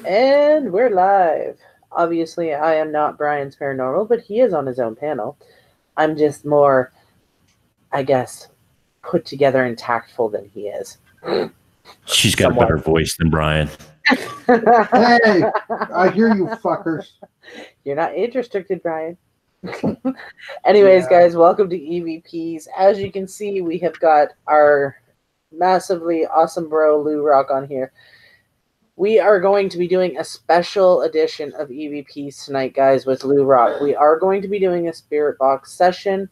And we're live. Obviously, I am not Brian's Paranormal, but he is on his own panel. I'm just more, I guess, put together and tactful than he is. She's got a better voice than Brian. Hey, I hear you fuckers. You're not age restricted, Brian. Anyways, guys, welcome to E.V.P.S. As you can see, we have got our massively awesome bro Lou Rock on here. We are going to be doing a special edition of E.V.P.S tonight, guys, with Lou Rock. We are going to be doing a spirit box session,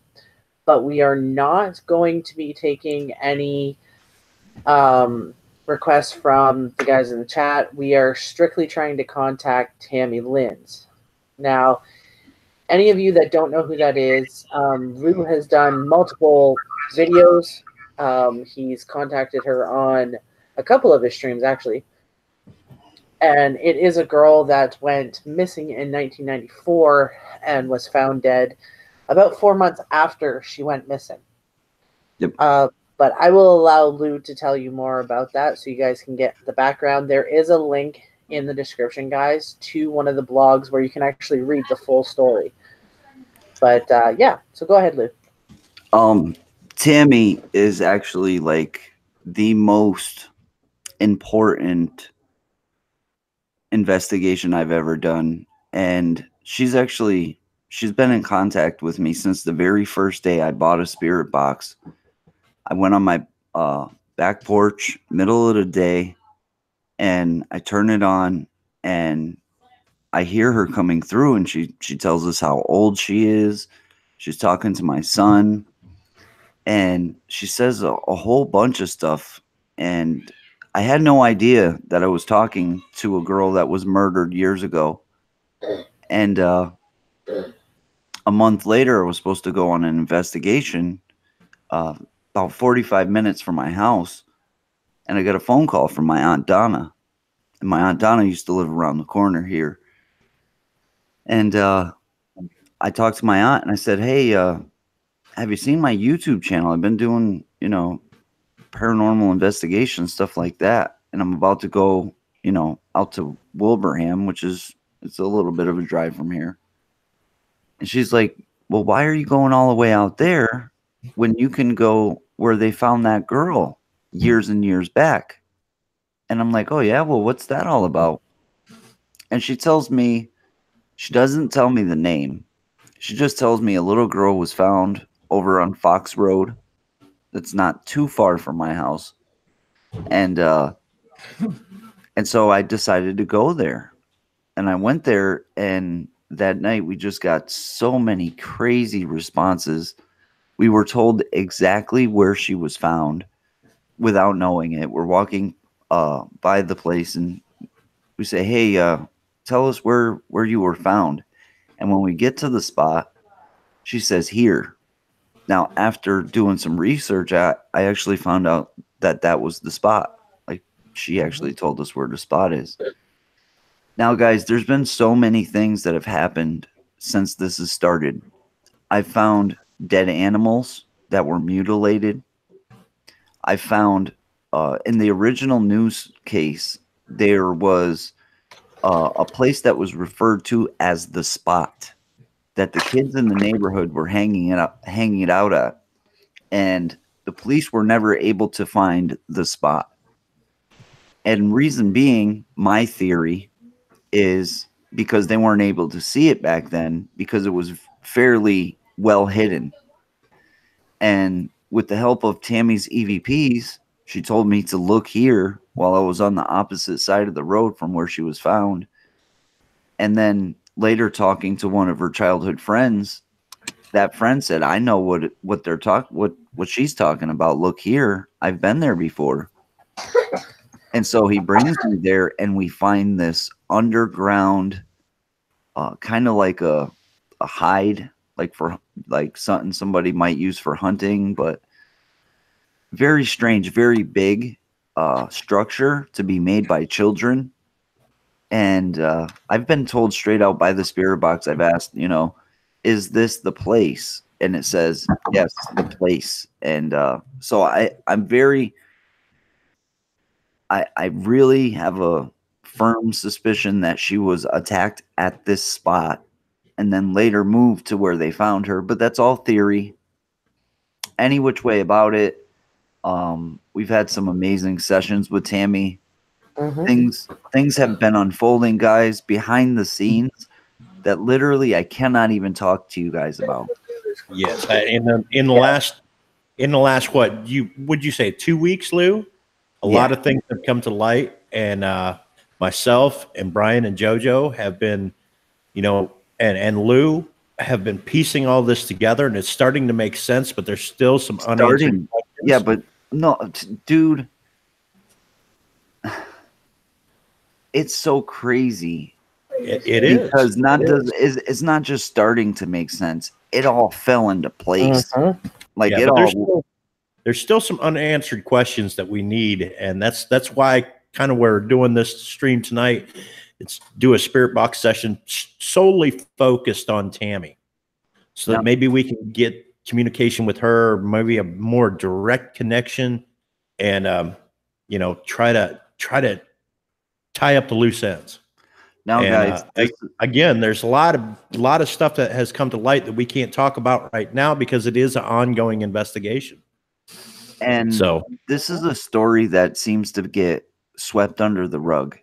but we are not going to be taking any requests from the guys in the chat. We are strictly trying to contact Tammy Lynds. Now, any of you that don't know who that is, Lou has done multiple videos. He's contacted her on a couple of his streams, actually. And it is a girl that went missing in 1994 and was found dead about 4 months after she went missing. Yep. But I will allow Lou to tell you more about that so you guys can get the background. There is a link in the description, guys, to one of the blogs where you can actually read the full story. But yeah, so go ahead, Lou. Tammy is actually like the most important investigation I've ever done, and she's been in contact with me since the very first day I bought a spirit box. I went on my back porch, middle of the day, and I turn it on, and I hear her coming through, and she tells us how old she is. She's talking to my son, and she says a whole bunch of stuff, and I had no idea that I was talking to a girl that was murdered years ago. And a month later, I was supposed to go on an investigation about 45 minutes from my house. And I got a phone call from my Aunt Donna. And my Aunt Donna used to live around the corner here. And I talked to my aunt and I said, hey, have you seen my YouTube channel? I've been doing, paranormal investigation, stuff like that. And I'm about to go, out to Wilbraham, it's a little bit of a drive from here. And she's like, well, why are you going all the way out there when you can go where they found that girl years and years back? And I'm like, oh yeah, well, what's that all about? And she tells me, she doesn't tell me the name. She just tells me a little girl was found over on Fox Road. That's not too far from my house. And so I decided to go there. And I went there, and that night we just got so many crazy responses. We were told exactly where she was found without knowing it. We're walking by the place, and we say, hey, tell us where you were found. And when we get to the spot, she says, here. Now, after doing some research, I actually found out that was the spot. Like, she actually told us where the spot is. Now, guys, there's been so many things that have happened since this has started. I found dead animals that were mutilated. I found, in the original news case, there was a place that was referred to as the spot that the kids in the neighborhood were hanging it out at, and the police were never able to find the spot. And reason being, my theory is because they weren't able to see it back then because it was fairly well hidden. And with the help of Tammy's E.V.P.S, she told me to look here while I was on the opposite side of the road from where she was found. And then later, talking to one of her childhood friends, that friend said, I know what they're what she's talking about. Look here, I've been there before. And so he brings me there, and we find this underground, kind of like a hide, like something somebody might use for hunting, but very strange, very big structure to be made by children. And I've been told straight out by the spirit box, I've asked, is this the place? And it says, yes, the place. And so I'm very, I really have a firm suspicion that she was attacked at this spot and then later moved to where they found her, but that's all theory. Any which way about it, we've had some amazing sessions with Tammy. Things have been unfolding, guys, behind the scenes that literally I cannot even talk to you guys about. Yes, in the last what would you say 2 weeks, Lou? A lot of things have come to light, and myself and Brian and JoJo have been, and Lou have been piecing all this together, and it's starting to make sense. But there's still some unanswered questions. Yeah, but no, dude, it's so crazy. It is because it's not just starting to make sense. It all fell into place. Like yeah, it all. There's still some unanswered questions that we need, and that's why kind of we're doing this stream tonight. It's do a spirit box session solely focused on Tammy, so that maybe we can get communication with her, maybe a more direct connection, and try to tie up the loose ends. Now, guys, again, there's a lot of stuff that has come to light that we can't talk about right now because it is an ongoing investigation. And so this is a story that seems to get swept under the rug.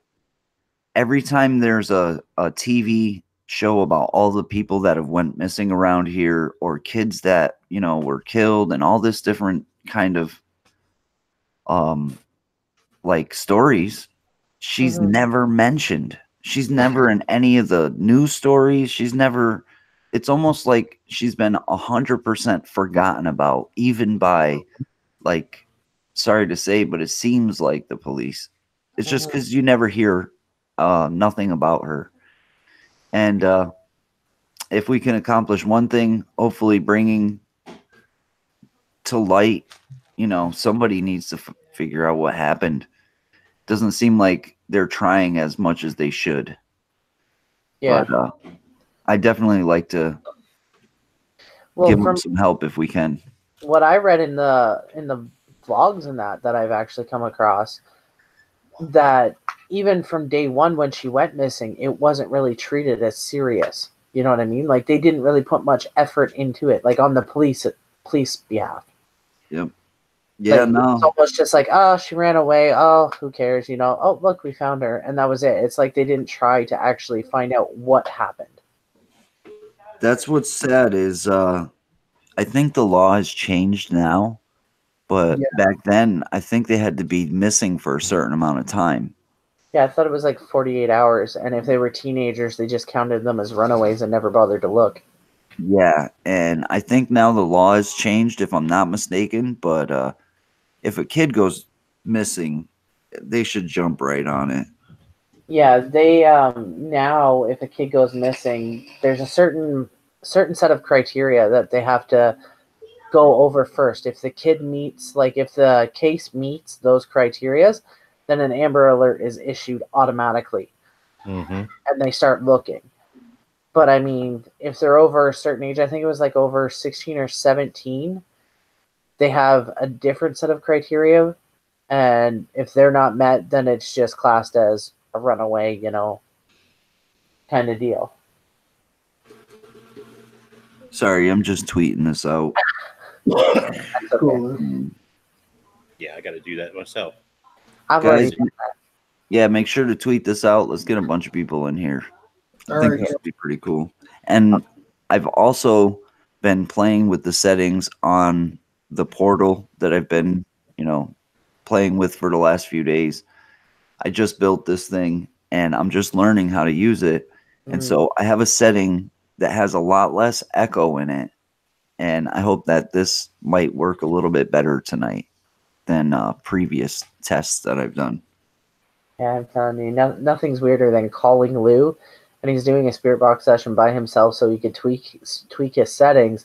Every time there's a TV show about all the people that have went missing around here, or kids that were killed, and all this different kind of like stories, she's never mentioned. She's never in any of the news stories. She's never. It's almost like she's been 100% forgotten about, even by, like, sorry to say, but it seems like the police. It's just because you never hear nothing about her. And if we can accomplish one thing, hopefully bringing to light, somebody needs to figure out what happened. Doesn't seem like they're trying as much as they should. Yeah. But I definitely like to give them some help if we can. What I read in the vlogs and that I've actually come across, that even from day one when she went missing, it wasn't really treated as serious. You know what I mean? Like, they didn't really put much effort into it, like on the police behalf. Yep. Yeah, no. It's almost just like, oh, she ran away. Oh, who cares? Oh, look, we found her. And that was it. It's like they didn't try to actually find out what happened. That's what's sad is I think the law has changed now. But back then, I think they had to be missing for a certain amount of time. Yeah, I thought it was like 48 hours. And if they were teenagers, they just counted them as runaways and never bothered to look. Yeah, and I think now the law has changed, if I'm not mistaken. But if a kid goes missing, they should jump right on it. Yeah, they now if a kid goes missing, there's a certain set of criteria that they have to go over first. If the kid meets, like if the case meets those criteria, then an Amber Alert is issued automatically. And they start looking. But I mean, if they're over a certain age, I think it was like over 16 or 17, they have a different set of criteria. And if they're not met, then it's just classed as a runaway, kind of deal. Sorry, I'm just tweeting this out. That's okay. Yeah, I got to do that myself. Guys, yeah, make sure to tweet this out. Let's get a bunch of people in here. I think this would be pretty cool. And I've also been playing with the settings on the portal that I've been, playing with for the last few days. I just built this thing and I'm just learning how to use it. And so I have a setting that has a lot less echo in it. And I hope that this might work a little bit better tonight than previous tests that I've done. Yeah, I'm telling you, nothing's weirder than calling Lou, and he's doing a spirit box session by himself so he could tweak his settings,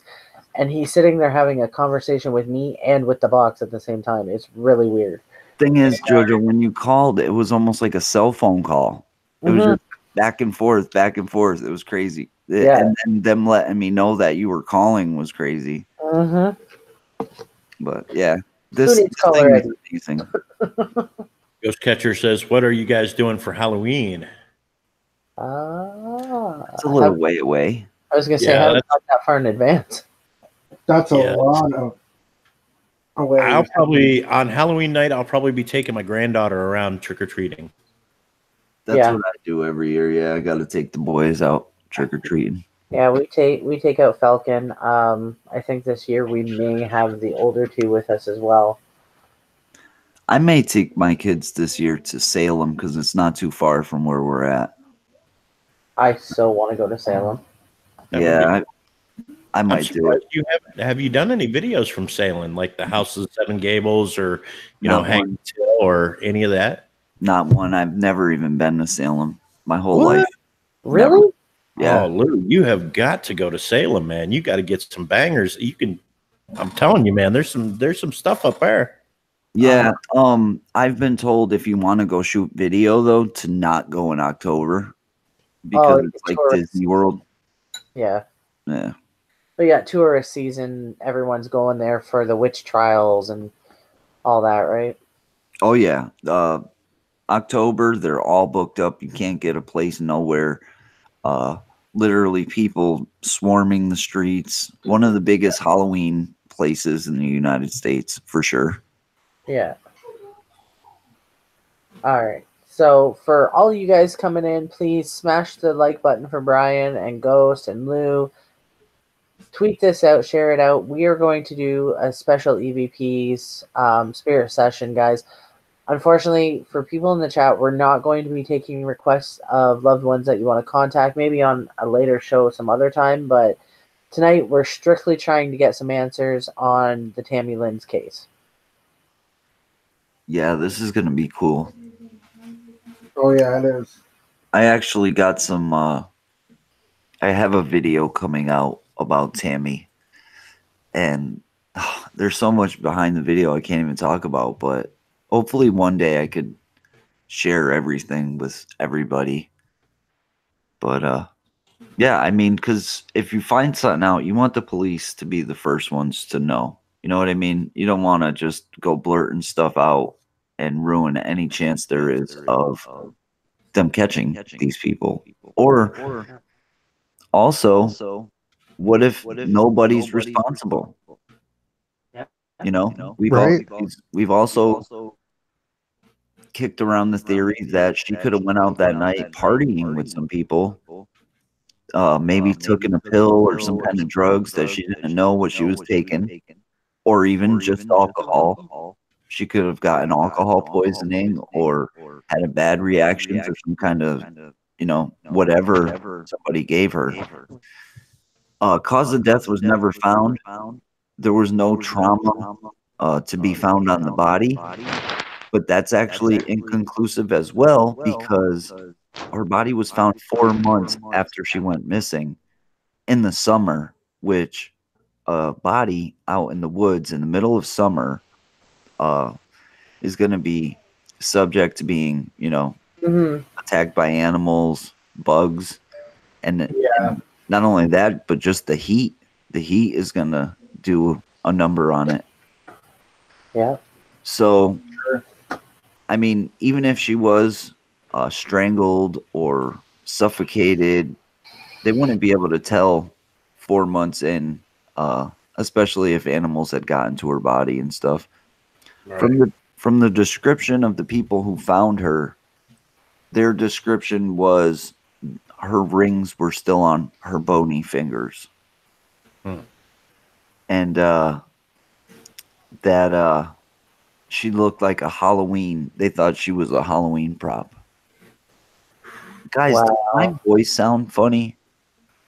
and he's sitting there having a conversation with me and with the box at the same time. It's really weird. Thing is, Jojo, when you called, it was almost like a cell phone call. It was just back and forth, back and forth. It was crazy. Yeah. And then them letting me know that you were calling was crazy. But yeah, this thing is amazing. Ghost Catcher says, "What are you guys doing for Halloween?" It's a little way away. I was gonna say, Yeah, haven't thought that far in advance. That's a Yeah. lot of away. I'll probably on Halloween night. I'll probably be taking my granddaughter around trick or treating. That's Yeah. what I do every year. Yeah, I got to take the boys out trick or treating. Yeah, we take out Falcon. I think this year we may have the older two with us as well. I may take my kids this year to Salem because it's not too far from where we're at. I so want to go to Salem. That would Yeah, I I'm might do surprised it. you haven't. Have you done any videos from Salem, like the House of the Seven Gables, or Not Hanging one. Till, or any of that? Not one. I've never even been to Salem my whole What? life. Really? Never. Yeah. Oh, Lou, you have got to go to Salem, man. You got to get some bangers. You can. I'm telling you, man. There's some stuff up there. Yeah. I've been told if you want to go shoot video though, to not go in October because it's like tourist. Disney World. Yeah. Yeah. But yeah, tourist season. Everyone's going there for the witch trials and all that, right? Oh yeah. October, they're all booked up. You can't get a place nowhere. Literally people swarming the streets. One of the biggest Halloween places in the United States, for sure. Yeah. All right. So for all you guys coming in, please smash the like button for Brian and Ghost and Lou. Tweet this out, share it out. We are going to do a special E.V.P.S spirit session, guys. Unfortunately, for people in the chat, we're not going to be taking requests of loved ones that you want to contact. Maybe on a later show some other time, but tonight we're strictly trying to get some answers on the Tammy Lynds case. Yeah, this is gonna be cool. Oh yeah, it is. I actually got some I have a video coming out about Tammy, and there's so much behind the video I can't even talk about, but hopefully one day I could share everything with everybody. But yeah, I mean, because if you find something out, you want the police to be the first ones to know. You know what I mean? You don't want to just go blurting stuff out and ruin any chance there is of them catching these people. Or also, what if nobody's responsible? Yeah. You know, Right. we've also kicked around the theory that she could have went out that night partying with some people. Maybe taking a pill or some kind of drugs that she didn't know what she was taking, or even just alcohol. She could have gotten alcohol poisoning or had a bad reaction to some kind of, whatever somebody gave her. Cause of death was never found. There was no trauma to be found on the body, but that's actually inconclusive as well because her body was found 4 months after she went missing in the summer, which a body out in the woods in the middle of summer is going to be subject to being, attacked by animals, bugs, and not only that, but just the heat. The heat is going to do a number on it. Yeah. So, I mean, even if she was strangled or suffocated, they wouldn't be able to tell 4 months in, especially if animals had gotten to her body and stuff. Right. From the description of the people who found her, their description was her rings were still on her bony fingers. And that she looked like a Halloween. They thought she was a Halloween prop. Guys, does my voice sound funny?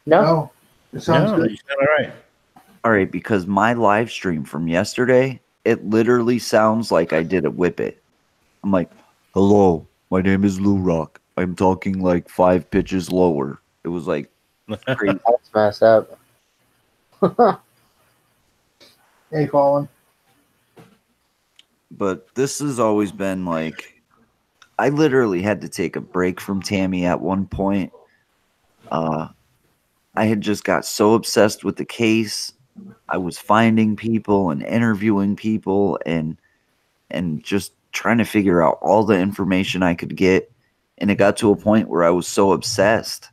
No. It sounds good. You sound all right. All right, because my live stream from yesterday, it literally sounds like I did a whip it. I'm like, hello, my name is Lou Rock. I'm talking like 5 pitches lower. It was like crazy. That's messed up. Hey, Colin. But this has always been like, I literally had to take a break from Tammy at one point. I had just got so obsessed with the case. I was finding people and interviewing people and just trying to figure out all the information I could get. And it got to a point where I was so obsessed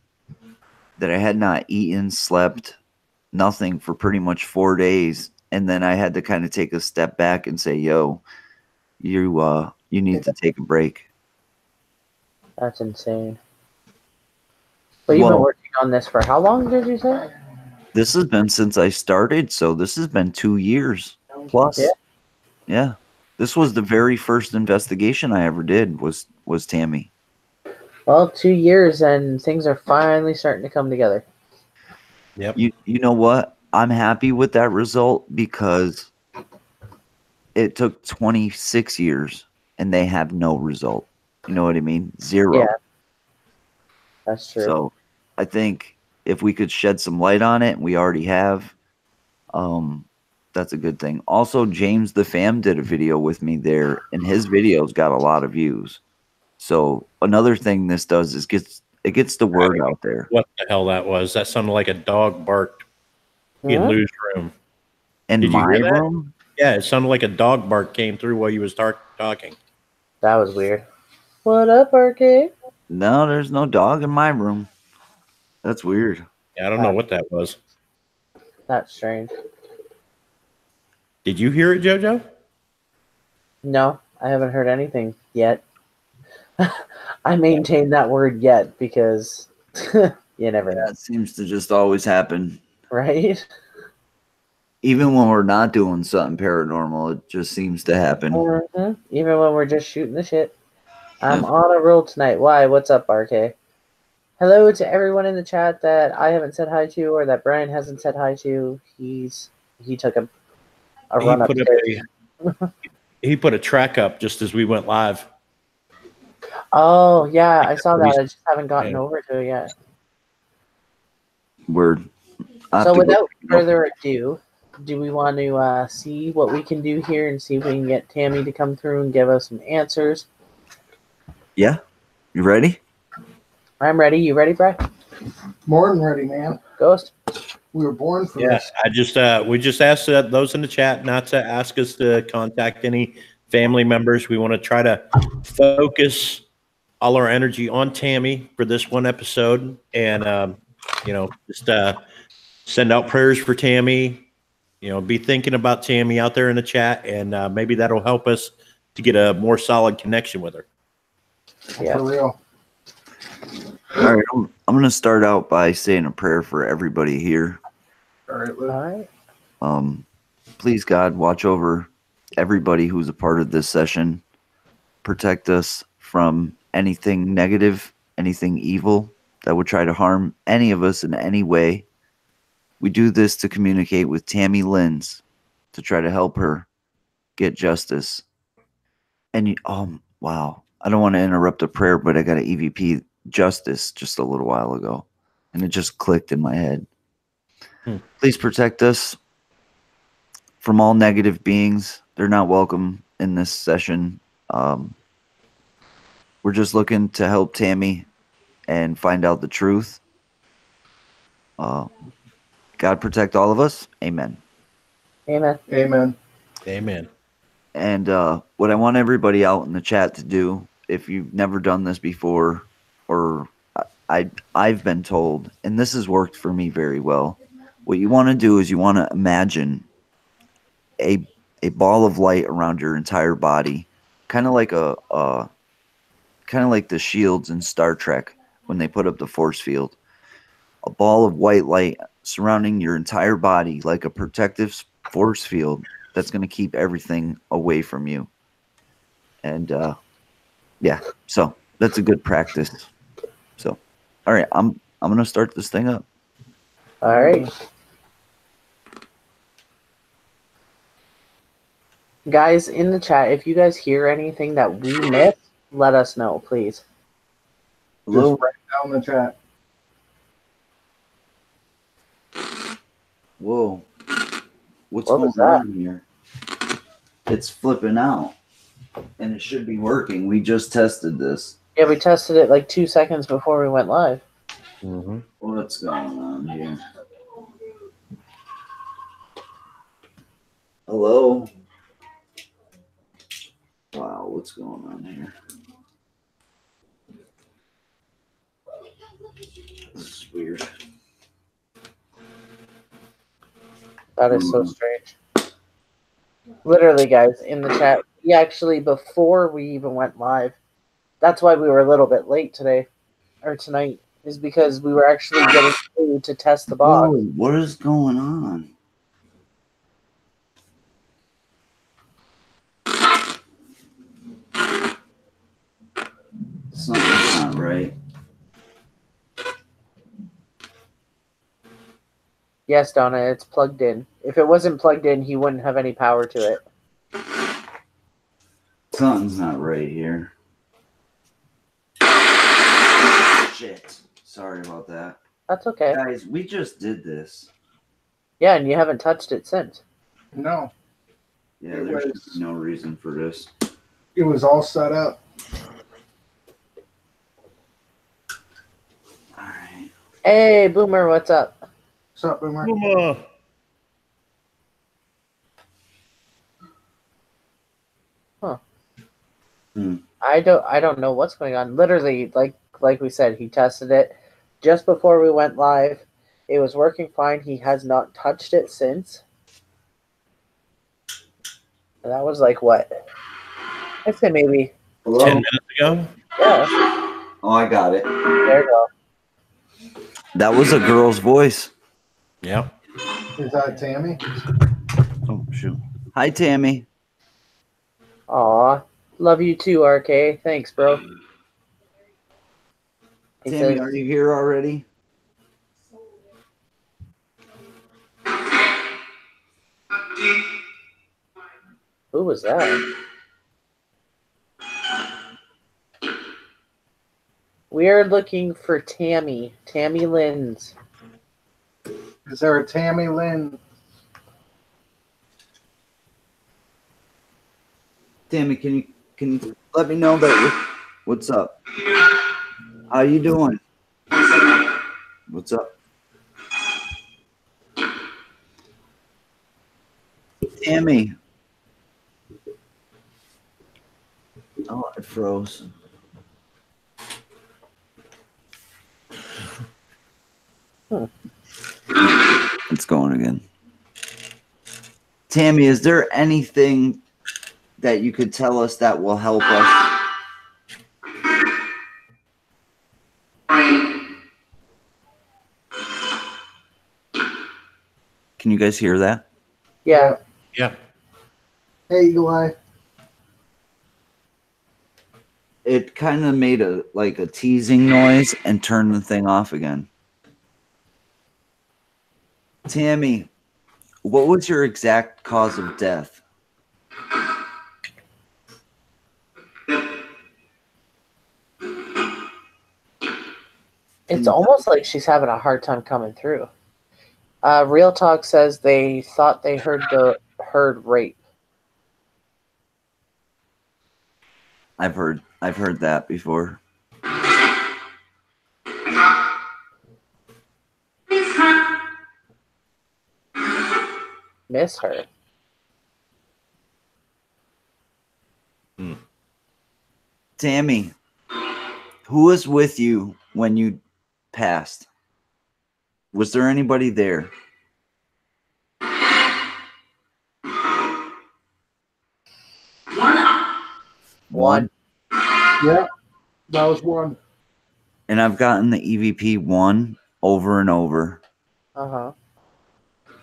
that I had not eaten, slept, nothing for pretty much 4 days. And then I had to kind of take a step back and say, yo, you need to take a break. That's insane. But you've been working on this for how long, did you say? This has been since I started, so this has been 2 years plus. Yeah. This was the very first investigation I ever did was Tammy. Well, 2 years and things are finally starting to come together. Yep. You know what? I'm happy with that result because it took 26 years and they have no result. You know what I mean? Zero. Yeah. That's true. So I think if we could shed some light on it, and we already have, that's a good thing. Also, James the Fam did a video with me there, and his videos got a lot of views. So another thing this does is it gets the word out there. What the hell that was? That sounded like a dog barked in Lou's room. In Did you my hear that? room? Yeah, it sounded like a dog bark came through while you was talking. That was weird. What up, RK? No, there's no dog in my room. That's weird. Yeah, I don't know what that was. That's strange. Did you hear it, JoJo? No, I haven't heard anything yet. I maintain that word yet because you never know. That seems to just always happen. Right? Even when we're not doing something paranormal, it just seems to happen. Mm-hmm. Even when we're just shooting the shit. I'm on a roll tonight. Why? What's up, RK? Hello to everyone in the chat that I haven't said hi to or that Brian hasn't said hi to. He took a run upstairs. He put a track up just as we went live. Oh, yeah, I saw that. I just haven't gotten over to it yet. Word. So without further ado, do we want to see what we can do here and see if we can get Tammy to come through and give us some answers? Yeah. You ready? I'm ready. You ready, Brad? More than ready, man. Ghost? We were born for this. We just asked those in the chat not to ask us to contact any family members. We want to try to focus all our energy on Tammy for this one episode, and just send out prayers for Tammy. Be thinking about Tammy out there in the chat, and maybe that'll help us to get a more solid connection with her. Yeah, for real. All right, I'm going to start out by saying a prayer for everybody here. All right, Lou. all right. Please, God, watch over everybody who's a part of this session. Protect us from anything negative, anything evil that would try to harm any of us in any way. We do this to communicate with Tammy Lynds to try to help her get justice. And wow. I don't want to interrupt a prayer, but I got an E.V.P. justice just a little while ago, and it just clicked in my head. Please protect us from all negative beings. They're not welcome in this session. We're just looking to help Tammy and find out the truth. God protect all of us. Amen. Amen. Amen. Amen. And what I want everybody out in the chat to do, if you've never done this before, or I've been told, and this has worked for me very well, what you want to do is you want to imagine a ball of light around your entire body, kind of like the shields in Star Trek when they put up the force field. A ball of white light surrounding your entire body like a protective force field that's going to keep everything away from you. And yeah, so that's a good practice. So, all right, I'm going to start this thing up. All right. Guys, in the chat, if you guys hear anything that we missed, let us know, please. Hello? Just write down in the chat. Whoa. What's What going was that? on here? It's flipping out. And it should be working. We just tested this. Yeah, we tested it like 2 seconds before we went live. Mm-hmm. What's going on here? Hello? Wow, what's going on here? This is weird. That is so strange. Literally, guys, in the chat, we actually, before we even went live, that's why we were a little bit late today, or tonight, is because we were actually getting through to test the box. Whoa, what is going on? Something's not right. Yes, Donna, it's plugged in. If it wasn't plugged in, he wouldn't have any power to it. Something's not right here. Shit. Sorry about that. That's okay. Guys, we just did this. Yeah, and you haven't touched it since. No, Yeah, there's no reason for this. it was all set up. All right. Hey, Boomer, what's up? What's up, Boomer? Huh. Hmm. I don't know what's going on. Literally, like we said, he tested it just before we went live. It was working fine. He has not touched it since. And that was like what? I'd say maybe 10 minutes ago. yeah. Oh, I got it. There you go. That was a girl's voice. Yeah. Is that Tammy? Oh, shoot. Hi, Tammy. Aw, love you too, RK. Thanks, bro. He Tammy, says, are you here already? "Who was that?" We are looking for Tammy Lynds. Is there a Tammy Lynn? Tammy, can you let me know that what's up? How you doing? What's up? Tammy. Oh, it froze. It's going again. Tammy, is there anything that you could tell us that will help us? Can you guys hear that? Yeah. Yeah. Hey, Eagle Eye. It kind of made a teasing noise and turned the thing off again. Tammy, what was your exact cause of death? It's almost like she's having a hard time coming through. Real Talk says they thought they heard rape. I've heard that before. Miss her. Tammy, who was with you when you passed? Was there anybody there? One. Yeah, that was one. And I've gotten the EVP 1 over and over. Uh-huh.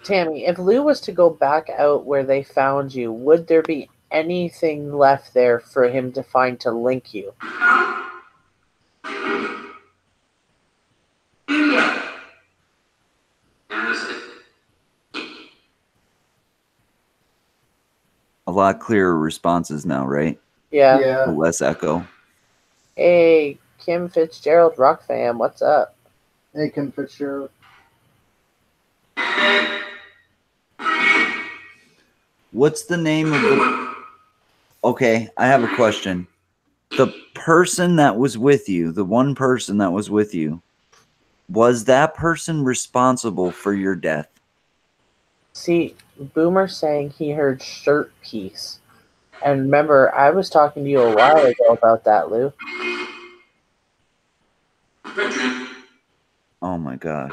Tammy, if Lou was to go back out where they found you, would there be anything left there for him to find to link you? A lot clearer responses now, right? Yeah. Yeah. Less echo. Hey, Kim Fitzgerald, Rock Fam, what's up? Hey, Kim Fitzgerald. What's the name of the... Okay, I have a question. The person that was with you, the one person that was with you, was that person responsible for your death? See, Boomer saying he heard shirt piece. And remember, I was talking to you a while ago about that, Lou. Oh my gosh.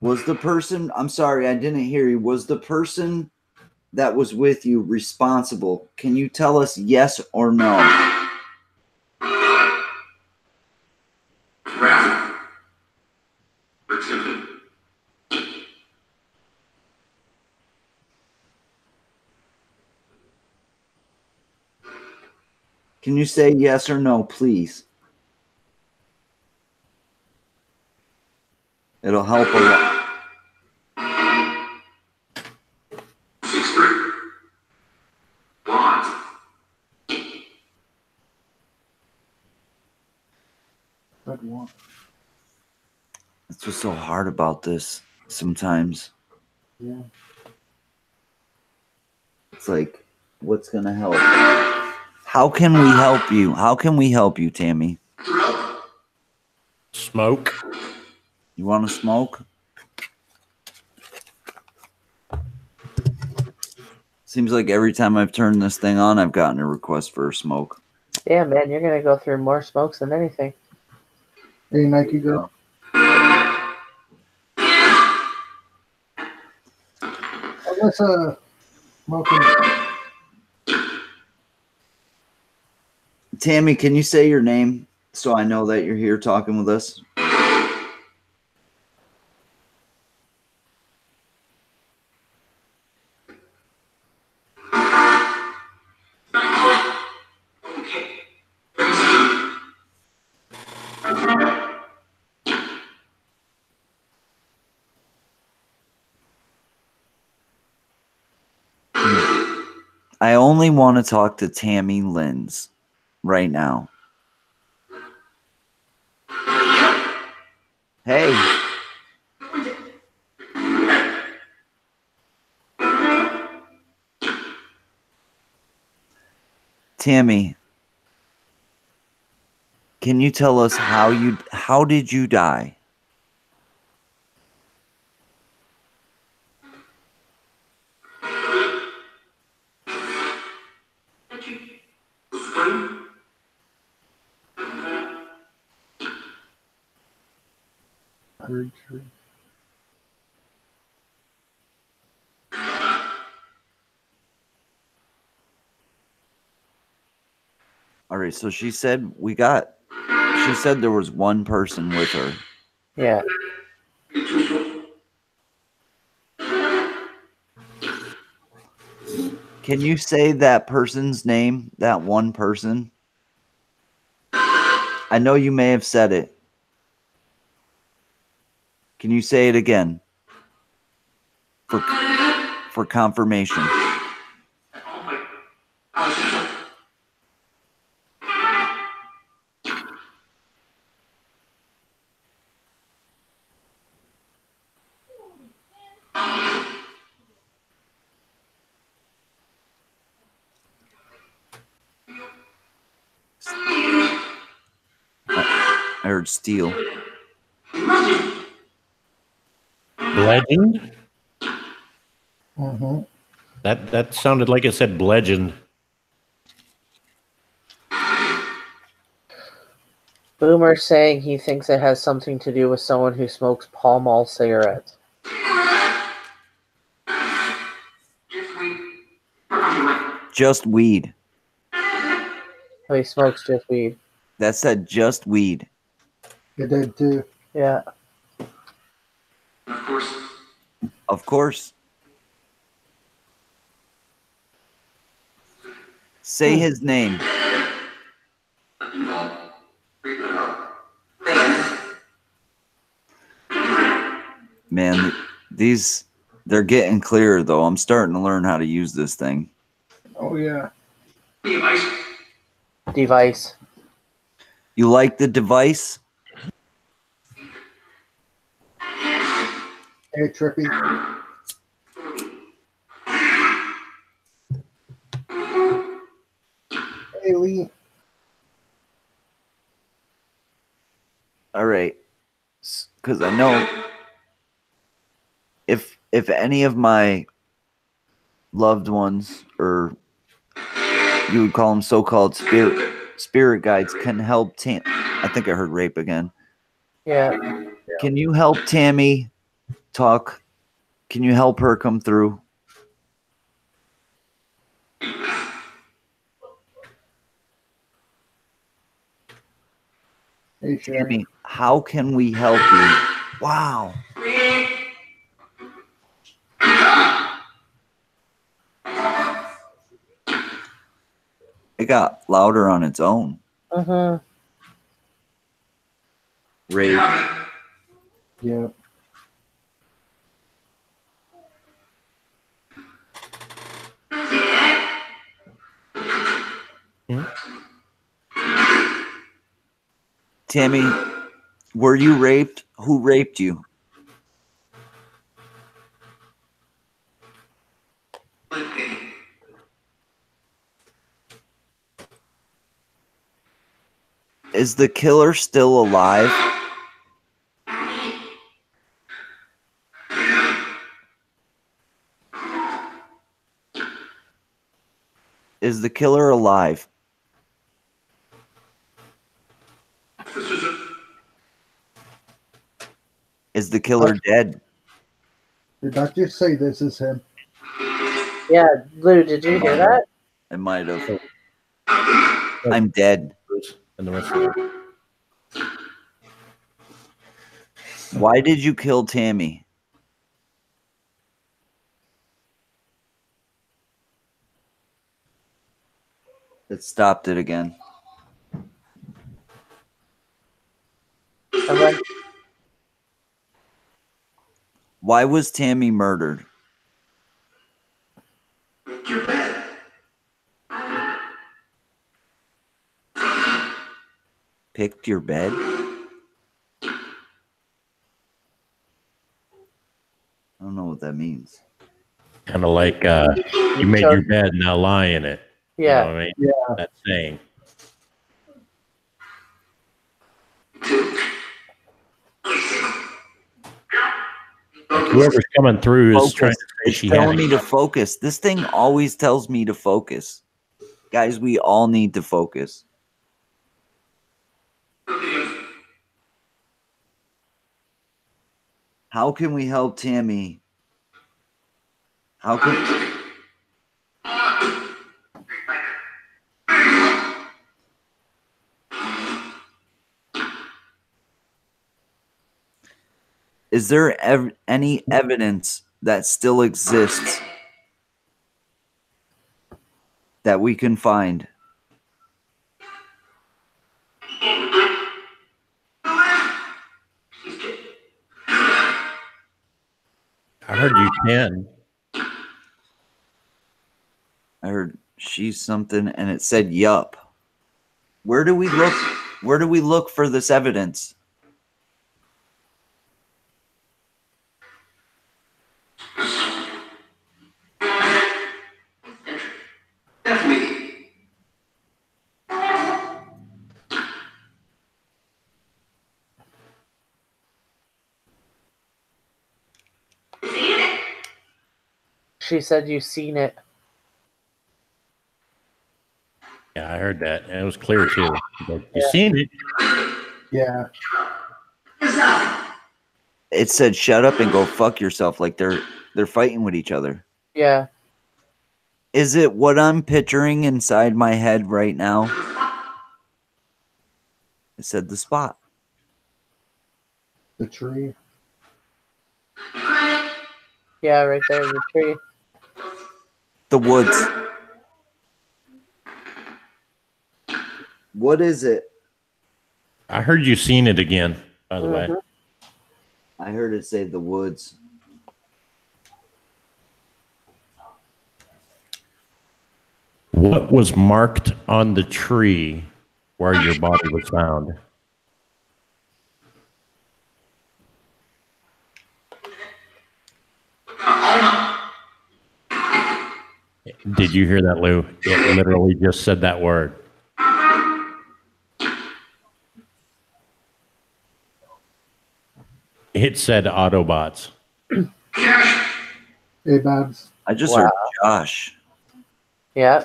Was the person, I'm sorry, I didn't hear you. Was the person that was with you responsible? Can you tell us yes or no? Can you say yes or no, please? It'll help a lot. That's what's so hard about this sometimes. Yeah. It's like, what's going to help? How can we help you? How can we help you, Tammy? Smoke. You want to smoke? Seems like every time I've turned this thing on, I've gotten a request for a smoke. Yeah, man, you're gonna go through more smokes than anything. Hey, Nike girl. Let's smoking. Tammy, can you say your name so I know that you're here talking with us? I only want to talk to Tammy Lynds right now. Hey. Tammy, can you tell us how did you die? All right, so she said there was one person with her. Yeah. Can you say that person's name, that one person? I know you may have said it. Can you say it again? For confirmation. I heard steel. Legend? Mm-hmm. That sounded like it said legend. Boomer saying he thinks it has something to do with someone who smokes Pall Mall cigarettes. Just weed. Oh, he smokes just weed. That said just weed. It did too. Yeah. Of course. Say his name. Man, they're getting clearer though. I'm starting to learn how to use this thing. Oh yeah. Device. You like the device? Hey, Trippy. Hey, Lee. All right. Because I know if any of my loved ones, or you would call them so-called spirit guides, can help I think I heard rape again. Yeah. Can you help Tammy talk? Can you help her come through? Hey, Sharon. Tammy, how can we help you? Wow. It got louder on its own. Mm-hmm. Rape. Yeah. Tammy, were you raped? Who raped you? Is the killer still alive? Is the killer alive? Is the killer dead? Did I just say this is him? Yeah, Lou, did you hear that? I might have. I'm dead. And the rest of it. Why did you kill Tammy? It stopped it again. And then, Why was Tammy murdered? Picked your bed? I don't know what that means. Kind of like you made your bed, now lie in it. yeah. You know what I mean? Yeah. That saying. Like whoever's coming through is trying to say It's she had telling me a to focus. This thing always tells me to focus. Guys, we all need to focus. How can we help Tammy? How can... Is there any evidence that still exists that we can find? I heard you can. I heard she's something and it said yup. Where do we look? Where do we look for this evidence? She said you seen it. Yeah, I heard that. And it was clear too. You seen it? Yeah. It said shut up and go fuck yourself, like they're fighting with each other. Yeah. Is it what I'm picturing inside my head right now? It said the spot. The tree. Yeah, right there in the tree. The woods. What is it? I heard you seen it again, by the way. I heard it say the woods. What was marked on the tree where your body was found? Did you hear that, Lou? It literally just said that word. It said Autobots. Hey, Babs. I just Wow. heard Josh. Yeah.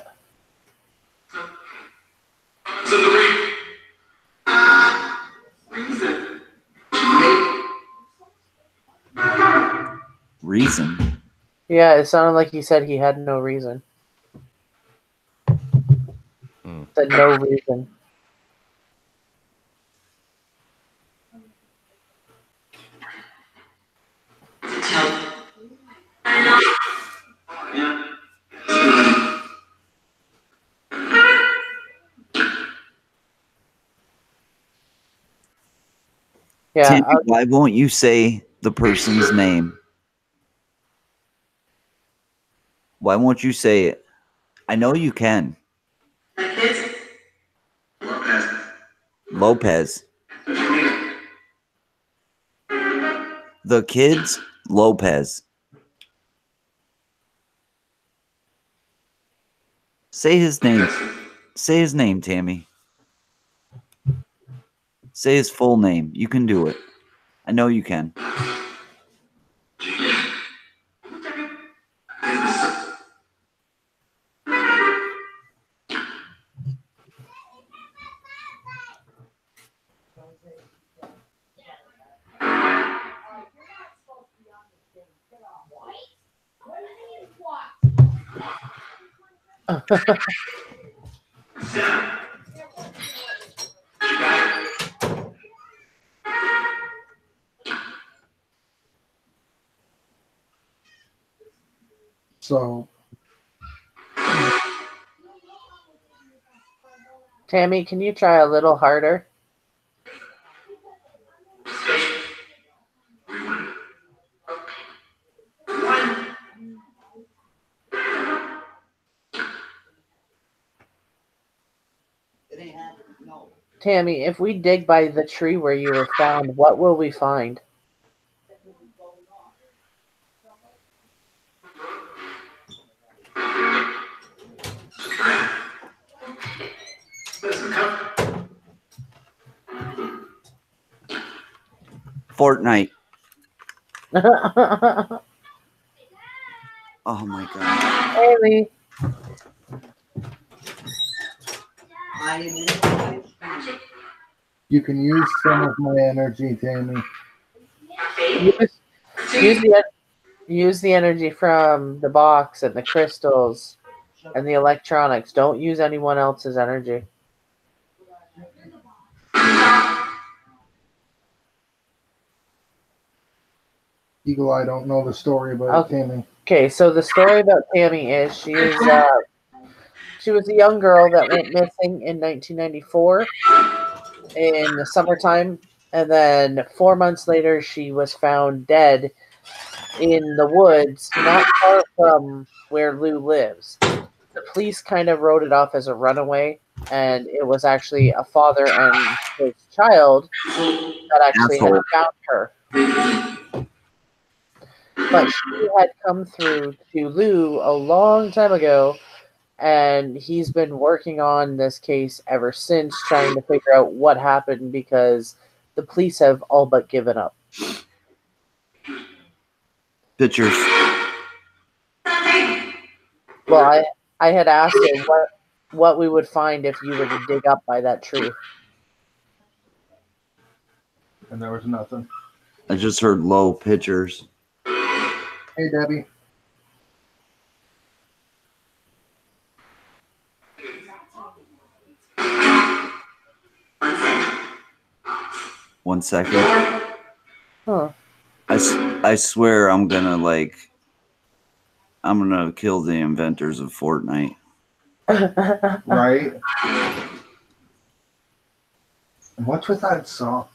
Reason. Yeah, it sounded like he said he had no reason. Said no reason. Yeah, Tammy, why won't you say the person's name? Why won't you say it? I know you can. Lopez. The kids, Lopez. Say his name. Say his name, Tammy. Say his full name. You can do it. I know you can. So, Tammy, can you try a little harder? Tammy, if we dig by the tree where you were found, what will we find? Fortnite. Oh my god. Haley. you can use some of my energy, Tammy. Use the energy from the box and the crystals and the electronics. Don't use anyone else's energy. Eagle Eye don't know the story about Tammy. Okay, so the story about Tammy is she was a young girl that went missing in 1994 in the summertime, and then 4 months later she was found dead in the woods, not far from where Lou lives. The police kind of wrote it off as a runaway, and it was actually a father and his child that actually had found her. But she had come through to Lou a long time ago, and he's been working on this case ever since, trying to figure out what happened because the police have all but given up. Pictures. Well, I had asked him what we would find if you were to dig up by that tree. And there was nothing. I just heard low pictures. Hey, Debbie. One second. Huh. I swear I'm gonna kill the inventors of Fortnite. Right? And what's with that song?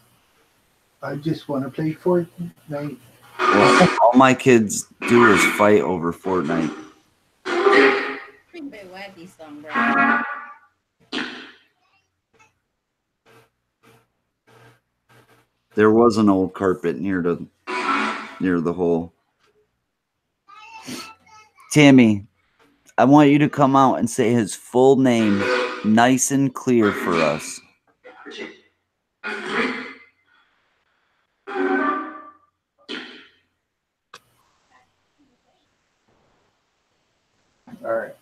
I just want to play Fortnite. Well, all my kids do is fight over Fortnite. There was an old carpet near the hole. Tammy, I want you to come out and say his full name nice and clear for us. All right.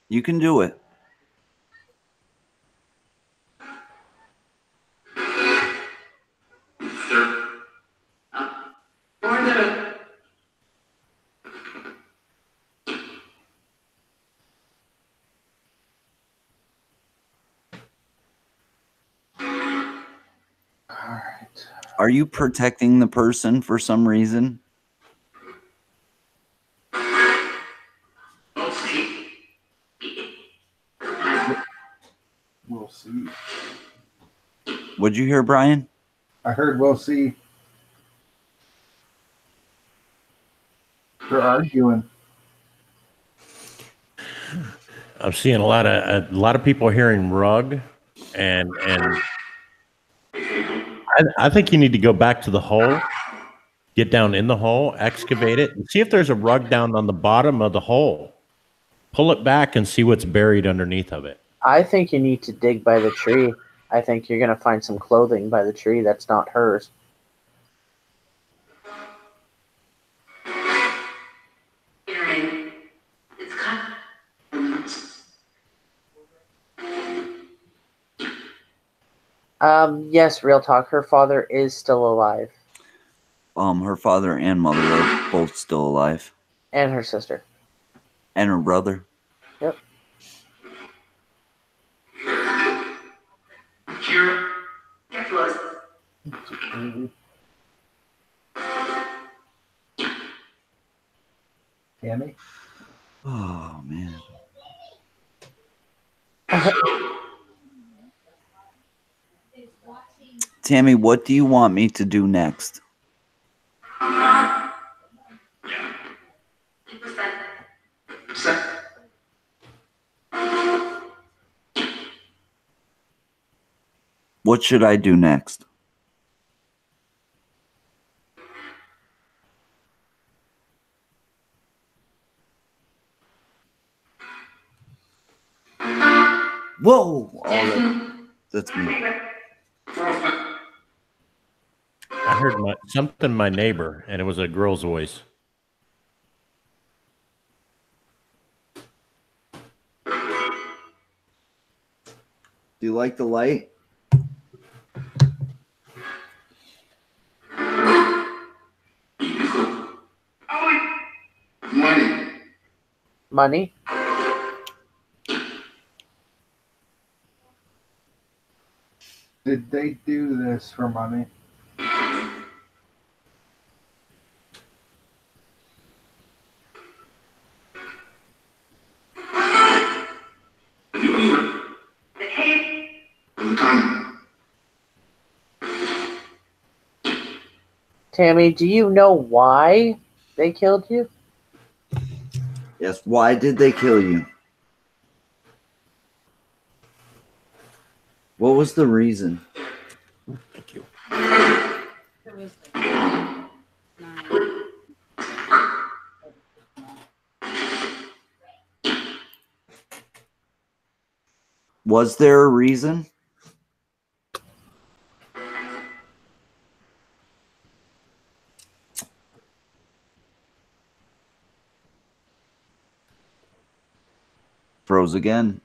You can do it. All right. Are you protecting the person for some reason? We'll see. What'd you hear, Brian? I heard we'll see. They're arguing. I'm seeing a lot of people hearing rug, and I think you need to go back to the hole, get down in the hole, excavate it, and see if there's a rug down on the bottom of the hole. Pull it back and see what's buried underneath of it. I think you need to dig by the tree. I think you're going to find some clothing by the tree that's not hers. Yes, real talk. Her father is still alive. Her father and mother are both still alive. And her sister. And her brother. Yep. Tammy? Oh, man. Tammy, what do you want me to do next? What should I do next? Whoa! Oh, that's me. I heard something my neighbor, and it was a girl's voice. Do you like the light? Money? Did they do this for money? Tammy, do you know why they killed you? Yes. Why did they kill you? What was the reason? Thank you. Was there a reason? Froze again.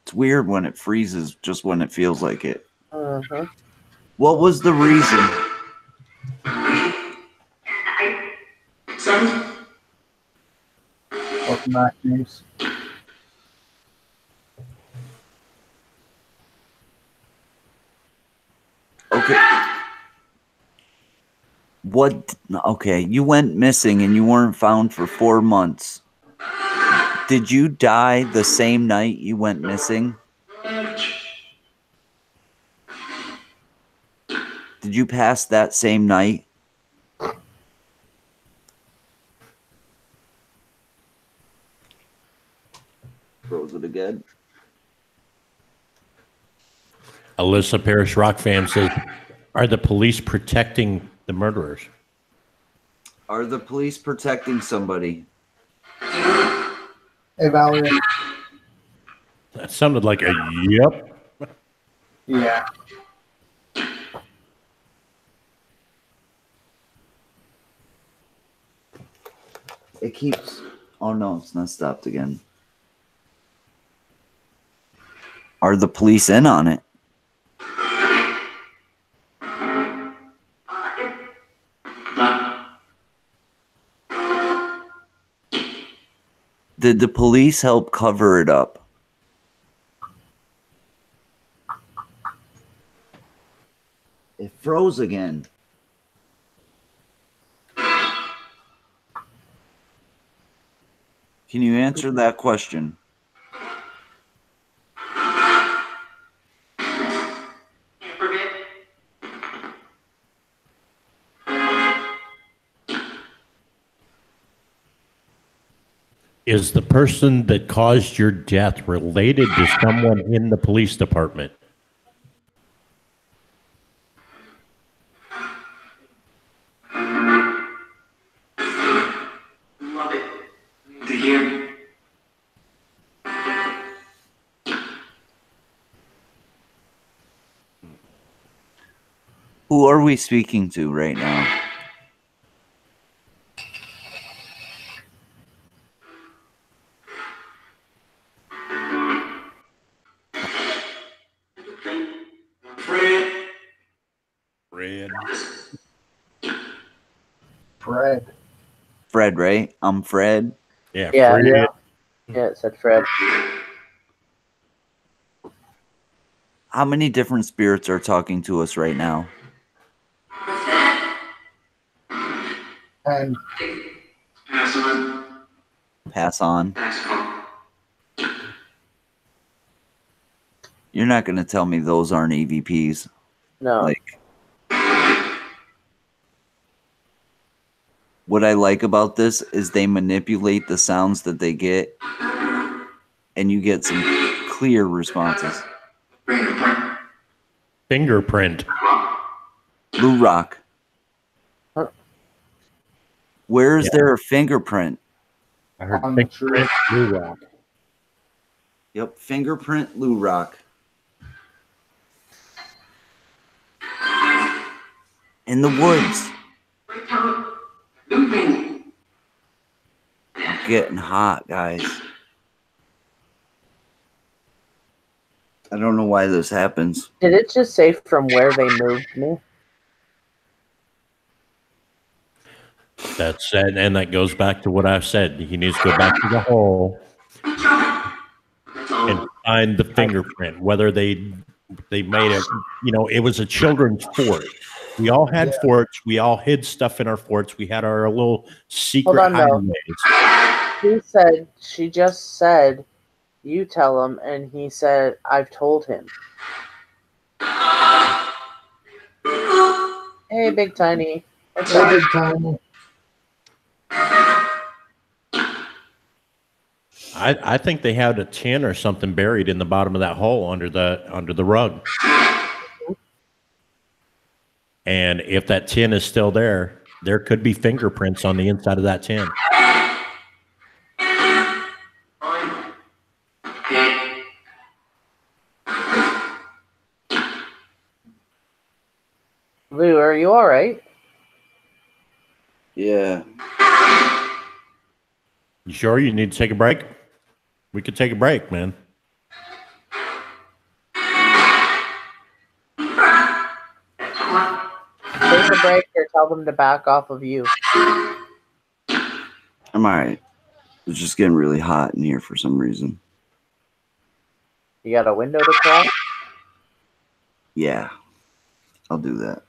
It's weird when it freezes just when it feels like it. Uh-huh. What was the reason? Welcome back, James. Okay. What? Okay, you went missing and you weren't found for 4 months. Did you die the same night you went missing? Did you pass that same night? Froze it again. Alyssa Parrish Rock Fam says, "Are the police protecting the murderers?" Are the police protecting somebody? Hey, Valerie. That sounded like a yep. Yeah. It keeps. Oh no, it's not stopped again. Are the police in on it? Did the police help cover it up? It froze again. Can you answer that question? Is the person that caused your death related to someone in the police department? Love it to hear. Who are we speaking to right now? Fred. Fred, right? I'm Fred. Yeah, Yeah, Fred. yeah. Yeah, it said Fred. How many different spirits are talking to us right now? And Pass on. Pass on. Pass on. You're not going to tell me those aren't EVPs. No. Like, what I like about this is they manipulate the sounds that they get, and you get some clear responses. Fingerprint. Blue Rock. Huh. Where is Yeah. there a fingerprint? I heard On the fingerprint, Blue Rock. Yep, fingerprint, Blue Rock. In the woods. I'm getting hot, guys. I don't know why this happens. Did it just say from where they moved me? That's and that goes back to what I've said. He needs to go back to the hole and find the fingerprint. Whether they made it, it was a children's fort. We all had forts. We all hid stuff in our forts. We had our little secret Hold on, no. hideaways. She just said, you tell him, and he said, I've told him. Hey, Big Tiny. What's up? Big Tiny. I think they had a tin or something buried in the bottom of that hole under the rug. And if that tin is still there, there could be fingerprints on the inside of that tin. Lou, are you all right? Yeah. You sure you need to take a break? We could take a break, man. Take a break or tell them to back off of you. I'm all right. It's just getting really hot in here for some reason. You got a window to crack? Yeah. I'll do that.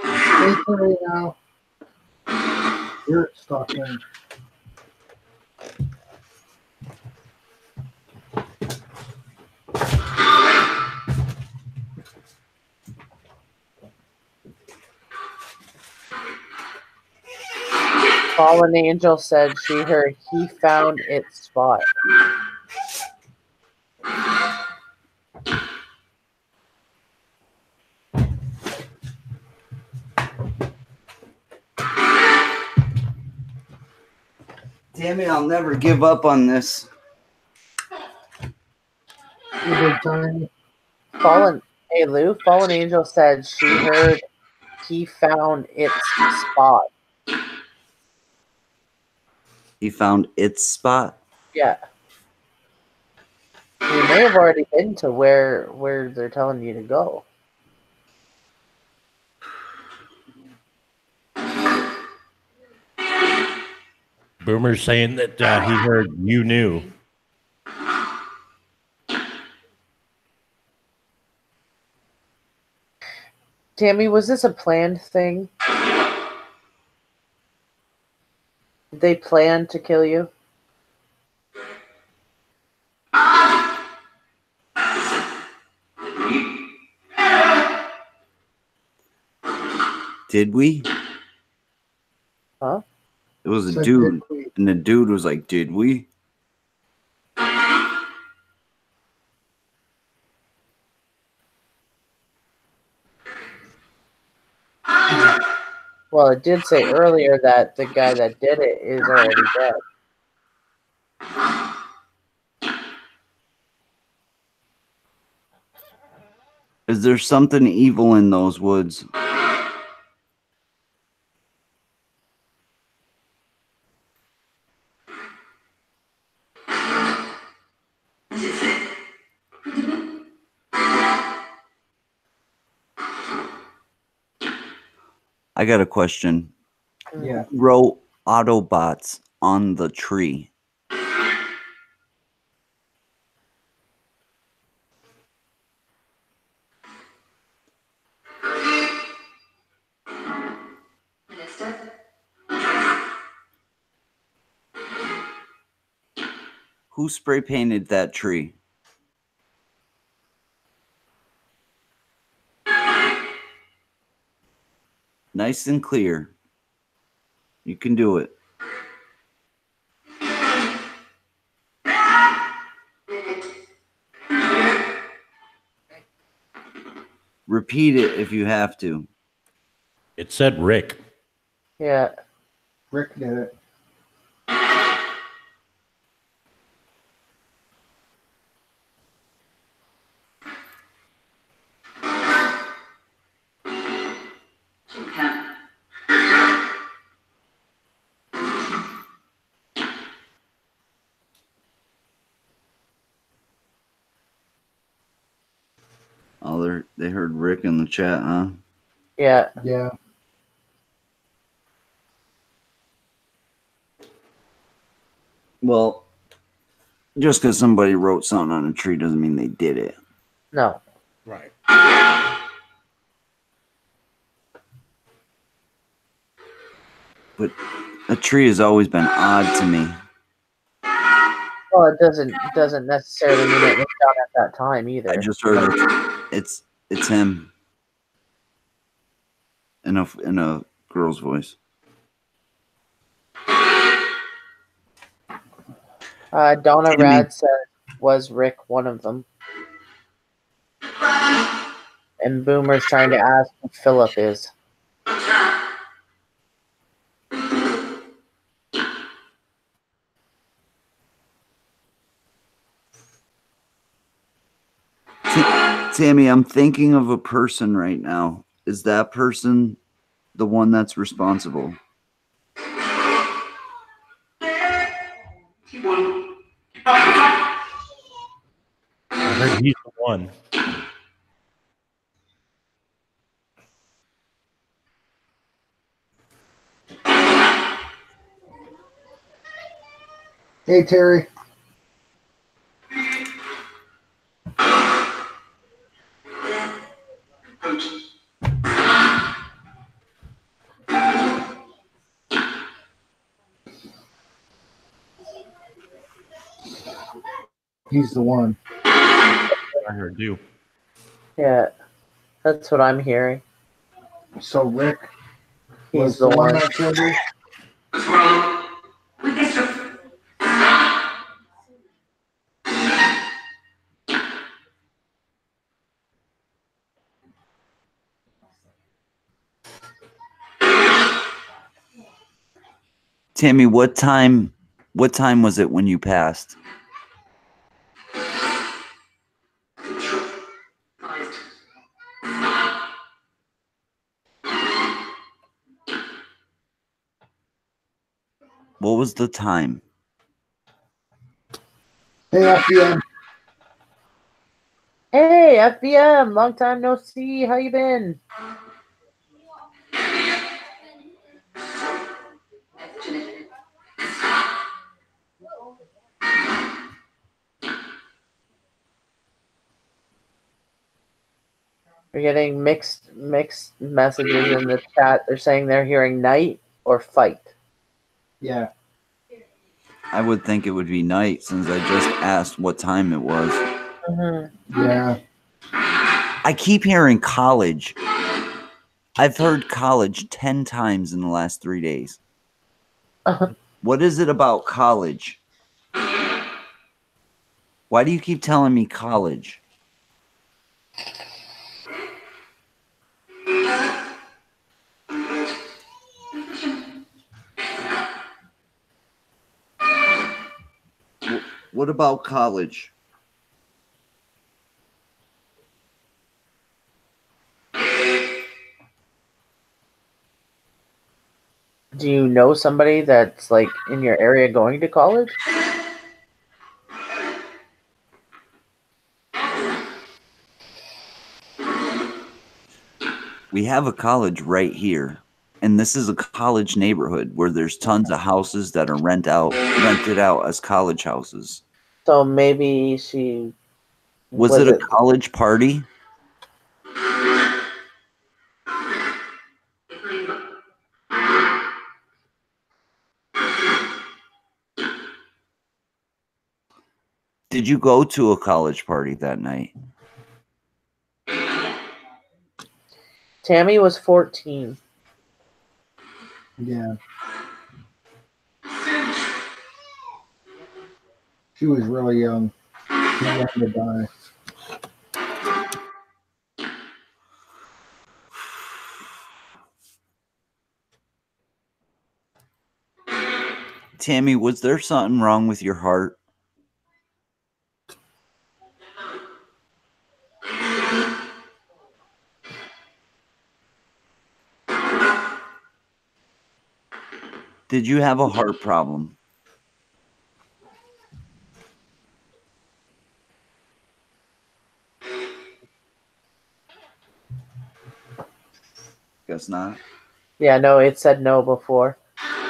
Basically now, you're stuck in. Fallen Angel said she heard he found its spot. Damn it, I'll never give up on this. You Big Tiny. Fallen Hey Lou, Fallen Angel said she heard he found its spot. He found its spot. Yeah. You may have already been to where they're telling you to go. Boomer's saying that he heard you knew. Tammy, was this a planned thing? Did they plan to kill you? Did we? Huh? It was a Said, dude, "Did we?" and the dude was like, "Did we?" Well, it did say earlier that the guy that did it is already dead. Is there something evil in those woods? I got a question. Yeah. Who wrote Autobots on the tree? Who spray painted that tree? Nice and clear. You can do it. Repeat it if you have to. It said Rick. Yeah. Rick did it. Oh, they heard Rick in the chat, huh? Yeah. Yeah. Well, just because somebody wrote something on a tree doesn't mean they did it. No. Right. But a tree has always been odd to me. Well, it doesn't necessarily mean it was done at that time either. I just heard it's him in a girl's voice. Donna Timmy. Rad said, was Rick one of them? And Boomer's trying to ask who Philip is. Tammy, I'm thinking of a person right now. Is that person the one that's responsible? I heard he's the one. Hey, Terry. He's the one. I heard you. Yeah. That's what I'm hearing. So Rick He's was the one. that killed you? What's wrong with this? Tammy, what time was it when you passed? What was the time? Hey, FBM. Hey, FBM, long time no see. How you been? We're getting mixed messages in the chat. They're saying they're hearing night or fight. Yeah. I would think it would be night since I just asked what time it was. Yeah. I keep hearing college. I've heard college 10 times in the last 3 days. What is it about college? Why do you keep telling me college? What about college? Do you know somebody that's like in your area going to college? We have a college right here. And this is a college neighborhood where there's tons of houses that are rented out as college houses. So maybe she Was it a college party? Did you go to a college party that night? Tammy was 14. Yeah. She was really young. Too young to die. Tammy, was there something wrong with your heart? Did you have a heart problem? Guess not. Yeah, no, it said no before.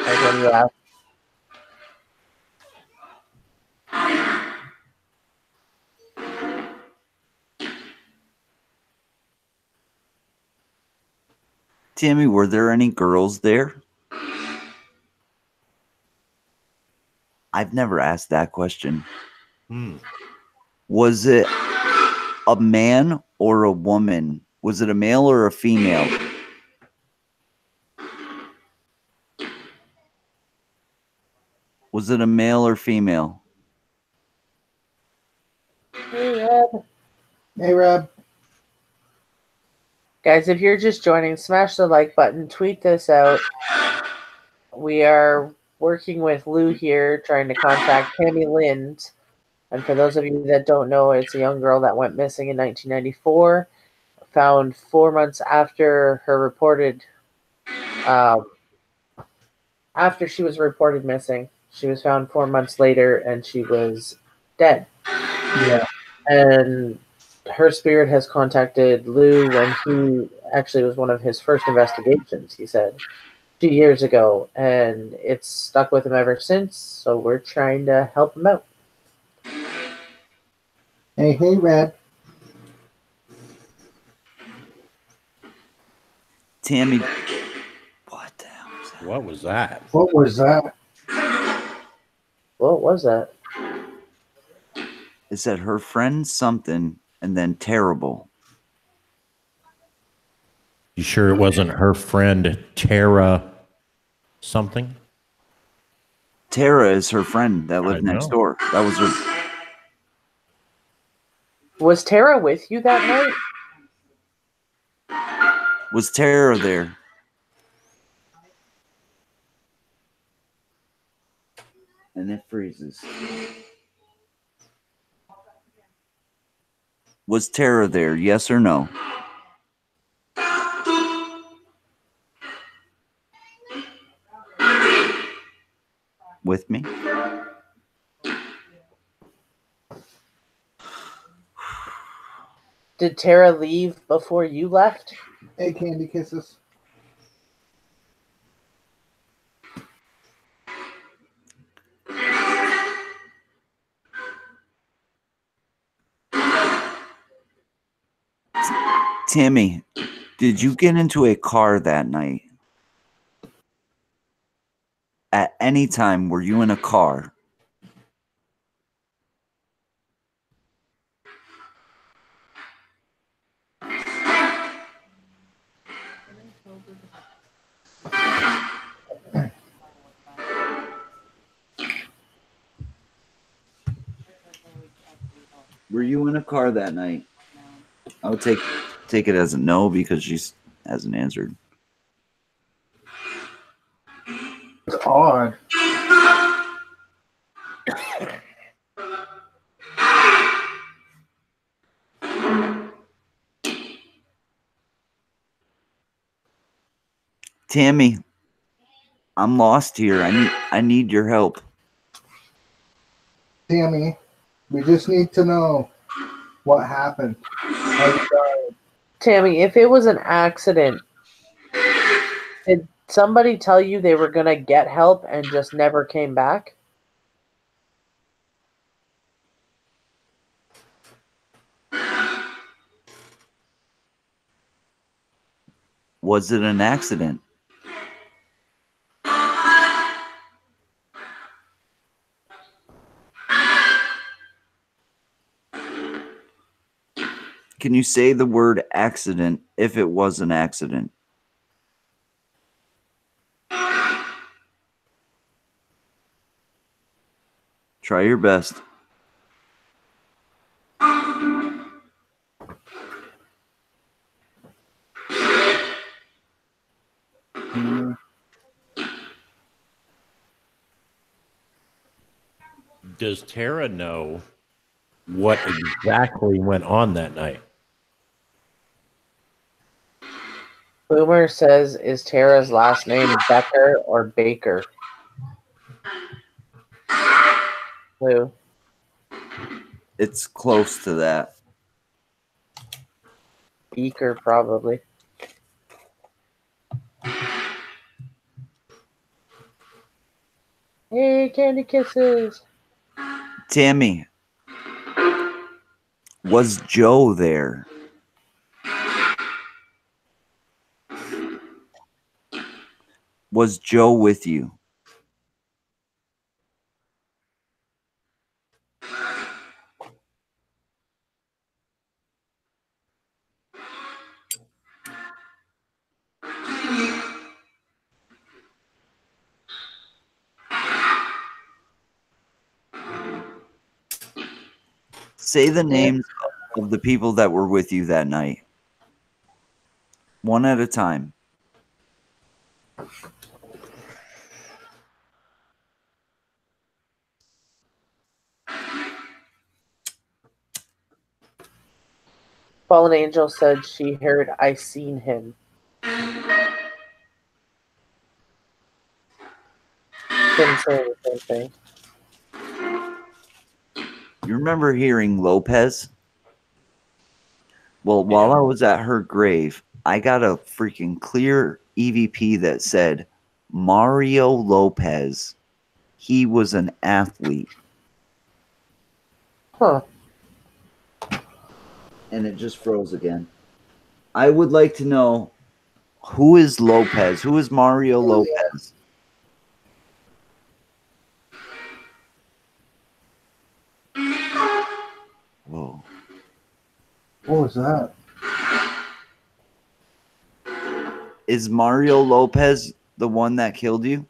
Like when you asked. Tammy, were there any girls there? I've never asked that question. Was it a man or a woman? Was it a male or a female? Was it a male or female? Hey, Ed. Hey, Rob. Guys, if you're just joining, smash the like button, tweet this out. We are working with Lou here, trying to contact Tammy Lynds. And for those of you that don't know, it's a young girl that went missing in 1994, found 4 months after her reported, after she was reported missing. She was found 4 months later, and she was dead. Yeah. And her spirit has contacted Lou when he actually was one of his first investigations, he said, 2 years ago, and it's stuck with him ever since, so we're trying to help him out. Hey, Red. Tammy, what the hell was that? What was that? What was that? What was that? It said her friend something and then terrible. You sure it wasn't her friend Tara something? Tara is her friend that lived I next know. door. That was her. Was Tara with you that night? Was Tara there? And it freezes. Was Tara there? Yes or no? with me. Did Tara leave before you left? Hey, Candy Kisses. Tammy, did you get into a car that night? At any time, were you in a car? Were you in a car that night? I would take it as a no because she hasn't answered. It's odd. Tammy, I'm lost here. I need your help. Tammy, we just need to know what happened. How you died. Tammy, if it was an accident, did somebody tell you they were going to get help and just never came back? Was it an accident? Can you say the word accident if it was an accident? Try your best. Does Tara know what exactly went on that night? Boomer says, is Tara's last name Becker or Baker? Who? It's close to that. Beaker, probably. Hey, Candy Kisses. Tammy, was Joe there? Was Joe with you? Say the names of the people that were with you that night. One at a time. Fallen Angel said she heard I seen him. Didn't say the same thing. You remember hearing Lopez? Well, while I was at her grave, I got a freaking clear EVP that said Mario Lopez. He was an athlete. Huh. And it just froze again. I would like to know, who is Lopez? Who is Mario Lopez? Whoa. What was that? Is Mario Lopez the one that killed you?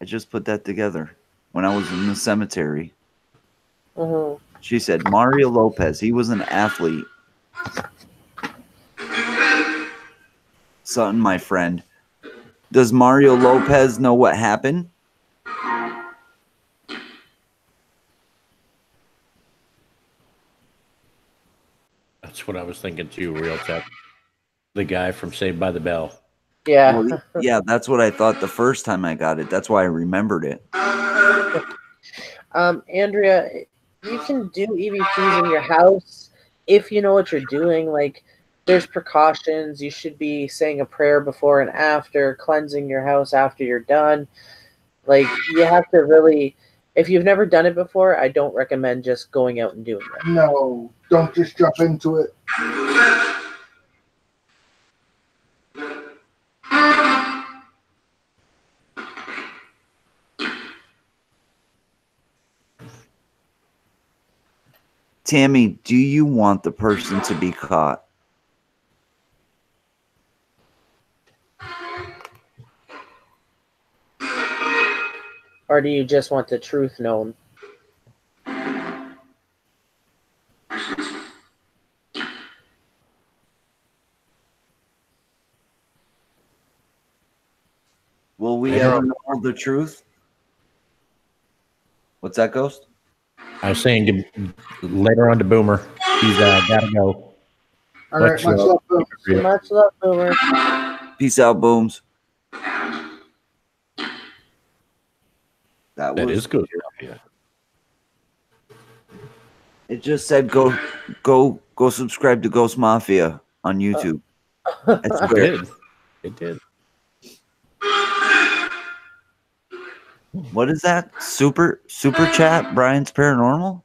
I just put that together when I was in the cemetery. Mm-hmm. She said, Mario Lopez, he was an athlete. Sutton, my friend. Does Mario Lopez know what happened? That's what I was thinking too, real tech. The guy from Saved by the Bell. Yeah. Well, yeah, that's what I thought the first time I got it. That's why I remembered it. Andrea, you can do EVPs in your house if you know what you're doing. Like, there's precautions. You should be saying a prayer before and after, cleansing your house after you're done. Like, you have to really, if you've never done it before, I don't recommend just going out and doing it. No, don't just jump into it. Tammy, do you want the person to be caught? Or do you just want the truth known? Will we ever know the truth? What's that, Ghost? I was saying later on to Boomer. He's gotta go. All right, much love. Much love, Boomer. Peace out, Booms. That is good. Yeah. It just said go subscribe to Ghost Mafia on YouTube. That's It great. did. It did. What is that? Super chat? Brian's Paranormal?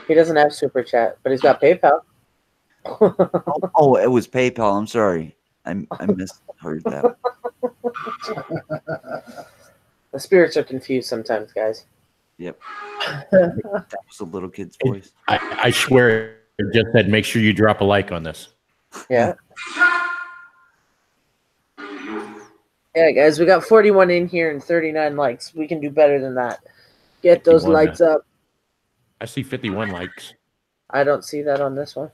He doesn't have Super Chat, but he's got PayPal. Oh, it was PayPal. I'm sorry. I misheard that. The spirits are confused sometimes, guys. Yep. That was a little kid's voice. I swear it just said make sure you drop a like on this. Yeah. Yeah, guys, we got 41 in here and 39 likes. We can do better than that. Get those 51, lights up. I see 51 likes. I don't see that on this one.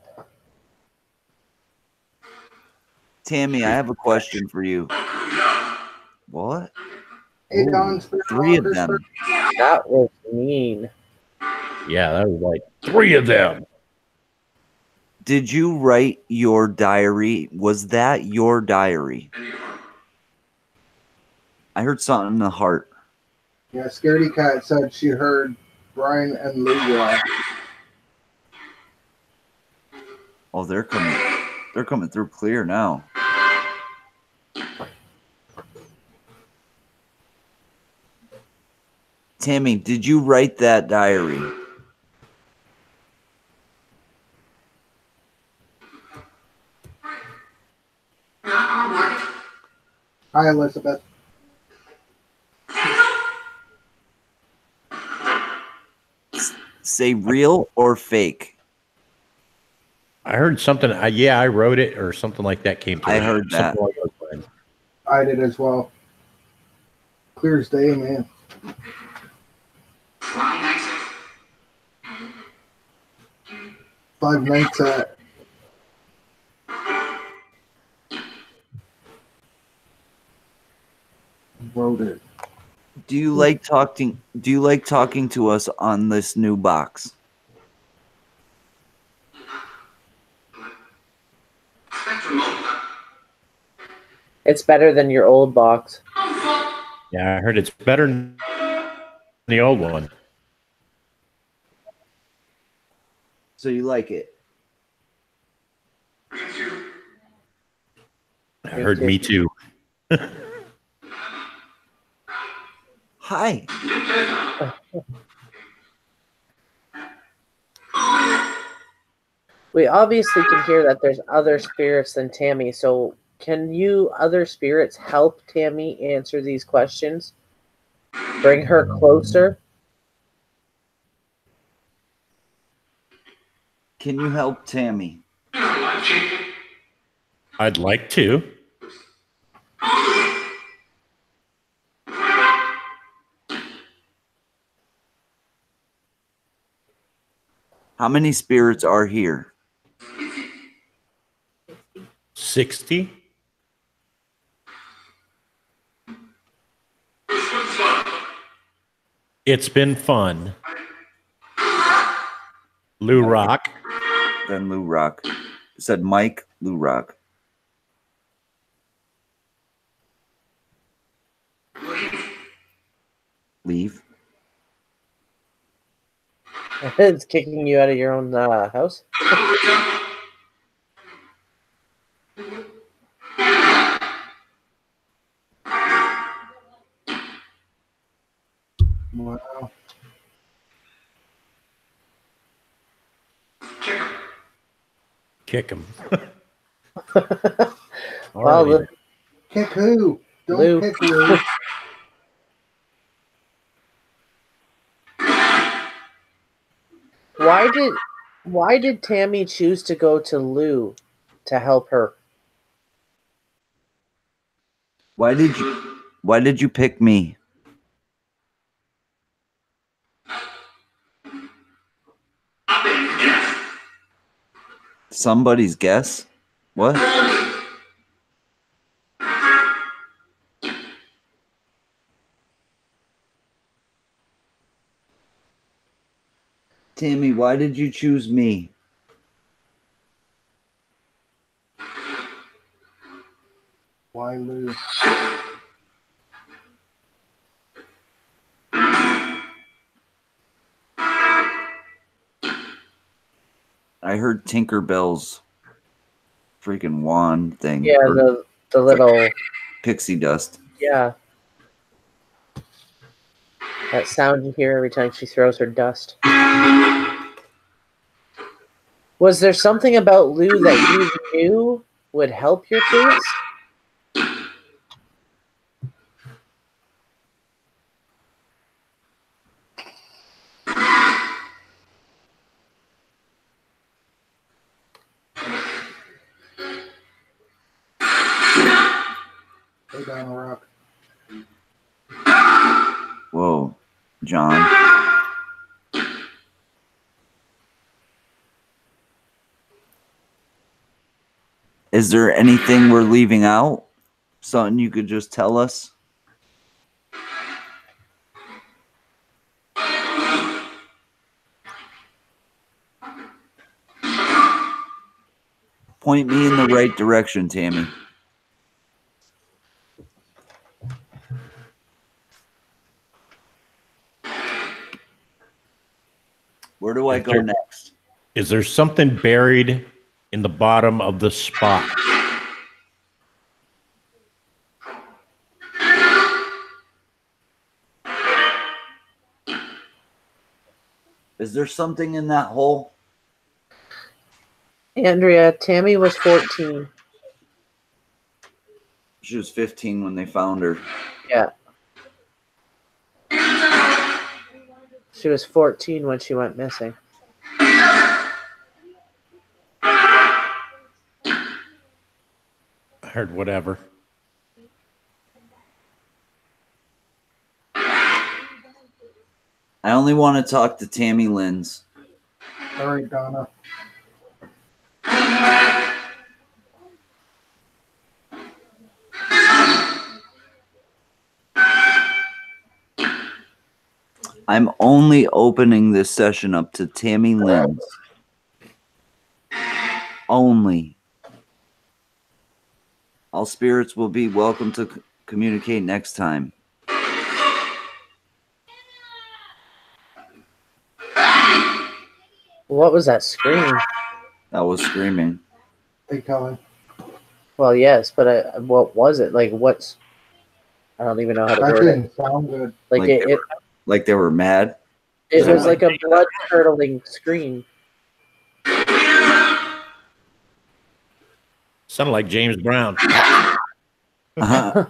Tammy, I have a question for you. What? Hey, Ooh, Don, 3 of them. That was mean. Yeah, that was like 3 of them. Did you write your diary? Was that your diary? I heard something in the heart. Yeah, Scaredy Cat said she heard Brian and Leroy. Oh, they're coming. They're coming through clear now. Tammy, did you write that diary? Hi, Elizabeth. Say real or fake? I heard something. I wrote it or something like that came through. I heard that. Something along those lines. I did as well. Clear as day, man. 5 nights at. Wrote it. Do you like talking? Do you like talking to us on this new box? It's better than your old box. Yeah, I heard it's better than the old one. So you like it? I heard me too. Hi. We obviously can hear that there's other spirits than Tammy, so can you other spirits help Tammy answer these questions? Bring her closer? Can you help Tammy? I'd like to. How many spirits are here? 60. It's been fun. Lou Rock. Then Lou Rock. It said Mike Lou Rock. leave. It's kicking you out of your own house. Wow. Kick him. Well, Alrighty. Kick who? Don't Lou. kick Lou. Why did Tammy choose to go to Lou to help her? Why did you pick me? Somebody's guess? What? Tammy, why did you choose me? Why Lou? I heard Tinkerbell's freaking wand thing. Yeah, or the little pixie dust. yeah. That sound you hear every time she throws her dust. Was there something about Lou that you knew would help your case? Lay down a rock. Whoa, John. Is there anything we're leaving out? Something you could just tell us? Point me in the right direction, Tammy. Where do I go next? Is there something buried in the bottom of the spot? Is there something in that hole? Andrea, Tammy was 14. She was 15 when they found her. Yeah. She was 14 when she went missing. I heard whatever. I only want to talk to Tammy Lynds. All right, Donna. I'm only opening this session up to Tammy Lynds. Only. All spirits will be welcome to communicate next time. What was that scream? That was screaming. They coming. Well, yes, but what was it? Like, what's... I don't even know how to That word it. didn't sound good. Like, Like they were mad. it was like a blood-curdling scream. Sounded like James Brown. Uh-huh.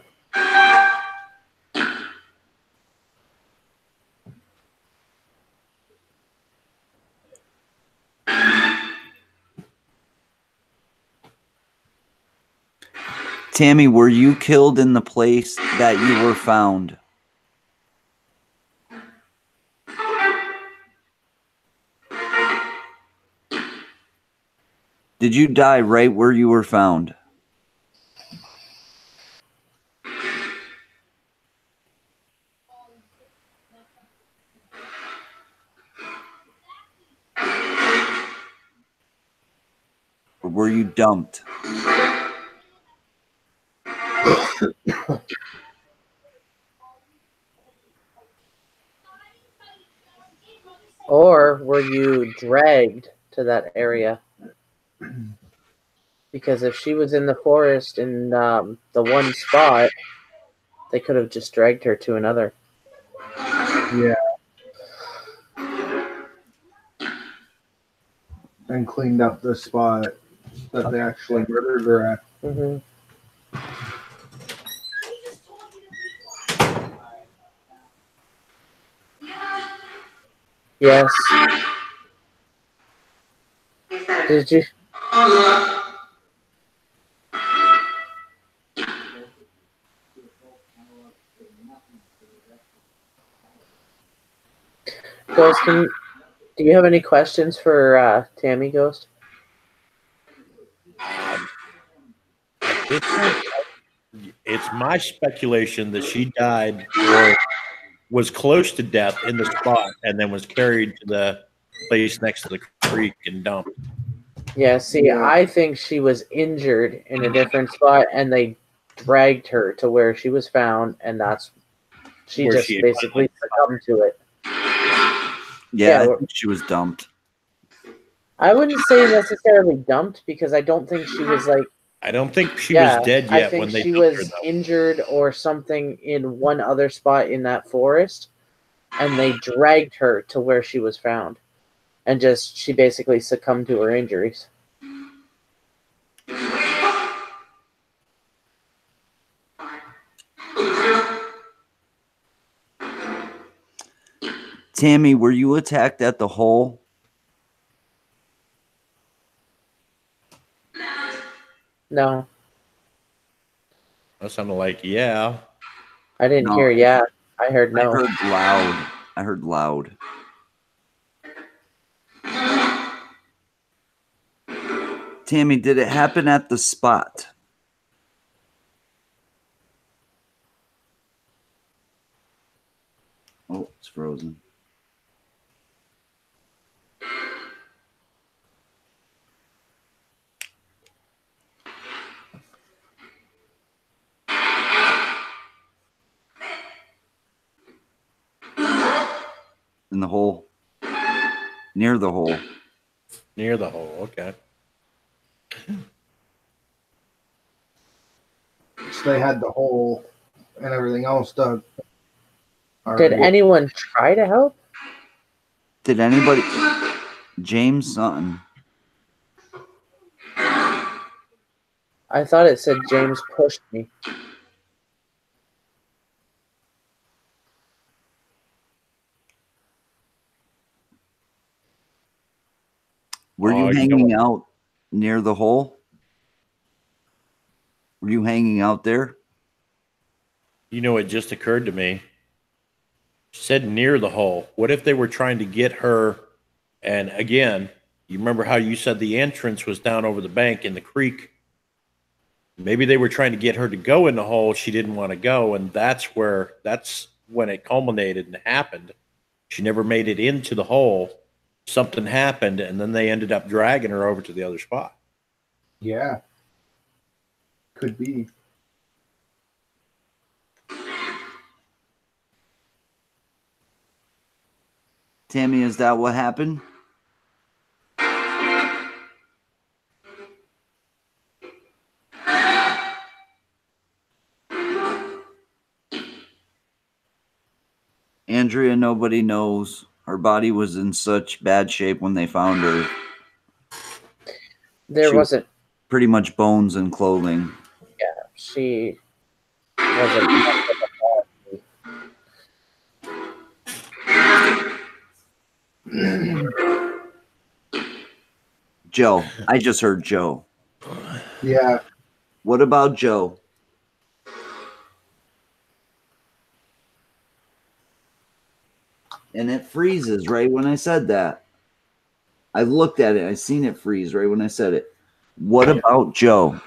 Tammy, were you killed in the place that you were found? Did you die right where you were found? Or were you dumped? Or were you dragged to that area? Because if she was in the forest in the one spot, they could have just dragged her to another. Yeah. And cleaned up the spot that they actually murdered her at. Mm-hmm. Yes. Did you? Ghost, do you have any questions for Tammy, Ghost? It's my speculation that she died or was close to death in the spot and then was carried to the place next to the creek and dumped. Yeah, see, I think she was injured in a different spot and they dragged her to where she was found, and that's she Where just she had basically succumbed to it. Yeah, Yeah, I think she was dumped. I wouldn't say necessarily dumped because I don't think she was like, I don't think she yeah, was dead I yet think when they she dumped her, was though. injured or something in one other spot in that forest, and they dragged her to where she was found, and just she basically succumbed to her injuries. Tammy, were you attacked at the hole? No, That sounded like, yeah. I didn't No. hear yeah. I heard no. I heard loud. I heard loud. Tammy, did it happen at the spot? Oh, it's frozen. In the hole. Near the hole. Near the hole, okay. So they had the hole and everything else dug. Did anyone try to help? Did anybody? James Sutton. I thought it said James pushed me. Were you hanging out near the hole? Were you hanging out there? You know, it just occurred to me. She said near the hole. What if they were trying to get her? And again, you remember how you said the entrance was down over the bank in the creek? Maybe they were trying to get her to go in the hole. She didn't want to go. And that's when it culminated and happened. She never made it into the hole. Something happened, and then they ended up dragging her over to the other spot. Yeah. Could be. Tammy, is that what happened? Andrea, nobody knows. Her body was in such bad shape when they found her. There wasn't pretty much bones and clothing. Yeah, she wasn't. Joe. I just heard Joe. Yeah. What about Joe? And it freezes right when I said that. I looked at it. I seen it freeze right when I said it. What about Joe?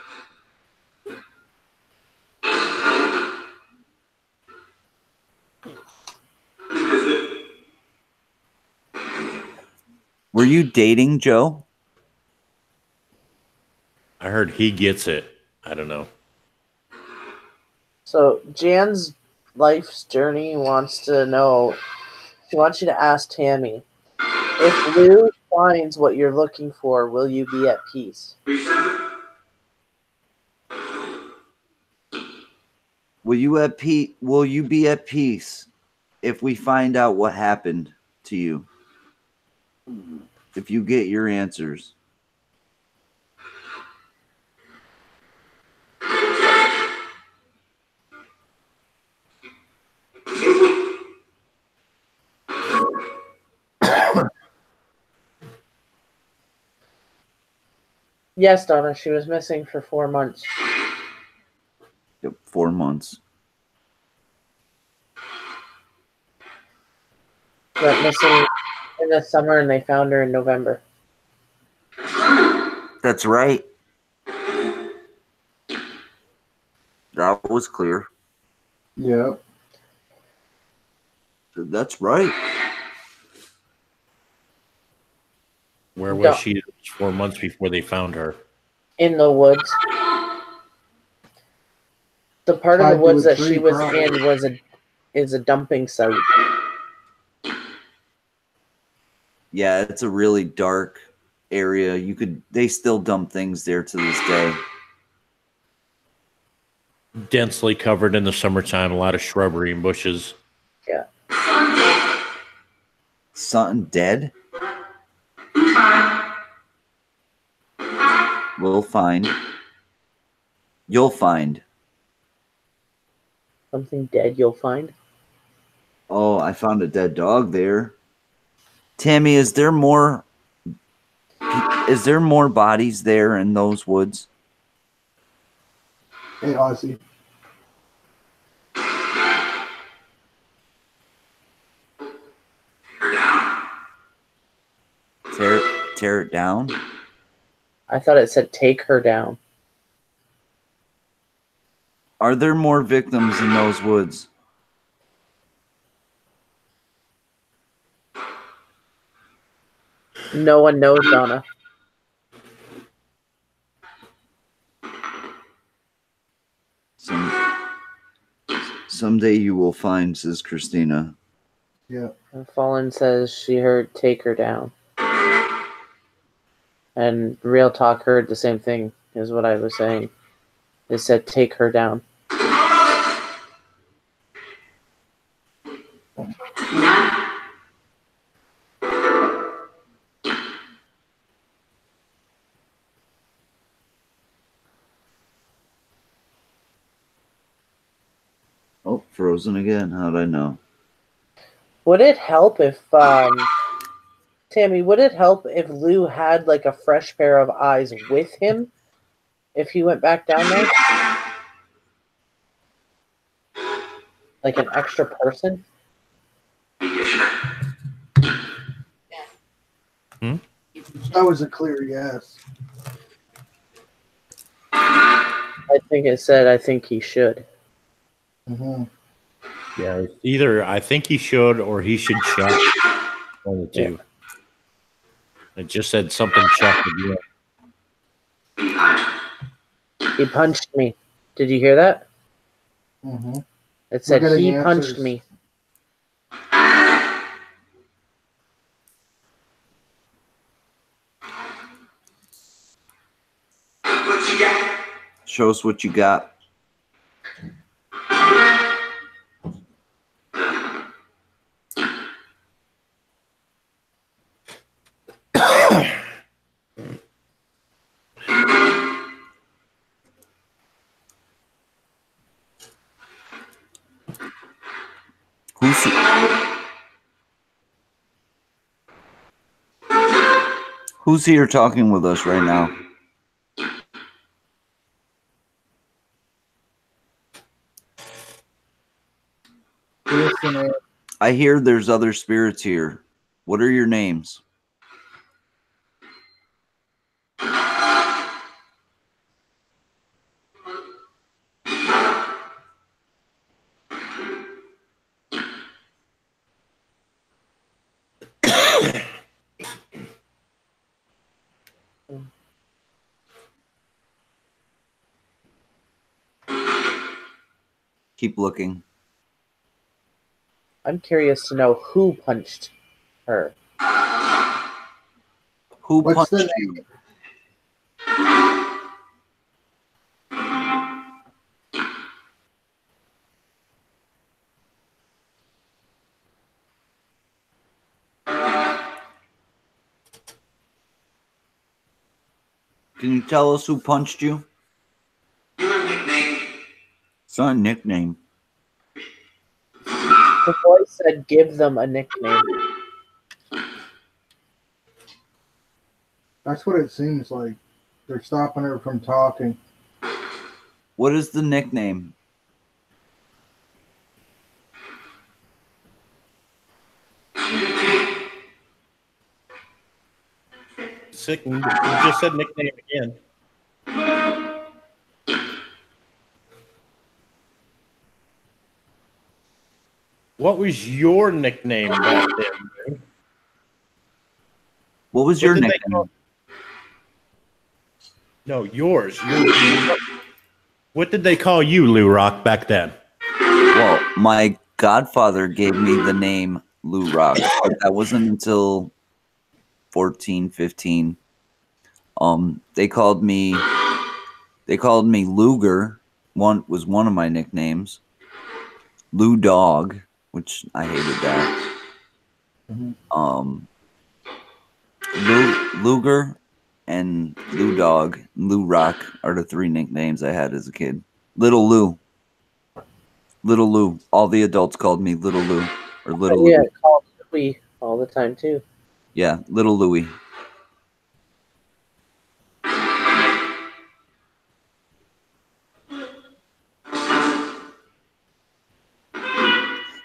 Were you dating Joe? I heard he gets it. I don't know. So Jan's life's journey wants to know. She wants you to ask Tammy, If Lou finds what you're looking for, will you be at peace? Will you be at peace if we find out what happened to you? If you get your answers. Yes, Donna, she was missing for 4 months. Yep, 4 months. She went missing in the summer and they found her in November. That's right. That was clear. Yep. That's right. Where was she 4 months before they found her? In the woods. The part of the Tied to woods a that tree, she was probably. in is a dumping site. Yeah, it's a really dark area. They still dump things there to this day. Densely covered in the summertime, a lot of shrubbery and bushes. Yeah. Something dead? We'll find. You'll find. Something dead you'll find. Oh, I found a dead dog there. Tammy, is there more bodies there in those woods? Hey, Ozzy. Tear it down? I thought it said take her down. Are there more victims in those woods? No one knows, Donna. Someday you will find, says Christina. Yeah. And Fallen says she heard take her down. And Real Talk heard the same thing, is what I was saying. It said take her down. Oh, frozen again. How'd I know? Would it help if Tammy, would it help if Lou had like a fresh pair of eyes with him if he went back down there? Like an extra person? That was a clear yes. I think it said I think he should. Mm-hmm. Yeah, either I think he should or he should check. One of the two. It just said something check again. He punched me. Did you hear that? Mm-hmm. It said getting he answers. punched me. Show us what you got. Who's here talking with us right now? Listener. I hear there's other spirits here. What are your names? Keep looking. I'm curious to know who punched her. Who What's the punched name? you? Can you tell us who punched you? Your nickname. It's not a nickname. The voice said, "Give them a nickname." That's what it seems like. They're stopping her from talking. What is the nickname? Sick. You just said nickname again. What was your nickname back then? What was What your did they nickname? call- No, yours. What did they call you, Lou Rock, back then? Well, my godfather gave me the name Lou Rock, but that wasn't until 14, 15. They called me Luger. One was one of my nicknames. Lou Dog, which I hated that. Mhm. Luger and Lou Dog, Lou Rock are the three nicknames I had as a kid. Little Lou. Little Lou. All the adults called me Little Lou or Little Yeah, Louie. called Louie all the time too. Yeah, Little Louie.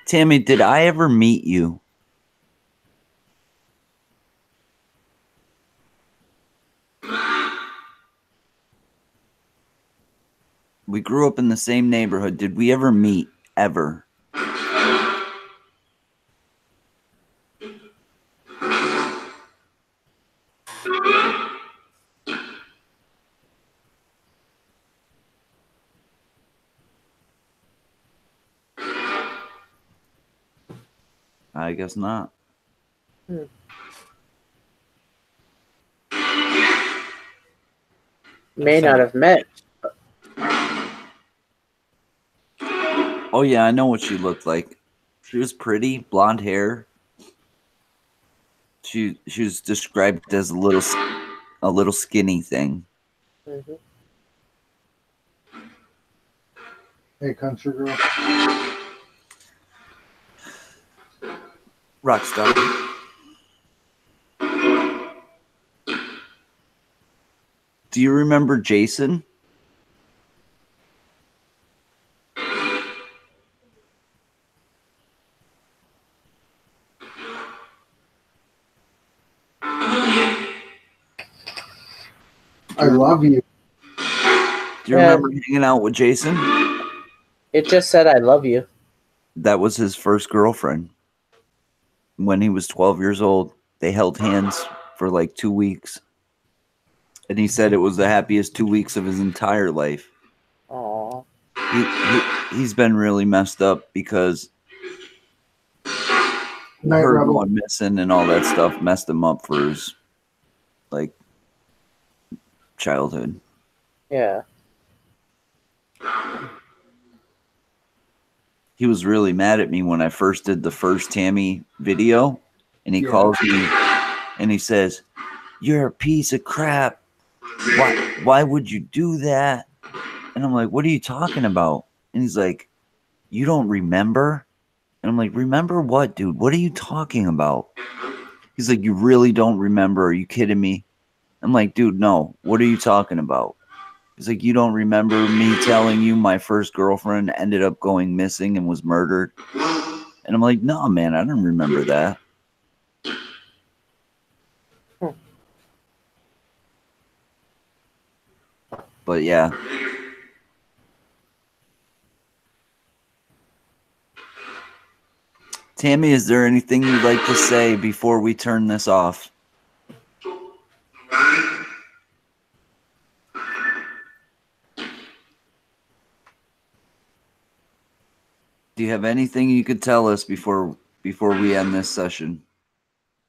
Tammy, did I ever meet you? We grew up in the same neighborhood. Did we ever meet? Ever? I guess not. May not have met. Oh yeah, I know what she looked like. She was pretty, blonde hair. She was described as a little skinny thing. Mm-hmm. Hey, country girl. Rockstar. Do you remember Jason? I love you. Do you remember hanging out with Jason? It just said, "I love you." That was his first girlfriend. When he was 12 years old, they held hands for like 2 weeks. And he said it was the happiest 2 weeks of his entire life. Aw. He's been really messed up because Night her Rebel. going missing and all that stuff messed him up for his like childhood. Yeah. He was really mad at me when I first did the first Tammy video, and he calls me and he says, "You're a piece of crap. Why would you do that?" And I'm like, "What are you talking about?" And he's like, "You don't remember?" And I'm like, "Remember what, dude? What are you talking about?" He's like, "You really don't remember? Are you kidding me?" I'm like, "Dude, no. What are you talking about?" He's like, "You don't remember me telling you my first girlfriend ended up going missing and was murdered?" And I'm like, "No, man, I don't remember that." But yeah. Tammy, is there anything you'd like to say before we turn this off? Do you have anything you could tell us before we end this session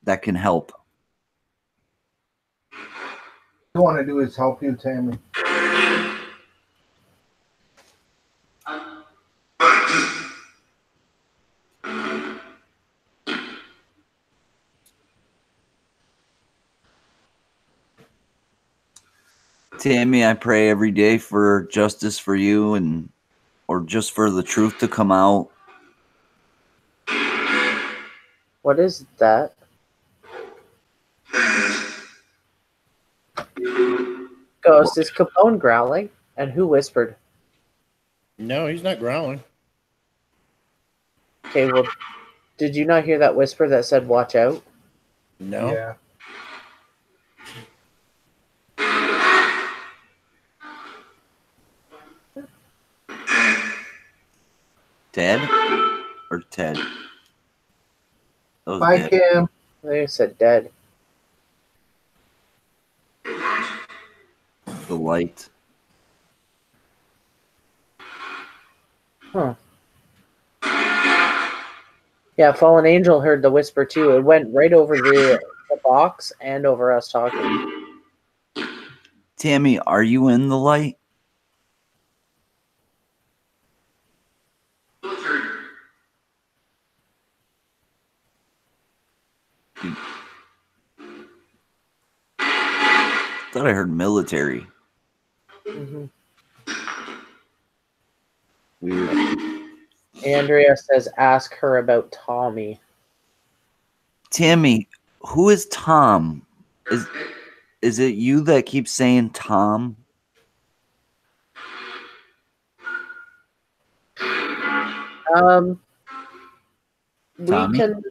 that can help? I want to do is help you, Tammy. Tammy, I pray every day for justice for you or just for the truth to come out. What is that? Ghost, is Capone growling? And who whispered? No, he's not growling. Okay, well, did you not hear that whisper that said watch out? No. Yeah. Ted or Ted? That was Bye, Ted. Cam. They said dead. The light. Huh. Yeah, Fallen Angel heard the whisper too. It went right over the box and over us talking. Tammy, are you in the light? Thought I heard military. Mm-hmm. Weird. Andrea says ask her about Tommy. Tammy, who is Tom? Is it you that keeps saying Tom? We Tommy? can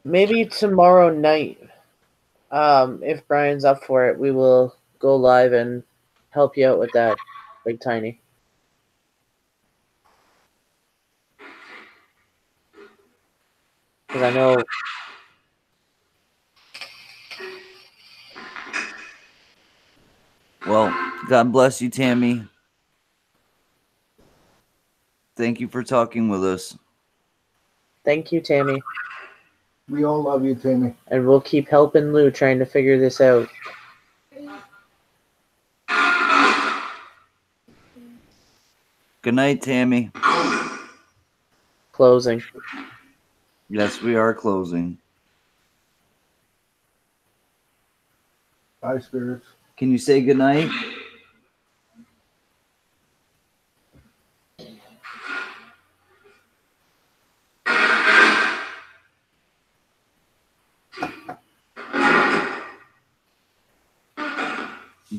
maybe tomorrow night. If Brian's up for it, we will go live and help you out with that, Big Tiny. Because I know. Well, God bless you, Tammy. Thank you for talking with us. Thank you, Tammy. We all love you, Tammy. And we'll keep helping Lou trying to figure this out. Good night, Tammy. Closing. Yes, we are closing. Bye, spirits. Can you say good night?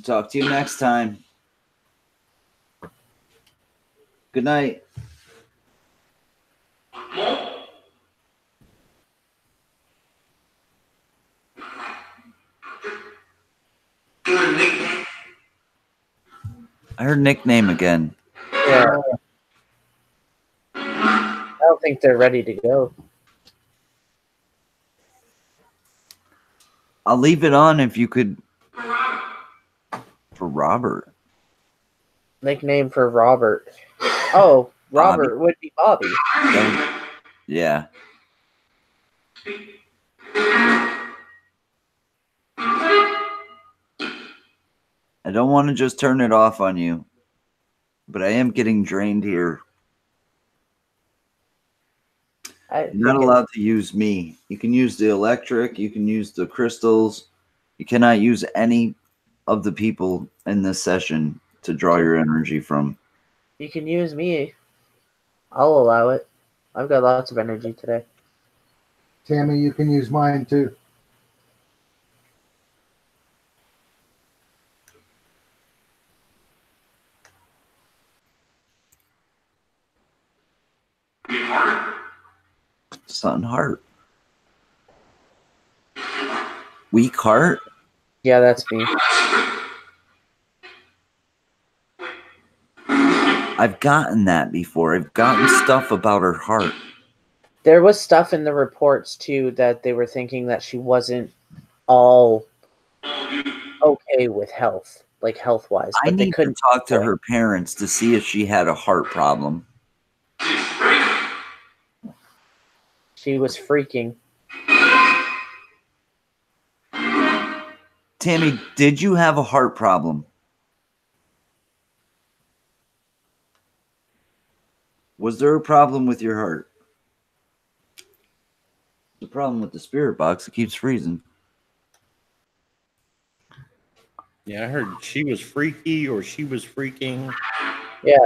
Talk to you next time. Good night. I heard nickname again. Yeah. I don't think they're ready to go. I'll leave it on if you could. For Robert. Nickname for Robert. Oh, Robert would be Bobby. Yeah. I don't want to just turn it off on you, but I am getting drained here. You're not allowed to use me. You can use the electric, you can use the crystals. You cannot use any of the people in this session to draw your energy from. You can use me. I'll allow it. I've got lots of energy today. Tammy, you can use mine too. Sun heart. Weak heart? Yeah, that's me. I've gotten that before. I've gotten stuff about her heart. There was stuff in the reports too that they were thinking that she wasn't all okay with health, like health-wise. I But they need couldn't to talk to her parents to see if she had a heart problem. She was freaking. Tammy, did you have a heart problem? Was there a problem with your heart? The problem with the spirit box, it keeps freezing. Yeah, I heard she was freaky or she was freaking. Yeah.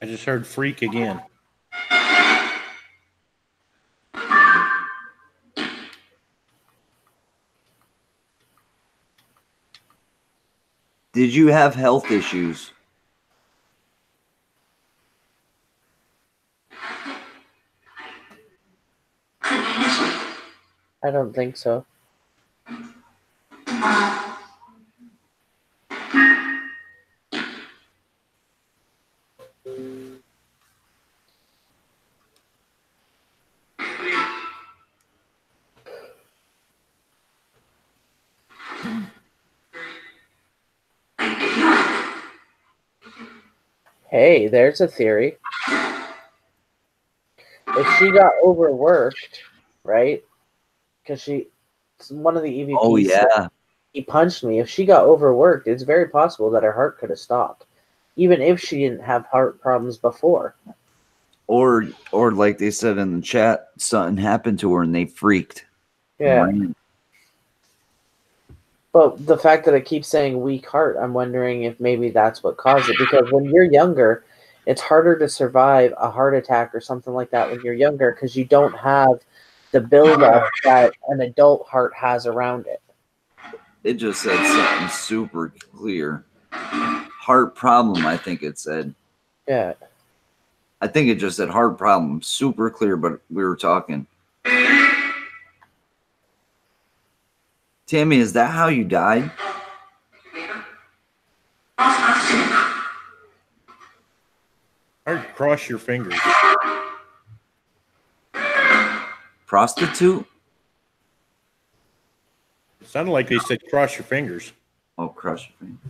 I just heard freak again. Did you have health issues? I don't think so. Hey, there's a theory. If she got overworked, right? Because one of the EVPs Oh, yeah. he punched me. If she got overworked, it's very possible that her heart could have stopped, even if she didn't have heart problems before. Or like they said in the chat, something happened to her and they freaked. Yeah. Ran. But the fact that it keeps saying weak heart, I'm wondering if maybe that's what caused it. Because when you're younger, it's harder to survive a heart attack or something like that when you're younger because you don't have the buildup that an adult heart has around it. It just said something super clear. Heart problem, I think it said. Yeah. I think it just said heart problem. Super clear, but we were talking. Tammy, is that how you died? I heard cross your fingers. Prostitute? It sounded like they said cross your fingers. Oh, crush your finger.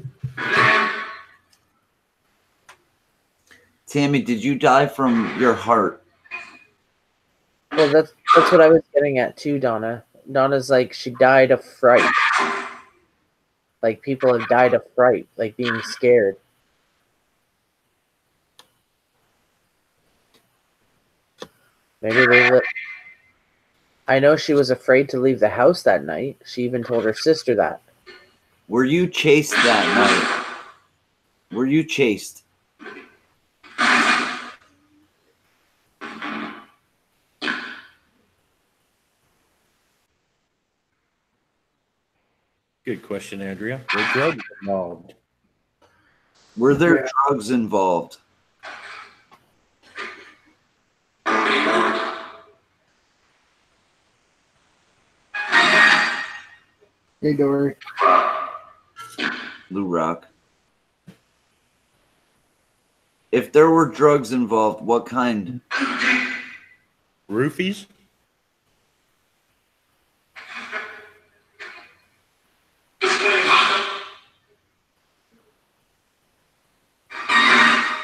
Tammy, did you die from your heart? Well, that's what I was getting at too, Donna. Donna's like she died of fright. Like people have died of fright, like being scared. Maybe they. I know she was afraid to leave the house that night. She even told her sister that. Were you chased that night? Were you chased? Good question, Andrea. Were drugs involved? Were there drugs involved? Hey, Dory. Lou Rock. If there were drugs involved, what kind? Roofies?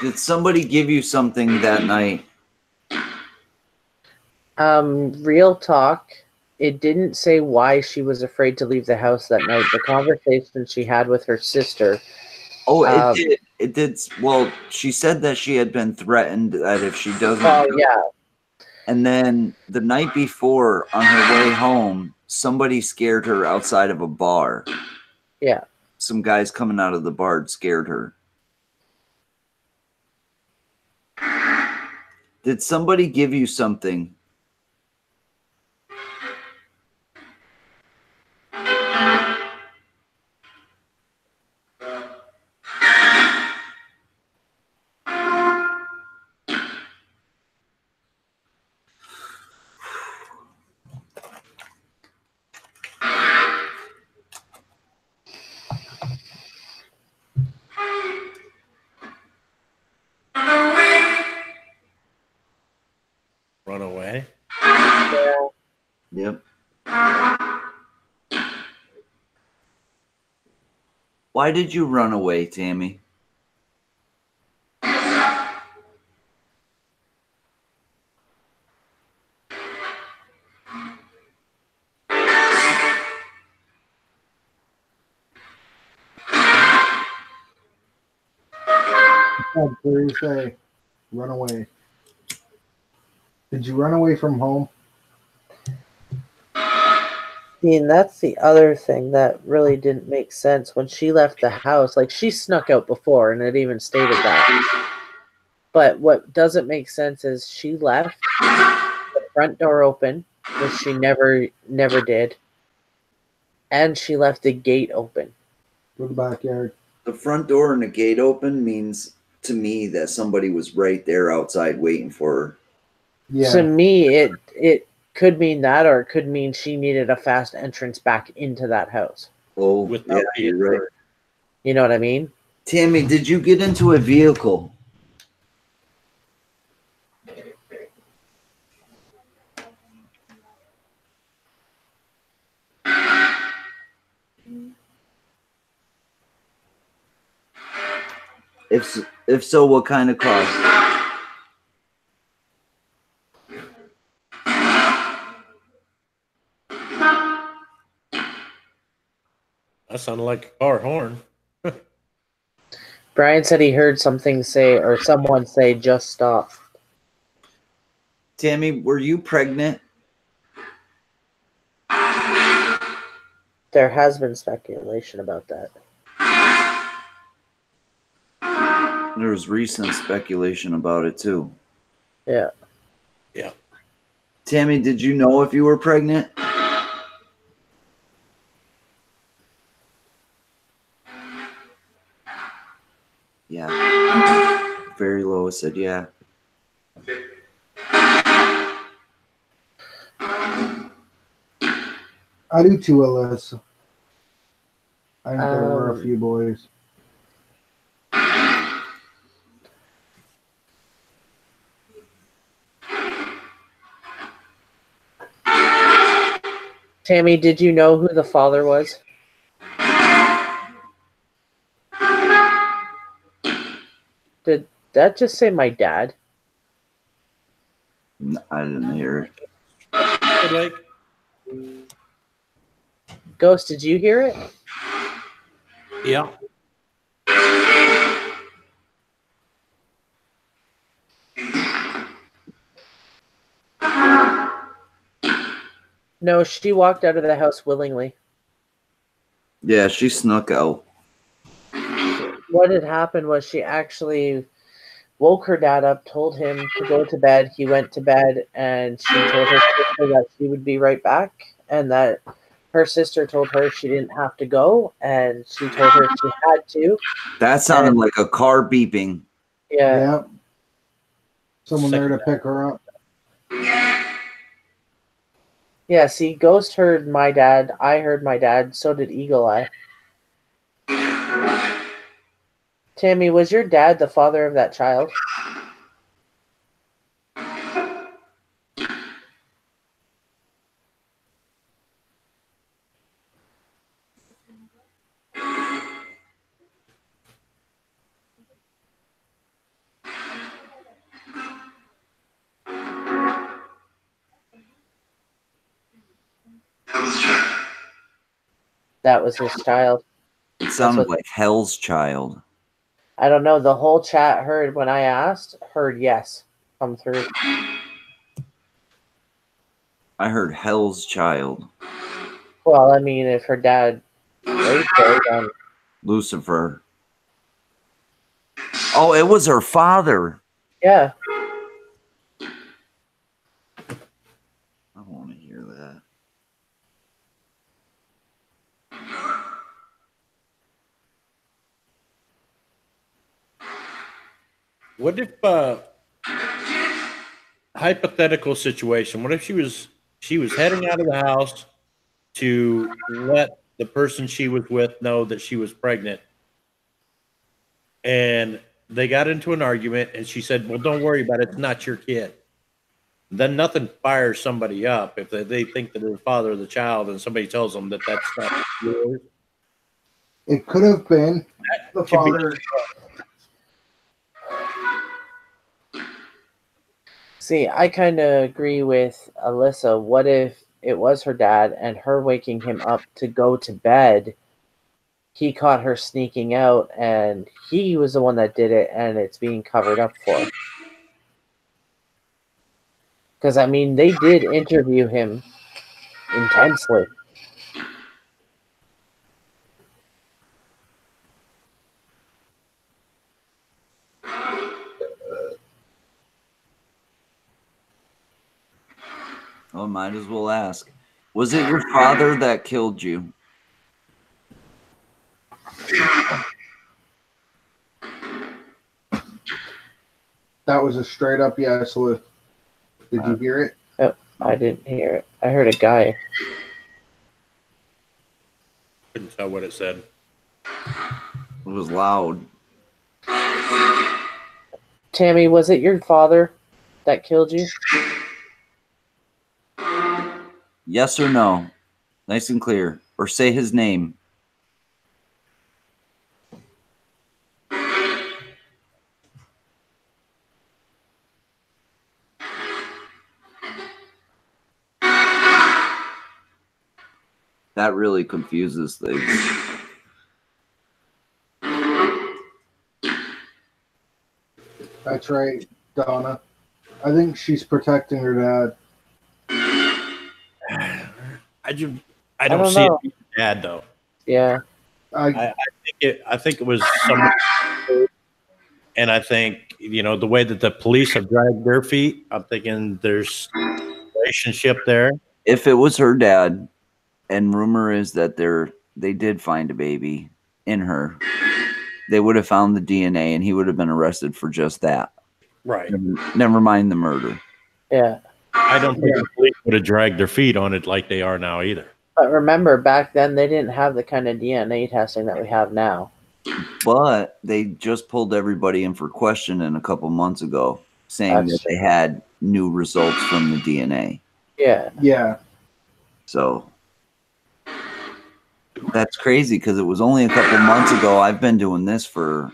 Did somebody give you something that night? Real talk. It didn't say why she was afraid to leave the house that night. The conversation she had with her sister. Oh, it did. It did. Well, she said that she had been threatened that if she doesn't. Oh, yeah. And then the night before, on her way home, somebody scared her outside of a bar. Yeah. Some guys coming out of the bar scared her. Did somebody give you something? Run away? Yeah. Yep. Why did you run away, Tammy? had Bruce say, run away. Did you run away from home? And that's the other thing that really didn't make sense when she left the house. Like, she snuck out before, and it even stated that. But what doesn't make sense is she left the front door open, which she never did, and she left the gate open. To the backyard. The front door and the gate open means to me that somebody was right there outside waiting for her. Yeah. To me, it could mean that, or it could mean she needed a fast entrance back into that house. Oh, Without yeah, being you're right. hurt. You know what I mean? Tammy, did you get into a vehicle? If so, what kind of car? That sounded like a car horn. Brian said he heard something say, or someone say, just stop. Tammy, were you pregnant? There has been speculation about that. There was recent speculation about it too. Yeah. Yeah. Tammy, did you know if you were pregnant? Yeah. Very low said yeah. I do too, Alyssa. I think there were a few boys. Tammy, did you know who the father was? Did that just say my dad? I didn't hear it. Like, Ghost, did you hear it? yeah. No, she walked out of the house willingly. Yeah, she snuck out. What had happened was she actually woke her dad up, told him to go to bed. He went to bed, and she told her sister that she would be right back, and that her sister told her she didn't have to go, and she told her she had to. That sounded like a car beeping. Yeah. Yeah. Someone there to pick her up. Yeah, see, Ghost heard my dad, I heard my dad, so did Eagle Eye. Tammy, was your dad the father of that child? That was his child. It sounded like Hell's Child. I don't know. The whole chat heard when I asked, heard yes come through. I heard Hell's Child. Well, I mean, if her dad raped her, then Lucifer. Oh, it was her father. yeah. I don't want to hear that. What if hypothetical situation? What if she was heading out of the house to let the person she was with know that she was pregnant, and they got into an argument, and she said, "Well, don't worry about it. It's not your kid." Then nothing fires somebody up if they think that they're the father of the child, and somebody tells them that that's not yours. It could have been the father. See, I kind of agree with Alyssa. What if it was her dad and her waking him up to go to bed he caught her sneaking out, and he was the one that did it, and it's being covered up for. Because, I mean, they did interview him intensely. Oh, might as well ask. Was it your father that killed you? That was a straight up yes, Lou. Did you hear it? Oh, I didn't hear it. I heard a guy. Couldn't tell what it said. It was loud. Tammy, was it your father that killed you? Yes or no? Nice and clear. Or say his name. That really confuses things. That's right, Donna. I think she's protecting her dad. I don't don't see know. it being bad though. Yeah. I I think it was someone, and I think the way that the police have dragged their feet. I'm thinking there's a relationship there. If it was her dad, and rumor is that they did find a baby in her, they would have found the DNA and he would have been arrested for just that. Right. Never mind the murder. Yeah. I don't think the police would have dragged their feet on it like they are now either. But remember, back then they didn't have the kind of DNA testing that we have now. But they just pulled everybody in for questioning a couple months ago, saying That's that they had new results from the DNA. Yeah. yeah. So that's crazy because it was only a couple months ago. I've been doing this for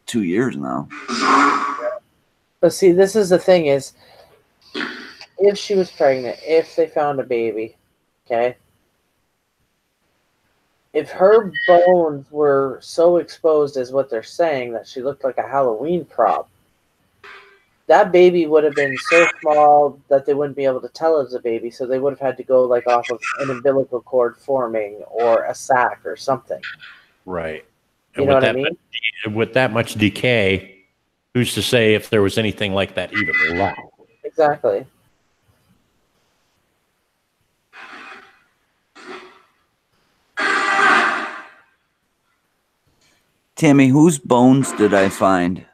2 years now. But see, this is the thing is, if she was pregnant, if they found a baby, okay? If her bones were so exposed as what they're saying that she looked like a Halloween prop, that baby would have been so small that they wouldn't be able to tell it was a baby, so they would have had to go like off of an umbilical cord forming or a sac or something. Right. You And know with what I that mean? with that much decay, who's to say if there was anything like that even left? Exactly. Tammy, whose bones did I find?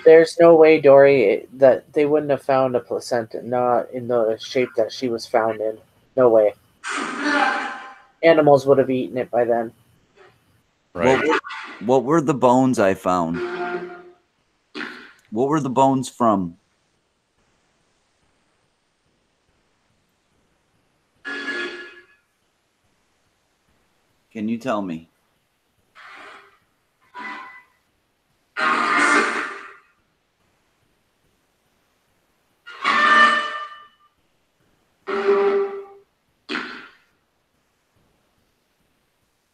There's no way, Dory, that they wouldn't have found a placenta not in the shape that she was found in. No way. Animals would have eaten it by then. Right. What were the bones I found? What were the bones from? Can you tell me?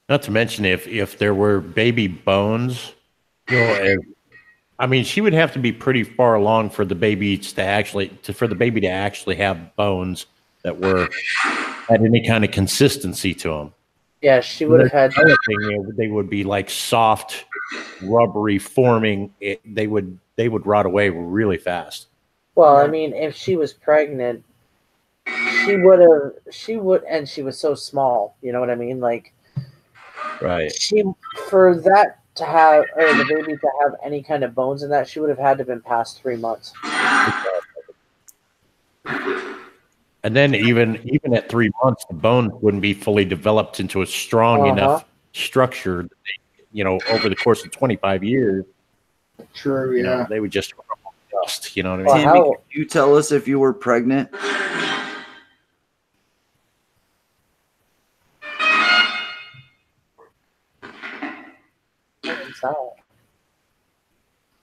Not to mention if there were baby bones, I mean, she would have to be pretty far along for the babies for the baby to actually have bones that had any kind of consistency to them. Yeah, she would have had. They would be like soft, rubbery forming. They would rot away really fast. Well, I mean, if she was pregnant, she would, and she was so small. You know what I mean? Like, Right. for that to have, or the baby to have any kind of bones in that, she would have had to have been past 3 months. And then even at 3 months, the bone wouldn't be fully developed into a strong enough structure that over the course of 25 years, True, yeah. they would just dust, you know what I mean? Tammy, can you tell us if you were pregnant?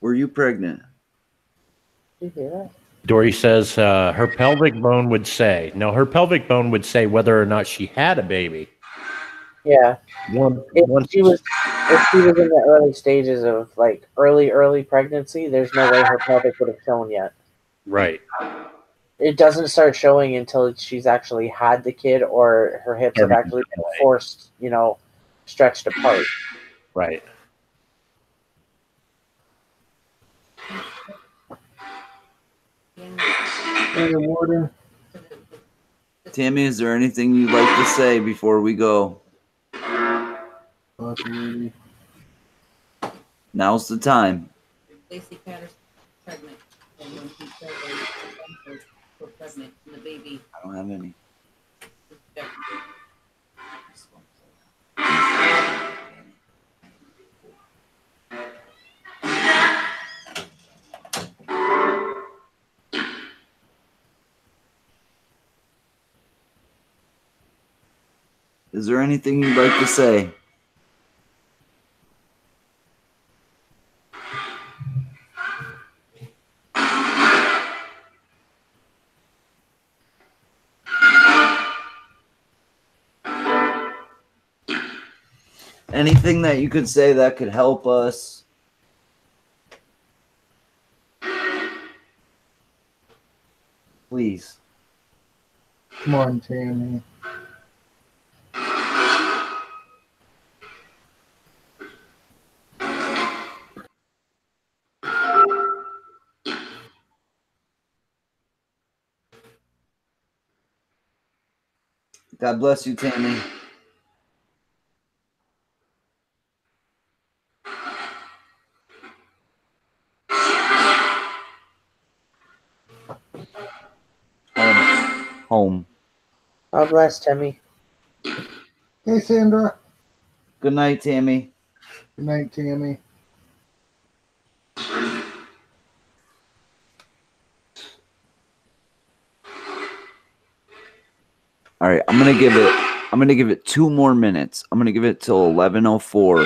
Were you pregnant? Did you hear that? Dory says her pelvic bone would say. No, her pelvic bone would say whether or not she had a baby. Yeah. If she was in the early stages of like early pregnancy, there's no way her pelvic would have shown yet. Right. It doesn't start showing until she's actually had the kid or her hips have actually been forced, stretched apart. Right. Hey, Warden. Tammy, is there anything you'd like to say before we go? Possibility. Now's the time. Lacey Patterson pregnant, and when she said they were pregnant, and the baby. I don't have any. Is there anything you'd like to say? Anything that you could say that could help us? Please. Come on, Tammy. God bless you, Tammy. Home. God bless, Tammy. Hey, Sandra. Good night, Tammy. Good night, Tammy. All right, I'm gonna give it 2 more minutes. I'm gonna give it till 11:04,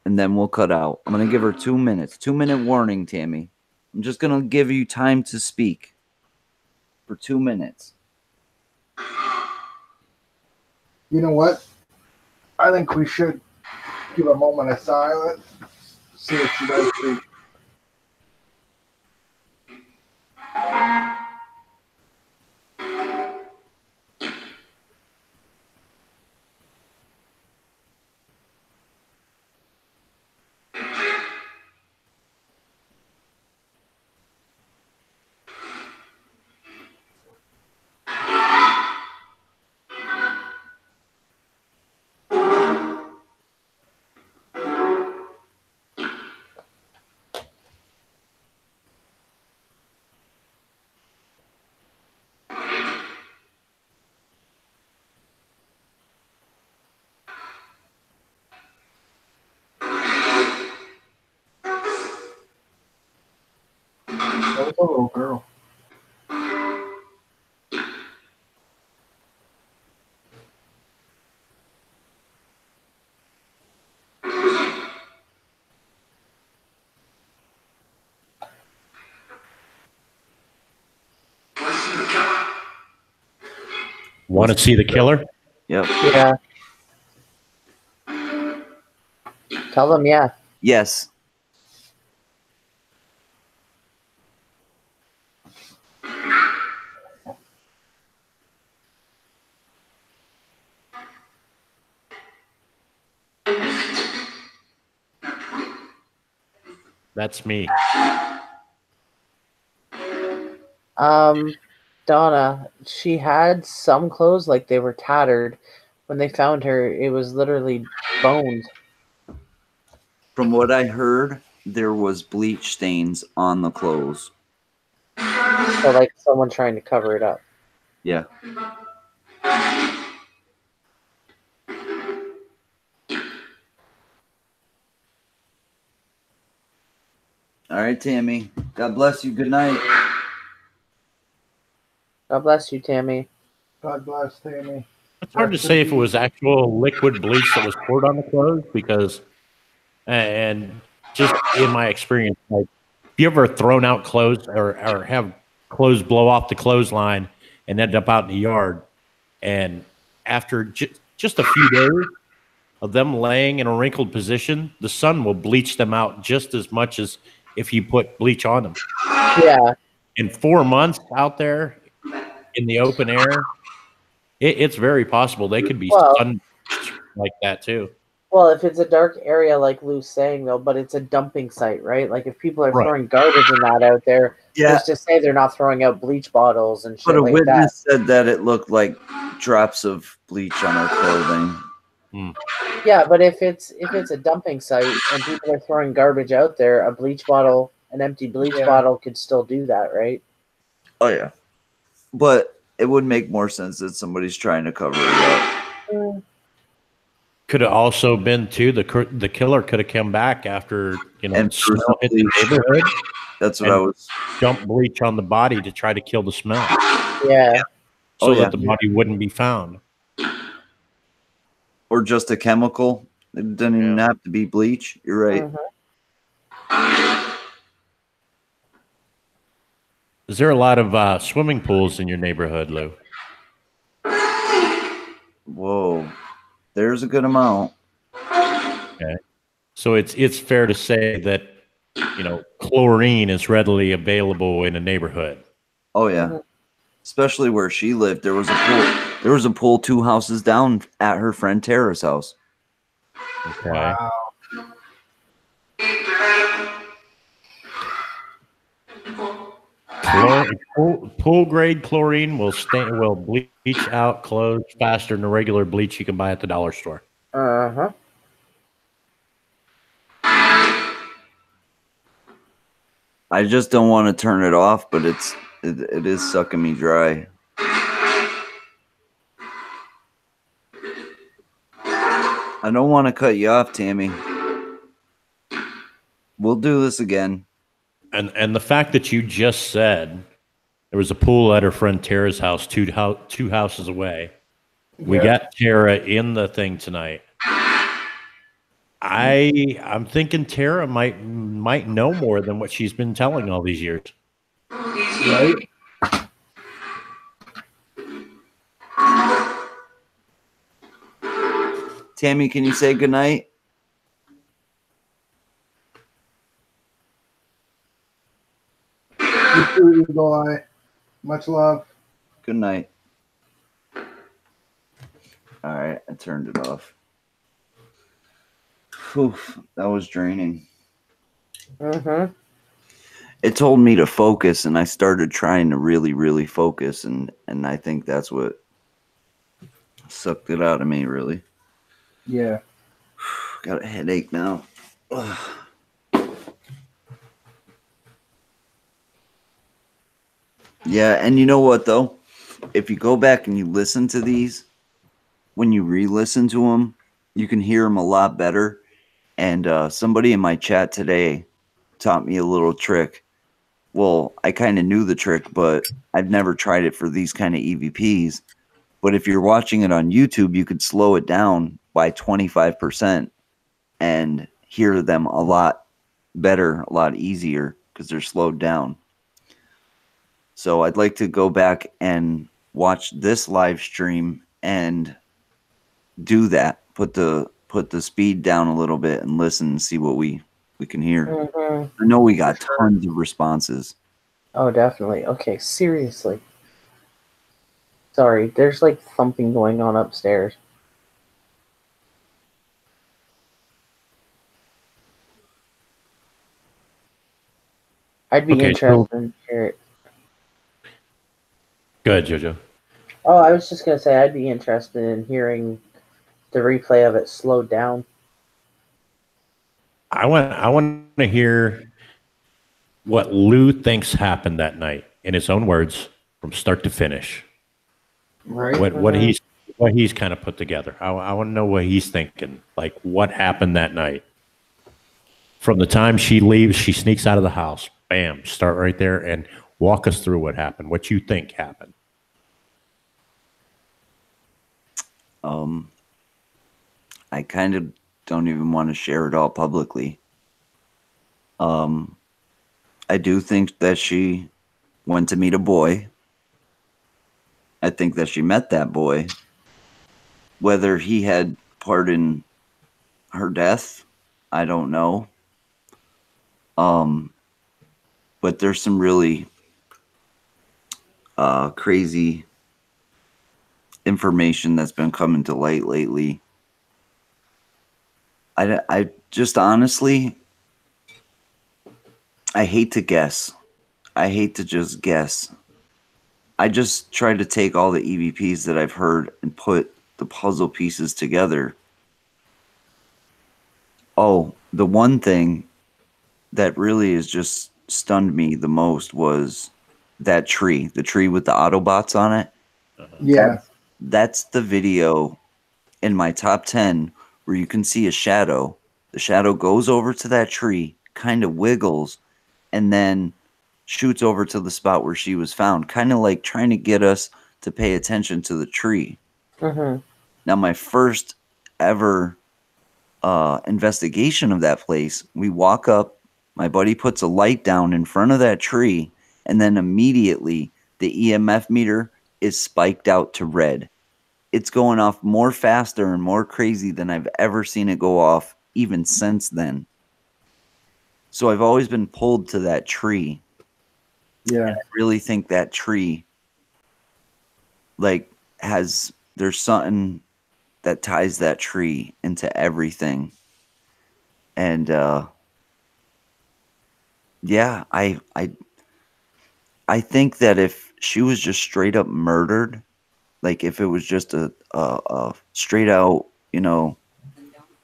and then we'll cut out. I'm gonna give her 2 minutes. 2-minute warning, Tammy. I'm just gonna give you time to speak for 2 minutes. You know what? I think we should give a moment of silence. See if she does speak. That was a little girl. Want to see the killer? Yep. Yeah. Tell them, yeah. Yes. That's me. Donna, she had some clothes like they were tattered. When they found her, it was literally bones. From what I heard, there was bleach stains on the clothes. So like someone trying to cover it up. Yeah. All right, Tammy. God bless you. Good night. God bless you, Tammy. God bless, Tammy. It's hard to say if it was actual liquid bleach that was poured on the clothes because, and just in my experience, like you ever thrown out clothes or have clothes blow off the clothesline and end up out in the yard, and after just a few days of them laying in a wrinkled position, the sun will bleach them out just as much as if you put bleach on them. Yeah. In 4 months out there in the open air, it's very possible they could be Well- sun like that too. Well, if it's a dark area like Lou's saying though, but it's a dumping site, right? Like if people are Right. throwing garbage and that out there, Yeah. who's to say they're not throwing out bleach bottles and shit But a like that? witness said that it looked like drops of bleach on her clothing. Yeah, but if it's a dumping site and people are throwing garbage out there, a bleach bottle, an empty bleach bottle could still do that, right? Oh yeah, but it would make more sense that somebody's trying to cover it up. Could have also been too the killer could have come back after And smell hit the neighborhood. That's what I was. Dump bleach on the body to try to kill the smell, Yeah. so that the body wouldn't be found. Or just a chemical. It doesn't even have to be bleach. You're right. Is there a lot of swimming pools in your neighborhood, Lou? Whoa, there's a good amount. Okay, so it's fair to say that chlorine is readily available in a neighborhood. Oh yeah, especially where she lived. There was a pool. There was a pool 2 houses down at her friend Tara's house. Okay. Wow. Pool grade chlorine will bleach out clothes faster than the regular bleach you can buy at the dollar store. I just don't want to turn it off, but it is sucking me dry. I don't want to cut you off, Tammy. We'll do this again. And the fact that you just said there was a pool at her friend Tara's house, two houses away. We got Tara in the thing tonight. I'm thinking Tara might know more than what she's been telling all these years. Right? Tammy, can you say goodnight? You too, Eagle Eye. Much love. Good night. All right, I turned it off. Whew, that was draining. It told me to focus, and I started trying to really, really focus, and I think that's what sucked it out of me, really. Yeah. Got a headache now. Ugh. Yeah, and you know what, though? If you go back and you listen to these, when you re-listen to them, you can hear them a lot better. And somebody in my chat today taught me a little trick. Well, I kind of knew the trick, but I've never tried it for these kind of EVPs. But if you're watching it on YouTube, you could slow it down by 25% and hear them a lot better, a lot easier, because they're slowed down. So I'd like to go back and watch this live stream and do that. Put the speed down a little bit and listen and see what we can hear. I know we got tons of responses. Oh, definitely. Okay, seriously. Sorry, there's like thumping going on upstairs. I'd be interested in hear it. Go ahead, JoJo. Oh, I was just gonna say I'd be interested in hearing the replay of it slowed down. I want to hear what Lou thinks happened that night in his own words, from start to finish. Right. What he's kind of put together. I want to know what he's thinking. Like what happened that night. From the time she leaves, she sneaks out of the house. Bam! Start right there and walk us through what happened. What you think happened. I kind of don't even want to share it all publicly. I do think that she went to meet a boy. I think that she met that boy. Whether he had part in her death, I don't know. But there's some really crazy information that's been coming to light lately. I just honestly, I hate to guess. I hate to just guess. I just try to take all the EVPs that I've heard and put the puzzle pieces together. Oh, the one thing that really has just stunned me the most was that tree, the tree with the Autobots on it. Yeah. That's the video in my top 10 where you can see a shadow. The shadow goes over to that tree, kind of wiggles, and then shoots over to the spot where she was found, kind of like trying to get us to pay attention to the tree. Mm-hmm. Now, my first ever investigation of that place, we walk up, my buddy puts a light down in front of that tree, and then immediately the EMF meter is spiked out to red. It's going off more faster and more crazy than I've ever seen it go off, even since then. So I've always been pulled to that tree. Yeah. I really think that tree, like, there's something that ties that tree into everything. And yeah, I think that if she was just straight up murdered, like if it was just a straight out,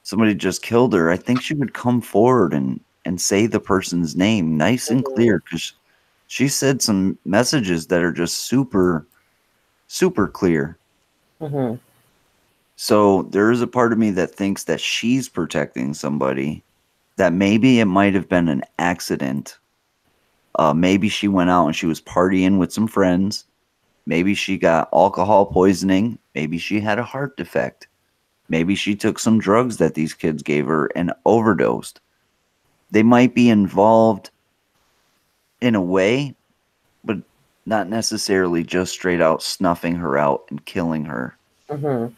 somebody just killed her, I think she would come forward and say the person's name nice and clear, because she said some messages that are just super, super clear. Mm-hmm. So there is a part of me that thinks that she's protecting somebody, that maybe it might have been an accident. Maybe she went out and she was partying with some friends. Maybe she got alcohol poisoning. Maybe she had a heart defect. Maybe she took some drugs that these kids gave her and overdosed. They might be involved in a way, but not necessarily just straight out snuffing her out and killing her. Mm-hmm.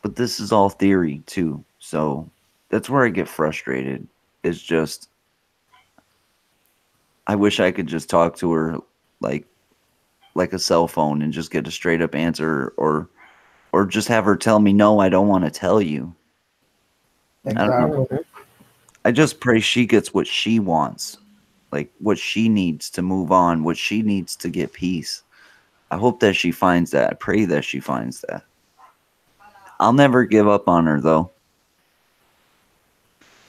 But this is all theory too. So that's where I get frustrated. It's just, I wish I could just talk to her like a cell phone and just get a straight up answer, or just have her tell me, no, I don't want to tell you. Exactly. I just pray she gets what she wants, like what she needs to move on, what she needs to get peace. I hope that she finds that. I pray that she finds that. I'll never give up on her, though.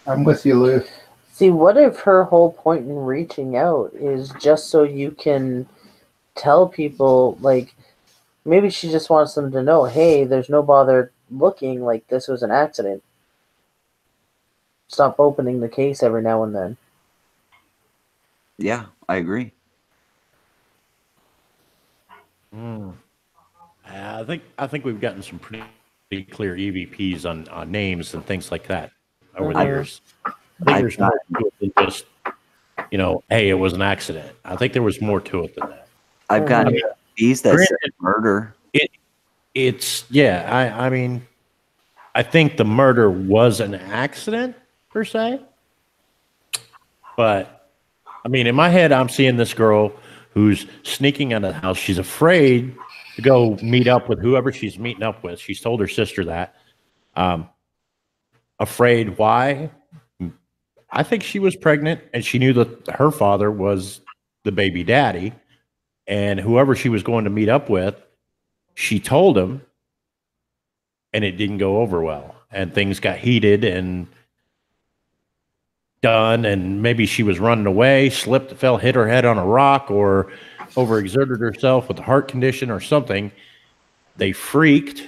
I'm with you, Lou. See, what if her whole point in reaching out is just so you can tell people, like, maybe she just wants them to know, hey, there's no bother looking, like this was an accident. Stop opening the case every now and then. Yeah, I agree. I think we've gotten some pretty clear EVPs on names and things like that over the years. I think there's more to it than just, hey, it was an accident. I think there was more to it than that. I've got EVPs that said murder. I mean, I think the murder was an accident per se, but I mean, in my head, I'm seeing this girl who's sneaking out of the house. She's afraid to go meet up with whoever she's meeting up with. She's told her sister that. Afraid why? I think she was pregnant and she knew that her father was the baby daddy, and whoever she was going to meet up with, she told him, and it didn't go over well, and things got heated and done, and maybe she was running away, slipped, fell, hit her head on a rock, or overexerted herself with a heart condition or something. They freaked.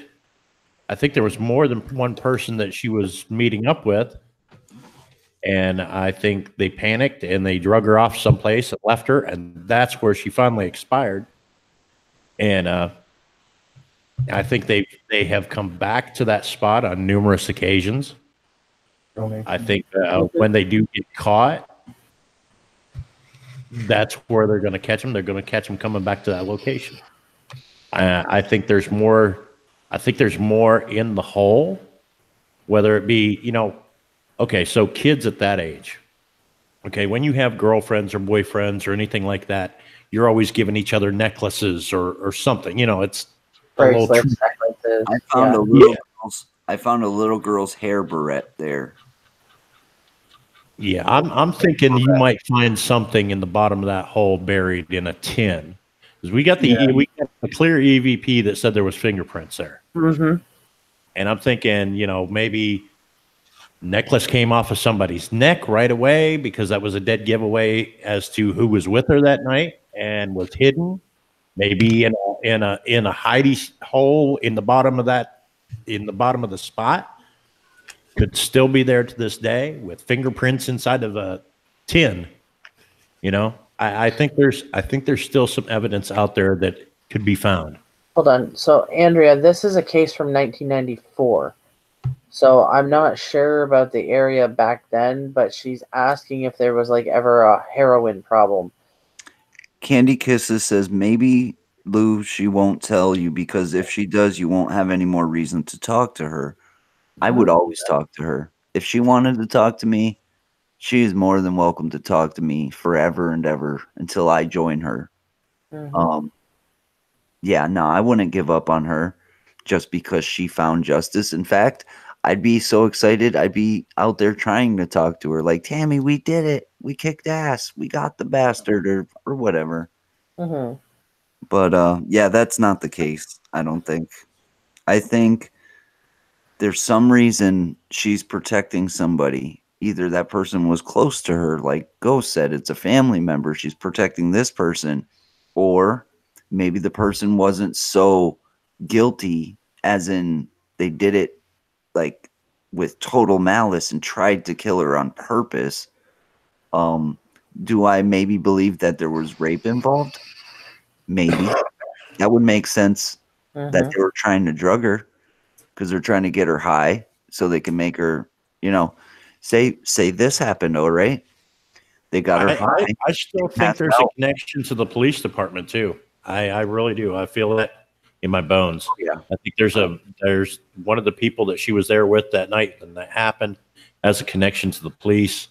I think there was more than one person that she was meeting up with, and I think they panicked and they drug her off someplace and left her, and that's where she finally expired. And I think they have come back to that spot on numerous occasions. I think when they do get caught, that's where they're going to catch him. They're going to catch him coming back to that location. I think there's more. I think there's more in the hole, whether it be, okay, so kids at that age, okay, when you have girlfriends or boyfriends or anything like that, you're always giving each other necklaces or something. It's a little Bracelets, necklaces. I found Yeah. a little girl's. I found a little girl's hair barrette there. Yeah, I'm thinking you might find something in the bottom of that hole buried in a tin. Because we got we got a clear EVP that said there was fingerprints there. Mm-hmm. And I'm thinking, maybe necklace came off of somebody's neck right away because that was a dead giveaway as to who was with her that night and was hidden. Maybe in a hidey hole in the bottom of the spot. Could still be there to this day with fingerprints inside of a tin. I think there's still some evidence out there that could be found. Hold on. So, Andrea, this is a case from 1994. So I'm not sure about the area back then, but she's asking if there was ever a heroin problem. Candy Kisses says maybe Lou, she won't tell you because if she does, you won't have any more reason to talk to her. I would always talk to her. If she wanted to talk to me, she is more than welcome to talk to me forever and ever until I join her. Mm-hmm. Yeah, no, I wouldn't give up on her just because she found justice. In fact, I'd be so excited. I'd be out there trying to talk to her like, Tammy, we did it. We kicked ass. We got the bastard or whatever. Mm-hmm. But yeah, that's not the case, I don't think. I think there's some reason she's protecting somebody. Either that person was close to her, like Ghost said, it's a family member. She's protecting this person. Or maybe the person wasn't so guilty, as in they did it like with total malice and tried to kill her on purpose. Do I maybe believe that there was rape involved? Maybe. That would make sense that they were trying to drug her because they're trying to get her high so they can make her, say this happened, all right? They got her high. I still think there's a connection to the police department too. I really do. I feel that in my bones. Yeah. I think there's one of the people that she was there with that night when that happened has a connection to the police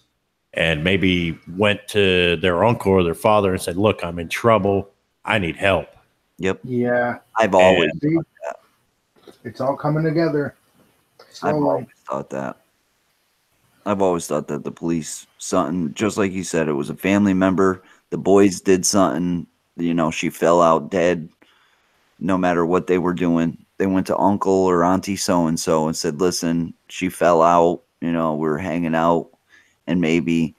and maybe went to their uncle or their father and said, look, I'm in trouble. I need help. Yep. Yeah. I've always thought that. It's all coming together. I've always thought that. I've always thought that the police, something, just like you said, it was a family member. The boys did something, she fell out dead. No matter what they were doing, they went to uncle or auntie so-and-so and said, listen, she fell out, we were hanging out. And maybe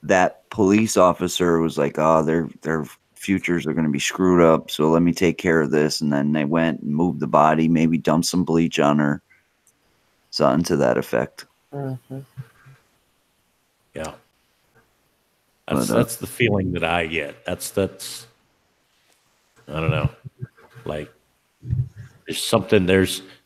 that police officer was like, oh, their futures are going to be screwed up. So let me take care of this. And then they went and moved the body, maybe dumped some bleach on her. Something to that effect. Mm-hmm. Yeah. That's the feeling that I get. That's I don't know. Like there's something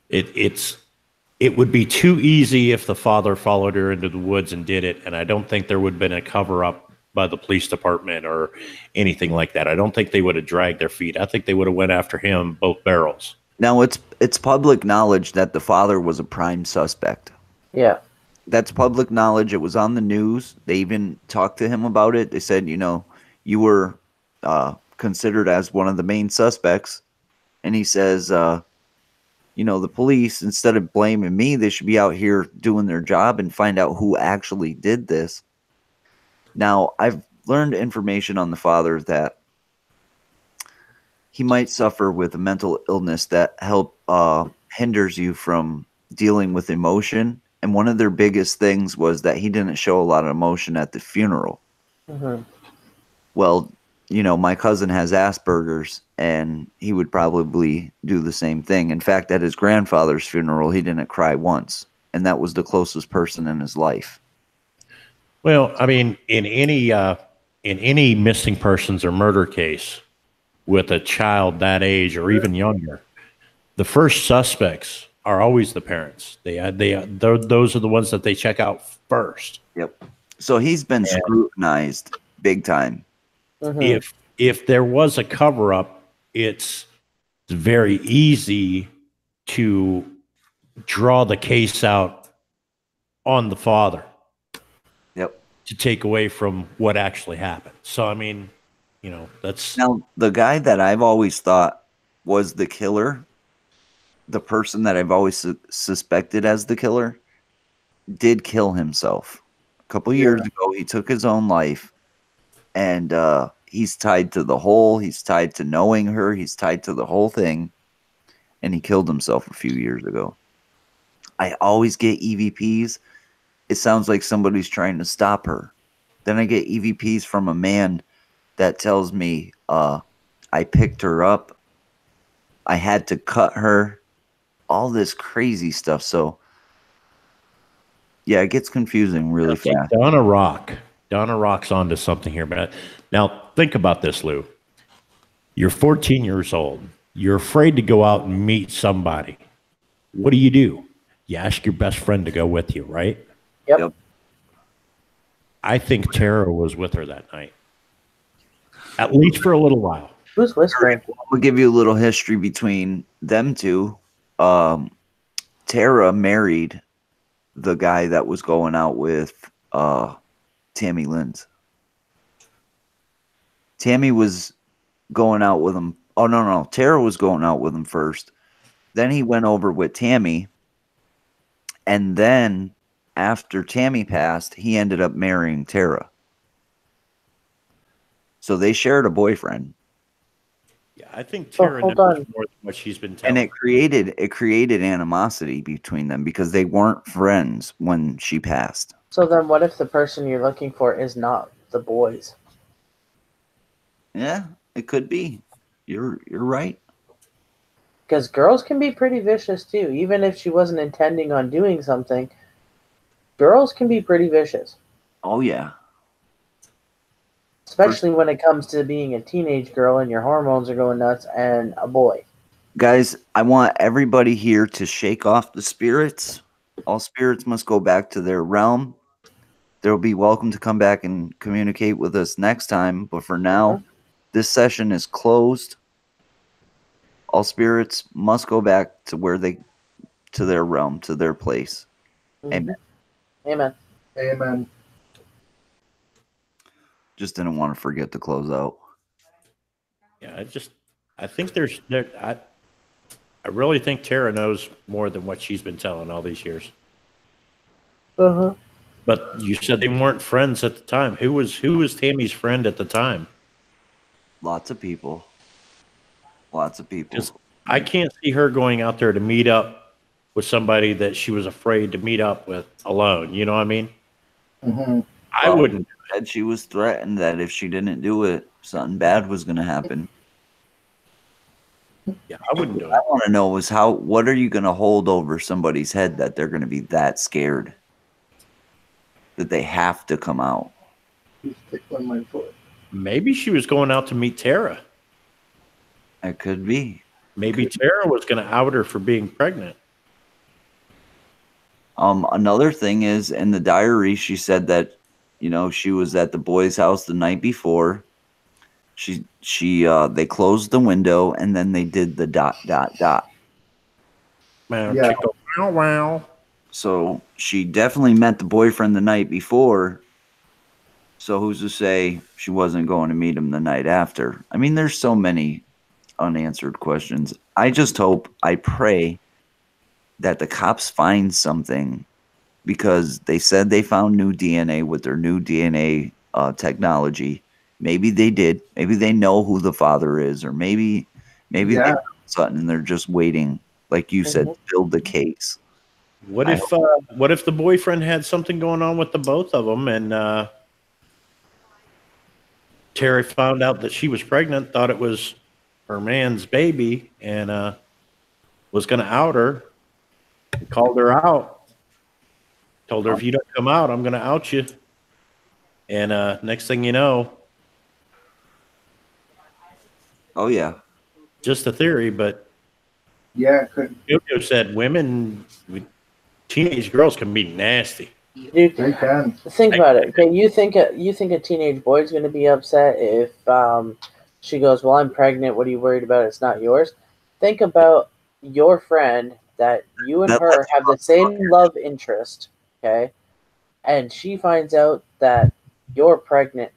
it would be too easy if the father followed her into the woods and did it, and I don't think there would have been a cover up by the police department or anything like that. I don't think they would have dragged their feet. I think they would have went after him both barrels. Now it's public knowledge that the father was a prime suspect. Yeah. That's public knowledge. It was on the news. They even talked to him about it. They said, you were considered as one of the main suspects. And he says, the police, instead of blaming me, they should be out here doing their job and find out who actually did this. Now, I've learned information on the father that he might suffer with a mental illness that hinders you from dealing with emotion. And one of their biggest things was that he didn't show a lot of emotion at the funeral. Mm-hmm. Well, my cousin has Asperger's, and he would probably do the same thing. In fact, at his grandfather's funeral, he didn't cry once, and that was the closest person in his life. Well, I mean, in any missing persons or murder case with a child that age or even younger, the first suspects are always the parents. Those are the ones that they check out first. Yep. So he's been scrutinized big time. Mhm. If there was a cover up, it's very easy to draw the case out on the father. Yep. To take away from what actually happened. So I mean, that's Now the guy that I've always thought was the killer, the person that I've always suspected as the killer, did kill himself. A couple years ago, he took his own life, and he's tied to the whole. He's tied to knowing her. He's tied to the whole thing, and he killed himself a few years ago. I always get EVPs. It sounds like somebody's trying to stop her. Then I get EVPs from a man that tells me I picked her up. I had to cut her. All this crazy stuff. So, yeah, it gets confusing really fast. Donna Rock's onto something here. But now think about this, Lou. You're 14 years old. You're afraid to go out and meet somebody. What do? You ask your best friend to go with you, right? Yep. I think Tara was with her that night. At least for a little while. Who's whispering? We'll give you a little history between them two. Tara married the guy that was going out with Tammy Lynds. Tammy was going out with him. Oh, no. Tara was going out with him first. Then he went over with Tammy. And then after Tammy passed, he ended up marrying Tara. So they shared a boyfriend. Yeah, I think Tara knows more than what she's been telling. And it created animosity between them because they weren't friends when she passed. So then what if the person you're looking for is not the boys? Yeah, it could be. You're right. Because girls can be pretty vicious too. Even if she wasn't intending on doing something, girls can be pretty vicious. Oh, yeah. Especially when it comes to being a teenage girl and your hormones are going nuts and a boy. Guys, I want everybody here to shake off the spirits. All spirits must go back to their realm. They'll be welcome to come back and communicate with us next time. But for now, this session is closed. All spirits must go back to to their realm, to their place. Amen. Amen. Amen. Just didn't want to forget to close out. Yeah, I think I really think Tara knows more than what she's been telling all these years. Uh-huh. But you said they weren't friends at the time. Who was Tammy's friend at the time? Lots of people. Lots of people. I can't see her going out there to meet up with somebody that she was afraid to meet up with alone. You know what I mean? Mm-hmm. I wouldn't. And she was threatened that if she didn't do it, something bad was going to happen. Yeah, I wouldn't do it. What I want to know is what are you going to hold over somebody's head that they're going to be that scared that they have to come out? He's tickling my foot. Maybe she was going out to meet Tara. It could be. Maybe Tara was going to out her for being pregnant. Another thing is in the diary, she said that, she was at the boy's house the night before. They closed the window and then they did the ... Yeah. Wow. So she definitely met the boyfriend the night before. So who's to say she wasn't going to meet him the night after? I mean, there's so many unanswered questions. I pray that the cops find something, because they said they found new DNA with their new DNA technology. Maybe they did. Maybe they know who the father is, or maybe they found something and they're just waiting, like you said, to build the case. What if the boyfriend had something going on with the both of them, and Terry found out that she was pregnant, thought it was her man's baby, and was going to out her, called her out, told her, if you don't come out, I'm going to out you. And next thing you know, oh yeah, just a theory, but yeah, Yo said teenage girls can be nasty. Dude, They can. think about it. Okay, you think a teenage boy's going to be upset if she goes, "Well, I'm pregnant. What are you worried about? It's not yours." Think about your friend that you and her have the same love interest. Okay, and she finds out that you're pregnant.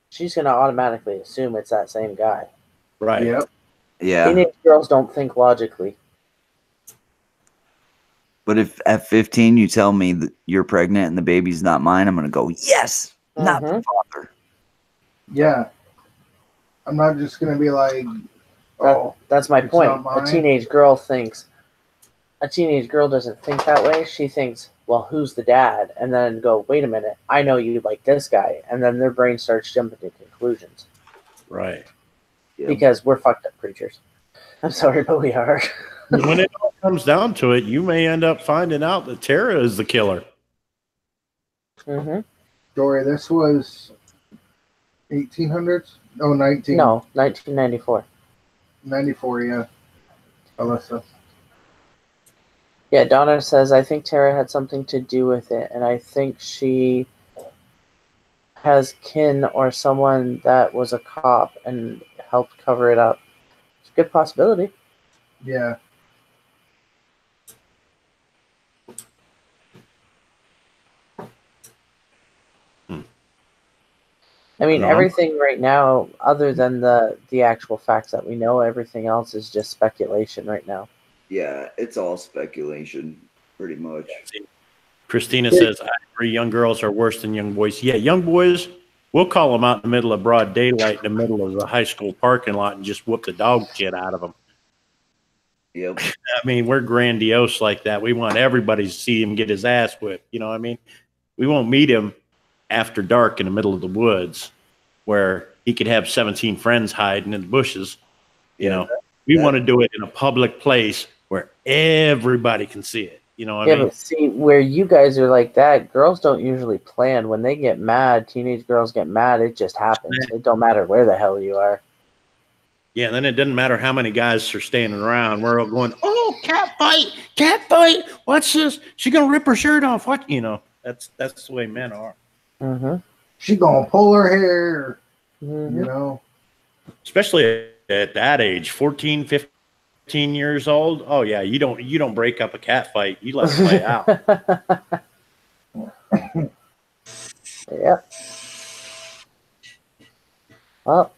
She's going to automatically assume it's that same guy. Right. Yep. Yeah. Teenage girls don't think logically. But if at 15 you tell me that you're pregnant and the baby's not mine, I'm going to go, yes, not the father. Yeah. I'm not just gonna be like, oh, That's my it's point. not mine. A teenage girl doesn't think that way. She thinks, well, who's the dad? And then go, wait a minute, I know you like this guy. And then their brain starts jumping to conclusions. Right. Yep. Because we're fucked up creatures. I'm sorry, but we are. When it all comes down to it, you may end up finding out that Tara is the killer. Mm-hmm. Dory, this was 1800s? No, 1994. 94, yeah. Alyssa. Yeah, Donna says, I think Tara had something to do with it, and I think she has kin or someone that was a cop and helped cover it up. It's a good possibility. Yeah. I mean, No. everything right now, other than the actual facts that we know, everything else is just speculation right now. Yeah, it's all speculation, pretty much. Christina says, I agree, young girls are worse than young boys. Yeah, young boys, we'll call them out in the middle of broad daylight in the middle of the high school parking lot and just whoop the dog shit out of them. Yep. I mean, we're grandiose like that. We want everybody to see him get his ass whipped. You know what I mean? We won't meet him after dark in the middle of the woods where he could have 17 friends hiding in the bushes. You know, we want to do it in a public place where everybody can see it. You know what I mean? But see, where you guys are like that, girls don't usually plan. When they get mad, teenage girls get mad, it just happens. It don't matter where the hell you are. Yeah, and then it doesn't matter how many guys are standing around. We're all going, oh, cat fight. What's this? She gonna rip her shirt off. What? You know, that's the way men are. Mm-hmm. She gonna pull her hair, Mm-hmm. you know. Especially at that age, 14, 15 years old. Oh yeah, you don't break up a cat fight. You let it play out. Yep. Well,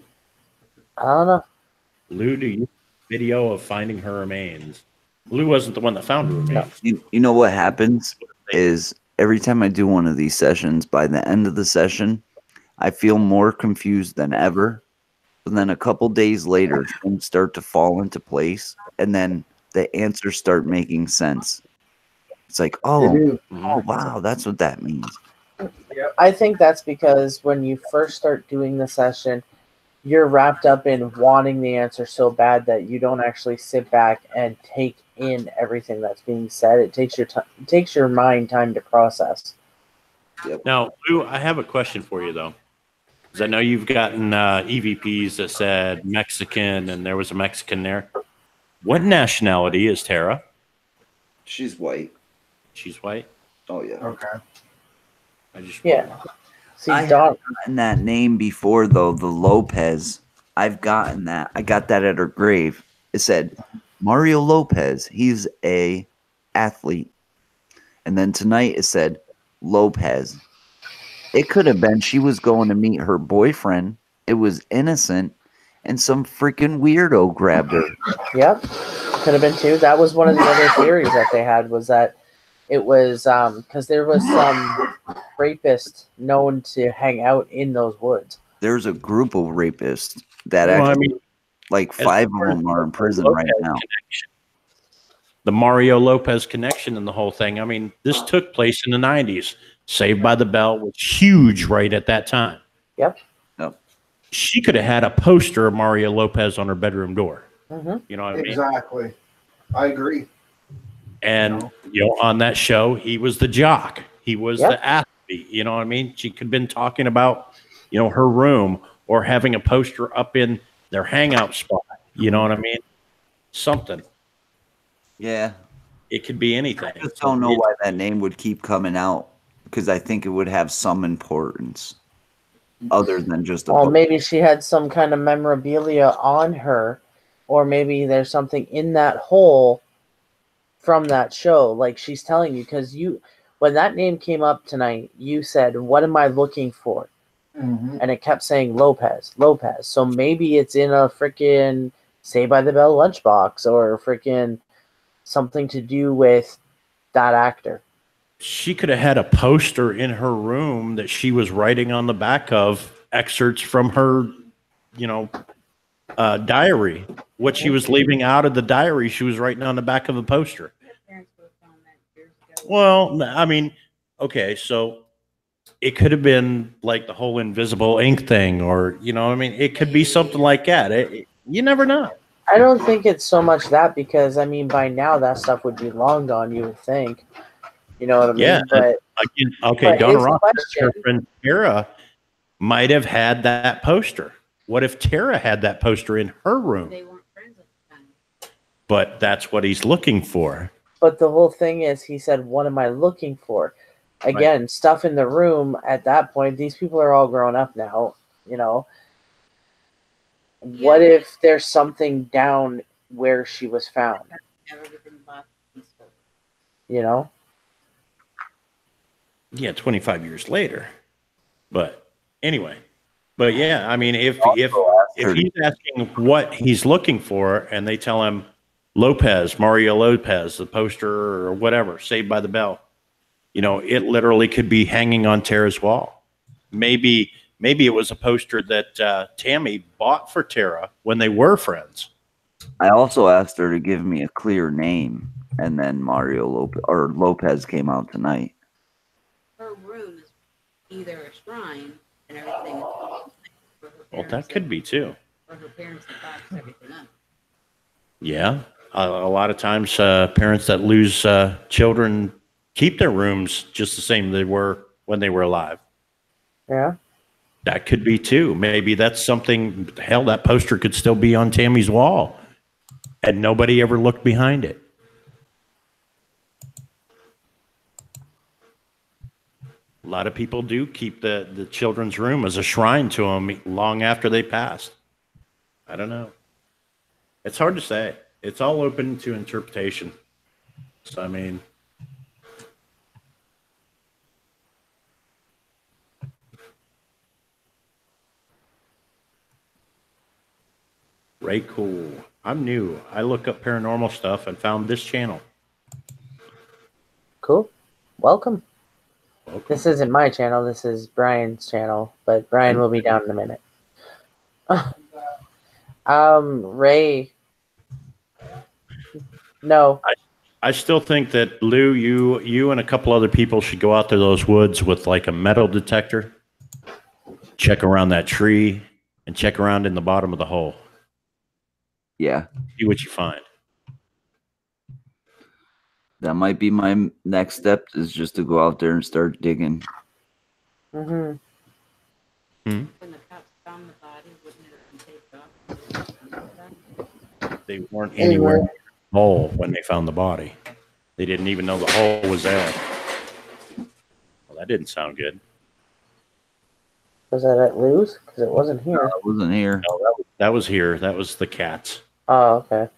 I don't know. Lou, do you video of finding her remains? Lou wasn't the one that found her remains. You know what happens is every time I do one of these sessions, by the end of the session, I feel more confused than ever. And then a couple days later, things start to fall into place, and then the answers start making sense. It's like, They oh, do. wow, that's what that means. I think that's because when you first start doing the session, you're wrapped up in wanting the answer so bad that you don't actually sit back and take in everything that's being said. It takes your mind time to process. Now, Lou, I have a question for you though, because I know you've gotten EVPs that said Mexican, and there was a Mexican there. What nationality is Tara? She's white. She's white. Oh yeah. Okay. I just See, I have gotten that name before though, the Lopez. I've gotten that. I got that at her grave. It said Mario Lopez. He's a athlete. And then tonight it said Lopez. It could have been she was going to meet her boyfriend. It was innocent, and some freaking weirdo grabbed her. Yep, could have been too. That was one of the other theories that they had, was that it was because there was some rapist known to hang out in those woods. There's a group of rapists that actually, like 5 of them are in prison right now. The Mario Lopez connection and the whole thing. I mean, this took place in the 90s. Saved by the Bell was huge right at that time. Yep. She could have had a poster of Mario Lopez on her bedroom door. Mm-hmm. You know what I mean? Exactly. I agree. And, on that show, he was the jock. He was the athlete. You know what I mean? She could have been talking about, her room or having a poster up in their hangout spot. You know what I mean? Something. Yeah. It could be anything. I just don't know why that name would keep coming out, because I think it would have some importance other than just a Well, book. maybe she had some kind of memorabilia on her, or maybe there's something in that hole from that show. Like she's telling you, because when that name came up tonight, you said, "What am I looking for?" Mm-hmm. And it kept saying Lopez, Lopez. So maybe it's in a freaking Saved by the Bell lunchbox or freaking something to do with that actor. She could have had a poster in her room that she was writing on the back of excerpts from her, diary. What she was leaving out of the diary, she was writing on the back of a poster. Her parents would have found that years ago. Well, I mean, okay, so it could have been like the whole invisible ink thing, or I mean, it could be something like that. You never know. I don't think it's so much that, because I mean by now that stuff would be long gone, you would think. You know what I mean? Yeah. But Again, okay, but Donna his Ross, question- her friend Tara might have had that poster. What if Tara had that poster in her room? They weren't friends at the time. But that's what he's looking for. But the whole thing is, he said, "What am I looking for?" Again, stuff in the room at that point. These people are all grown up now. What if there's something down where she was found? Have everything boxed peaceful. Yeah, 25 years later. But anyway, yeah, I mean, if he's asking what he's looking for, and they tell him Mario Lopez, the poster or whatever, Saved by the Bell, it literally could be hanging on Tara's wall. Maybe it was a poster that Tammy bought for Tara when they were friends. I also asked her to give me a clear name, and then Lopez came out tonight. Her room is either a shrine and everything. Well, that could be too. Or her parents have boxed everything up. Yeah, a lot of times parents that lose children keep their rooms just the same they were when they were alive. Yeah. That could be too. Maybe that's something. Hell, that poster could still be on Tammy's wall, and nobody ever looked behind it. A lot of people do keep the children's room as a shrine to them long after they passed. I don't know. It's hard to say. It's all open to interpretation. So, I mean, Ray Cool. I'm new. I look up paranormal stuff and found this channel. Cool. Welcome. Welcome. This isn't my channel. This is Brian's channel, but Brian will be down in a minute. Ray. No. I still think that Lou, you and a couple other people should go out to those woods with like a metal detector, check around that tree, and check around in the bottom of the hole. Yeah. See what you find. That might be my next step, is just to go out there and start digging. Mm-hmm. When the cops found the body, wouldn't it have been taped off? They weren't anywhere near the hole when they found the body. They didn't even know the hole was there. Well, that didn't sound good. Was that at Lou's? Because it wasn't here. I wasn't here. No, that was here. That was the cats. Oh, okay.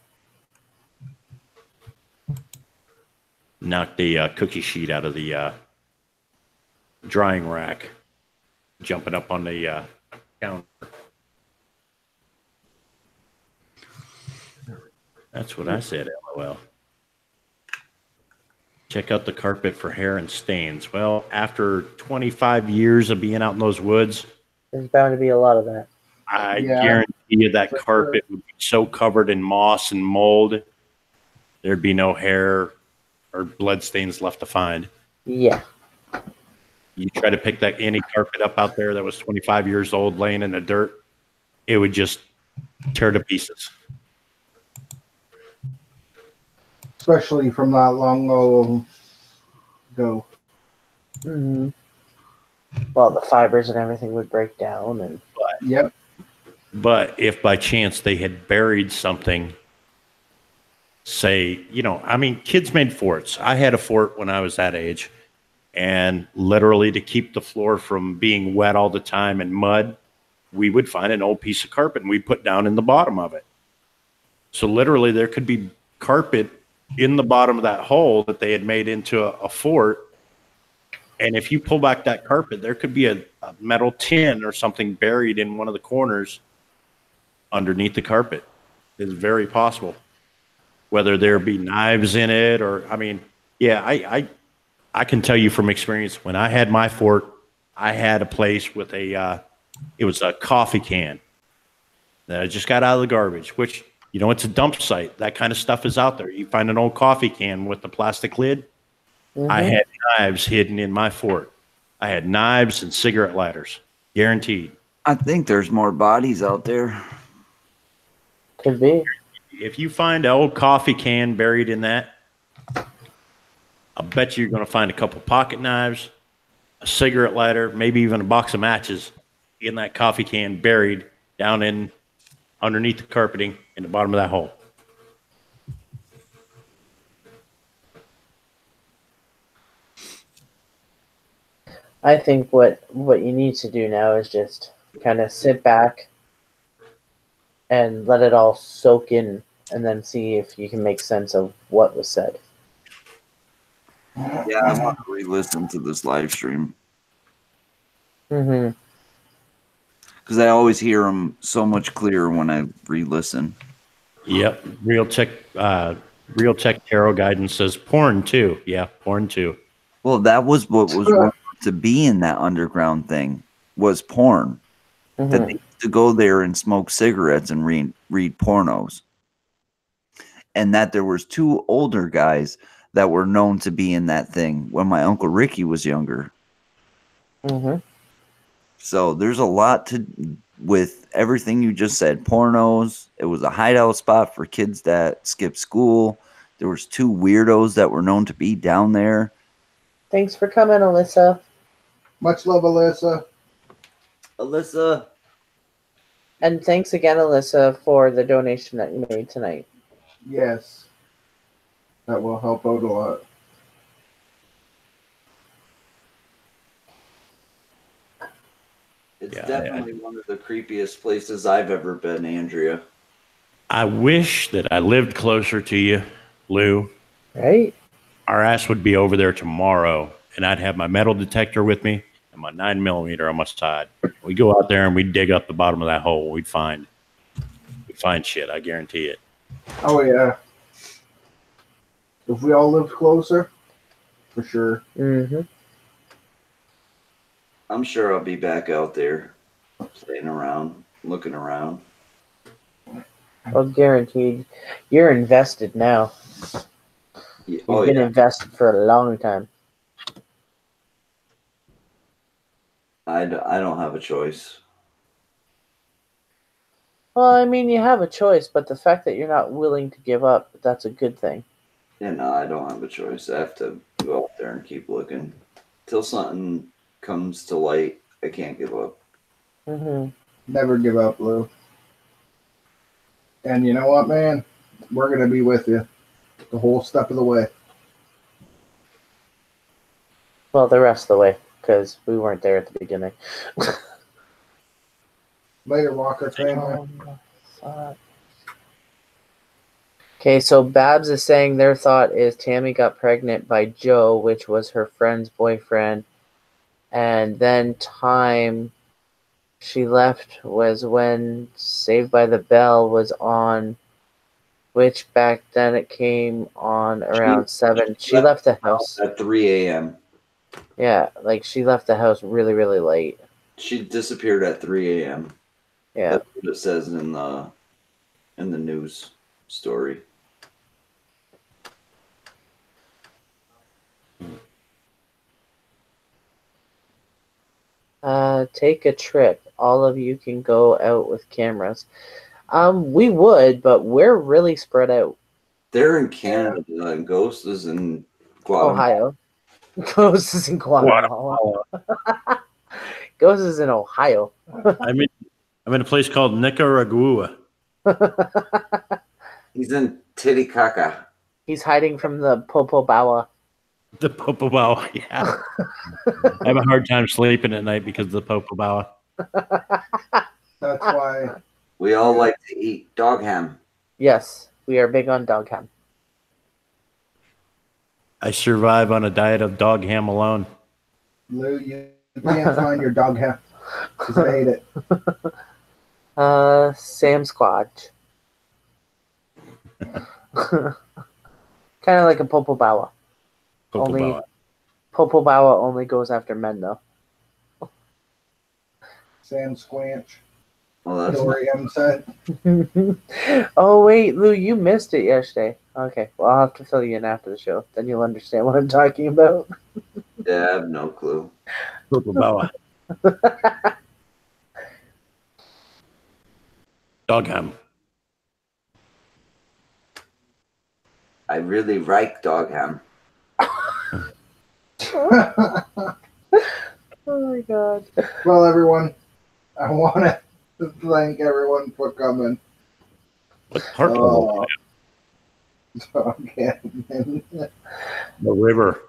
Knocked the cookie sheet out of the drying rack, jumping up on the counter. That's what I said, LOL. Check out the carpet for hair and stains. Well, after 25 years of being out in those woods, There's bound to be a lot of that. I guarantee you that carpet would be so covered in moss and mold, there'd be no hair or blood stains left to find. Yeah. You try to pick any carpet up out there that was 25 years old laying in the dirt, it would just tear to pieces. Especially from that long ago. Mm-hmm. Well, the fibers and everything would break down, and Yep. But if by chance they had buried something say, you know, I mean, kids made forts. I had a fort when I was that age, and literally to keep the floor from being wet all the time and mud, we would find an old piece of carpet and we'd put down in the bottom of it. So literally there could be carpet in the bottom of that hole that they had made into a fort. And if you pull back that carpet, there could be a metal tin or something buried in one of the corners underneath the carpet. It's very possible. Whether there be knives in it or, I mean, yeah, I can tell you from experience, when I had my fort, I had a place with it was a coffee can that I just got out of the garbage, which, you know, it's a dump site. That kind of stuff is out there. You find an old coffee can with the plastic lid. Mm-hmm. I had knives hidden in my fort. I had knives and cigarette lighters, guaranteed. I think there's more bodies out there. Could be. If you find an old coffee can buried in that, I bet you're going to find a couple pocket knives, a cigarette lighter, maybe even a box of matches in that coffee can buried down in underneath the carpeting in the bottom of that hole. I think what you need to do now is just kind of sit back and let it all soak in, and then see if you can make sense of what was said. Yeah, I want to re-listen to this live stream Mm-hmm. because I always hear them so much clearer when I re-listen. Yep. Real Tech Tarot Guidance says porn too. Yeah, porn too. Well, that was what was rumored to be in that underground thing, was porn. Mm-hmm. That they used to go there and smoke cigarettes and read pornos. And that there was two older guys that were known to be in that thing when my Uncle Ricky was younger. Mm-hmm. So there's a lot to with everything you just said. Pornos. It was a hideout spot for kids that skipped school. There was two weirdos that were known to be down there. Thanks for coming, Alyssa. Much love, Alyssa. Alyssa. And thanks again, Alyssa, for the donation that you made tonight. Yes. That will help out a lot. It's Yeah, definitely one of the creepiest places I've ever been, Andrea. I wish that I lived closer to you, Lou. Right? Our ass would be over there tomorrow, and I'd have my metal detector with me and my 9mm on my side. We go out there and we dig up the bottom of that hole. We'd find shit. I guarantee it. Oh, yeah. If we all lived closer, for sure. Mm-hmm. I'm sure I'll be back out there playing around, looking around. Well, guaranteed. You're invested now. Yeah. You've been invested for a long time. I don't have a choice. Well, I mean, you have a choice, but the fact that you're not willing to give up, that's a good thing. Yeah, no, I don't have a choice. I have to go out there and keep looking. Till something comes to light, I can't give up. Mm-hmm. Never give up, Lou. And you know what, man? We're going to be with you the whole step of the way. Well, the rest of the way, because we weren't there at the beginning. Later, Walker family. Okay, so Babs is saying their thought is Tammy got pregnant by Joe, which was her friend's boyfriend. And then time she left was when Saved by the Bell was on, which back then it came on around 7. She left the house at 3 a.m. Yeah, like she left the house really, really late. She disappeared at 3 a.m. Yeah. That's what it says in the news story. Take a trip. All of you can go out with cameras. We would, but we're really spread out. They're in Canada, and Ghost is in Guatemala. Ohio. Ghost is in Guatemala. Ghost is in Ohio. I'm in a place called Nicaragua. He's in Titicaca. He's hiding from the Popo Bawa. The Popobawa, yeah. I have a hard time sleeping at night because of the Popobawa. That's why. We all like to eat dog ham. Yes, we are big on dog ham. I survive on a diet of dog ham alone. Lou, you can't find your dog ham because I ate it. Sam Squatch. Kind of like a Popo Bawa. Popobawa. Popo Bawa only goes after men, though. Sam Squanch. Well, that's Dory M said. Oh, wait, Lou, you missed it yesterday. Okay, well, I'll have to fill you in after the show. Then you'll understand what I'm talking about. yeah, I have no clue. Popobawa. Dog ham. I really like dog ham. Oh, my God. Well, everyone, I want to thank everyone for coming. What part of Ohio? Dog ham. The river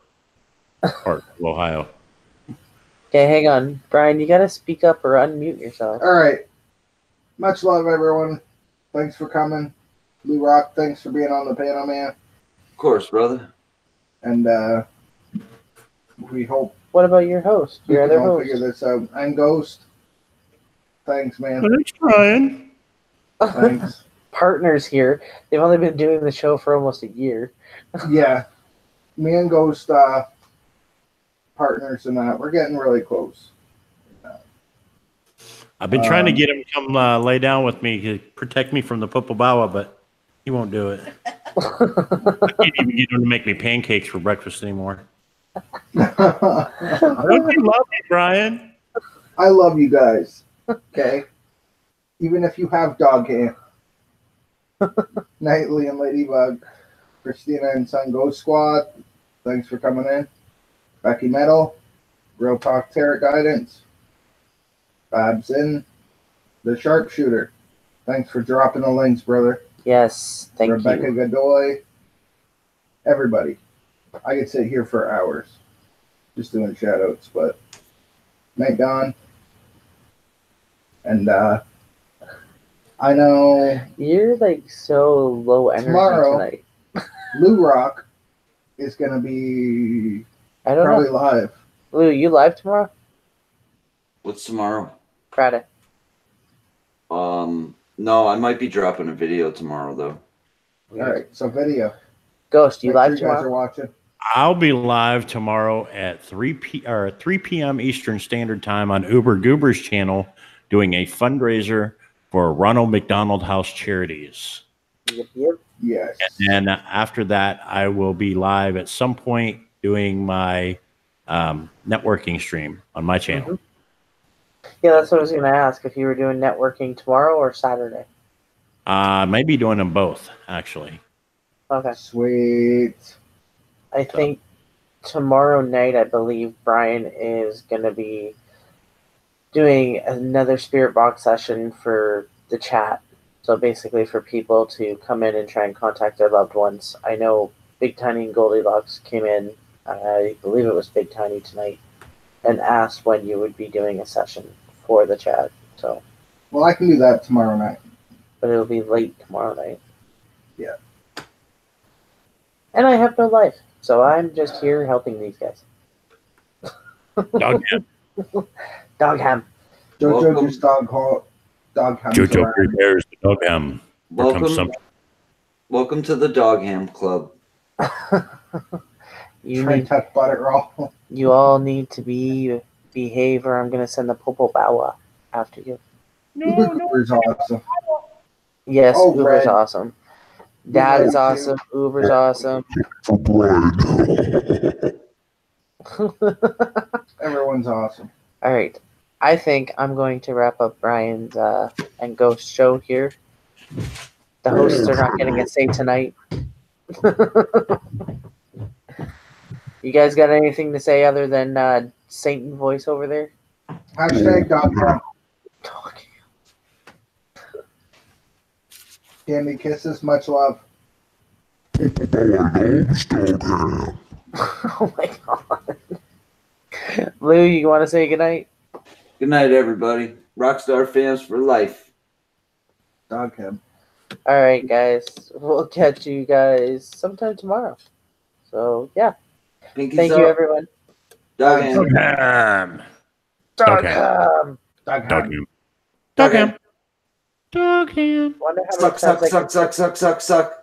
part of Ohio. Okay, hang on. Brian, you got to speak up or unmute yourself. All right. Much love, everyone. Thanks for coming. Lou Rock, thanks for being on the panel, man. Of course, brother. And we hope What about your host? we Your can other all host? figure this out. And Ghost, thanks, man. Thanks, Brian. Thanks. Partners here. They've only been doing the show for almost a year. Yeah. Me and Ghost partners in that. We're getting really close. I've been trying to get him to come lay down with me to protect me from the Popobawa, but he won't do it. I can't even get him to make me pancakes for breakfast anymore. Don't you love me, Brian? I love you guys. Okay? Even if you have dog ham. Nightly and Ladybug, Christina and Sun Ghost Squad, thanks for coming in. Becky Metal, Real Talk Tarot Guidance, Babs in, The Sharpshooter. Thanks for dropping the links, brother. Yes, thank Rebecca you. Godoy, everybody. I could sit here for hours just doing shout outs, but Night Dawn. And I know You're like so low energy Tomorrow. tonight. Lou Rock is going to be I don't probably know. live. Lou, you live tomorrow? What's tomorrow? Friday. No, I might be dropping a video tomorrow though. All right, so video. Ghost, you Make live sure you guys are tomorrow? watching. I'll be live tomorrow at 3 p.m. Eastern Standard Time on Uber Goober's channel doing a fundraiser for Ronald McDonald House Charities. Yep. Yes. And after that, I will be live at some point doing my networking stream on my channel. Yeah, that's what I was going to ask, if you were doing networking tomorrow or Saturday. Maybe doing them both, actually. Okay. Sweet. I think tomorrow night, I believe Brian is going to be doing another spirit box session for the chat. So basically for people to come in and try and contact their loved ones. I know Big Tiny and Goldilocks came in, I believe it was Big Tiny tonight, and asked when you would be doing a session for the chat. So, Well, I can do that tomorrow night. but it'll be late tomorrow night. Yeah. And I have no life, so I'm just here helping these guys. Dog ham. Dog ham. Jojo Welcome. just dog hams Jojo around. prepares the dog ham. Here comes some. Welcome to the Dog Ham Club. You Try need, and touch butter roll. you all need to behave, or I'm gonna send the Popo Bawa after you. Uber Cooper's awesome. Yes, Oh, Uber's Fred. awesome. Dad is love you. awesome. Uber's awesome. Everyone's awesome. All right. I think I'm going to wrap up Brian's and Ghost show here. The hosts are not getting a say tonight. You guys got anything to say other than Satan voice over there? Hashtag dog ham. Candy kisses, much love. Oh my god. Lou, you want to say goodnight? Good night, everybody. Rockstar fans for life. Dog him. All right, guys. We'll catch you guys sometime tomorrow. So, yeah. Pinkies Thank up. you, everyone. Dog hand. Dog Okay. ham. Dog Dog him. him. Dog Dog hand. him. Dog him. Wonder how Suck, many suck, times I suck, can suck, suck, suck, suck.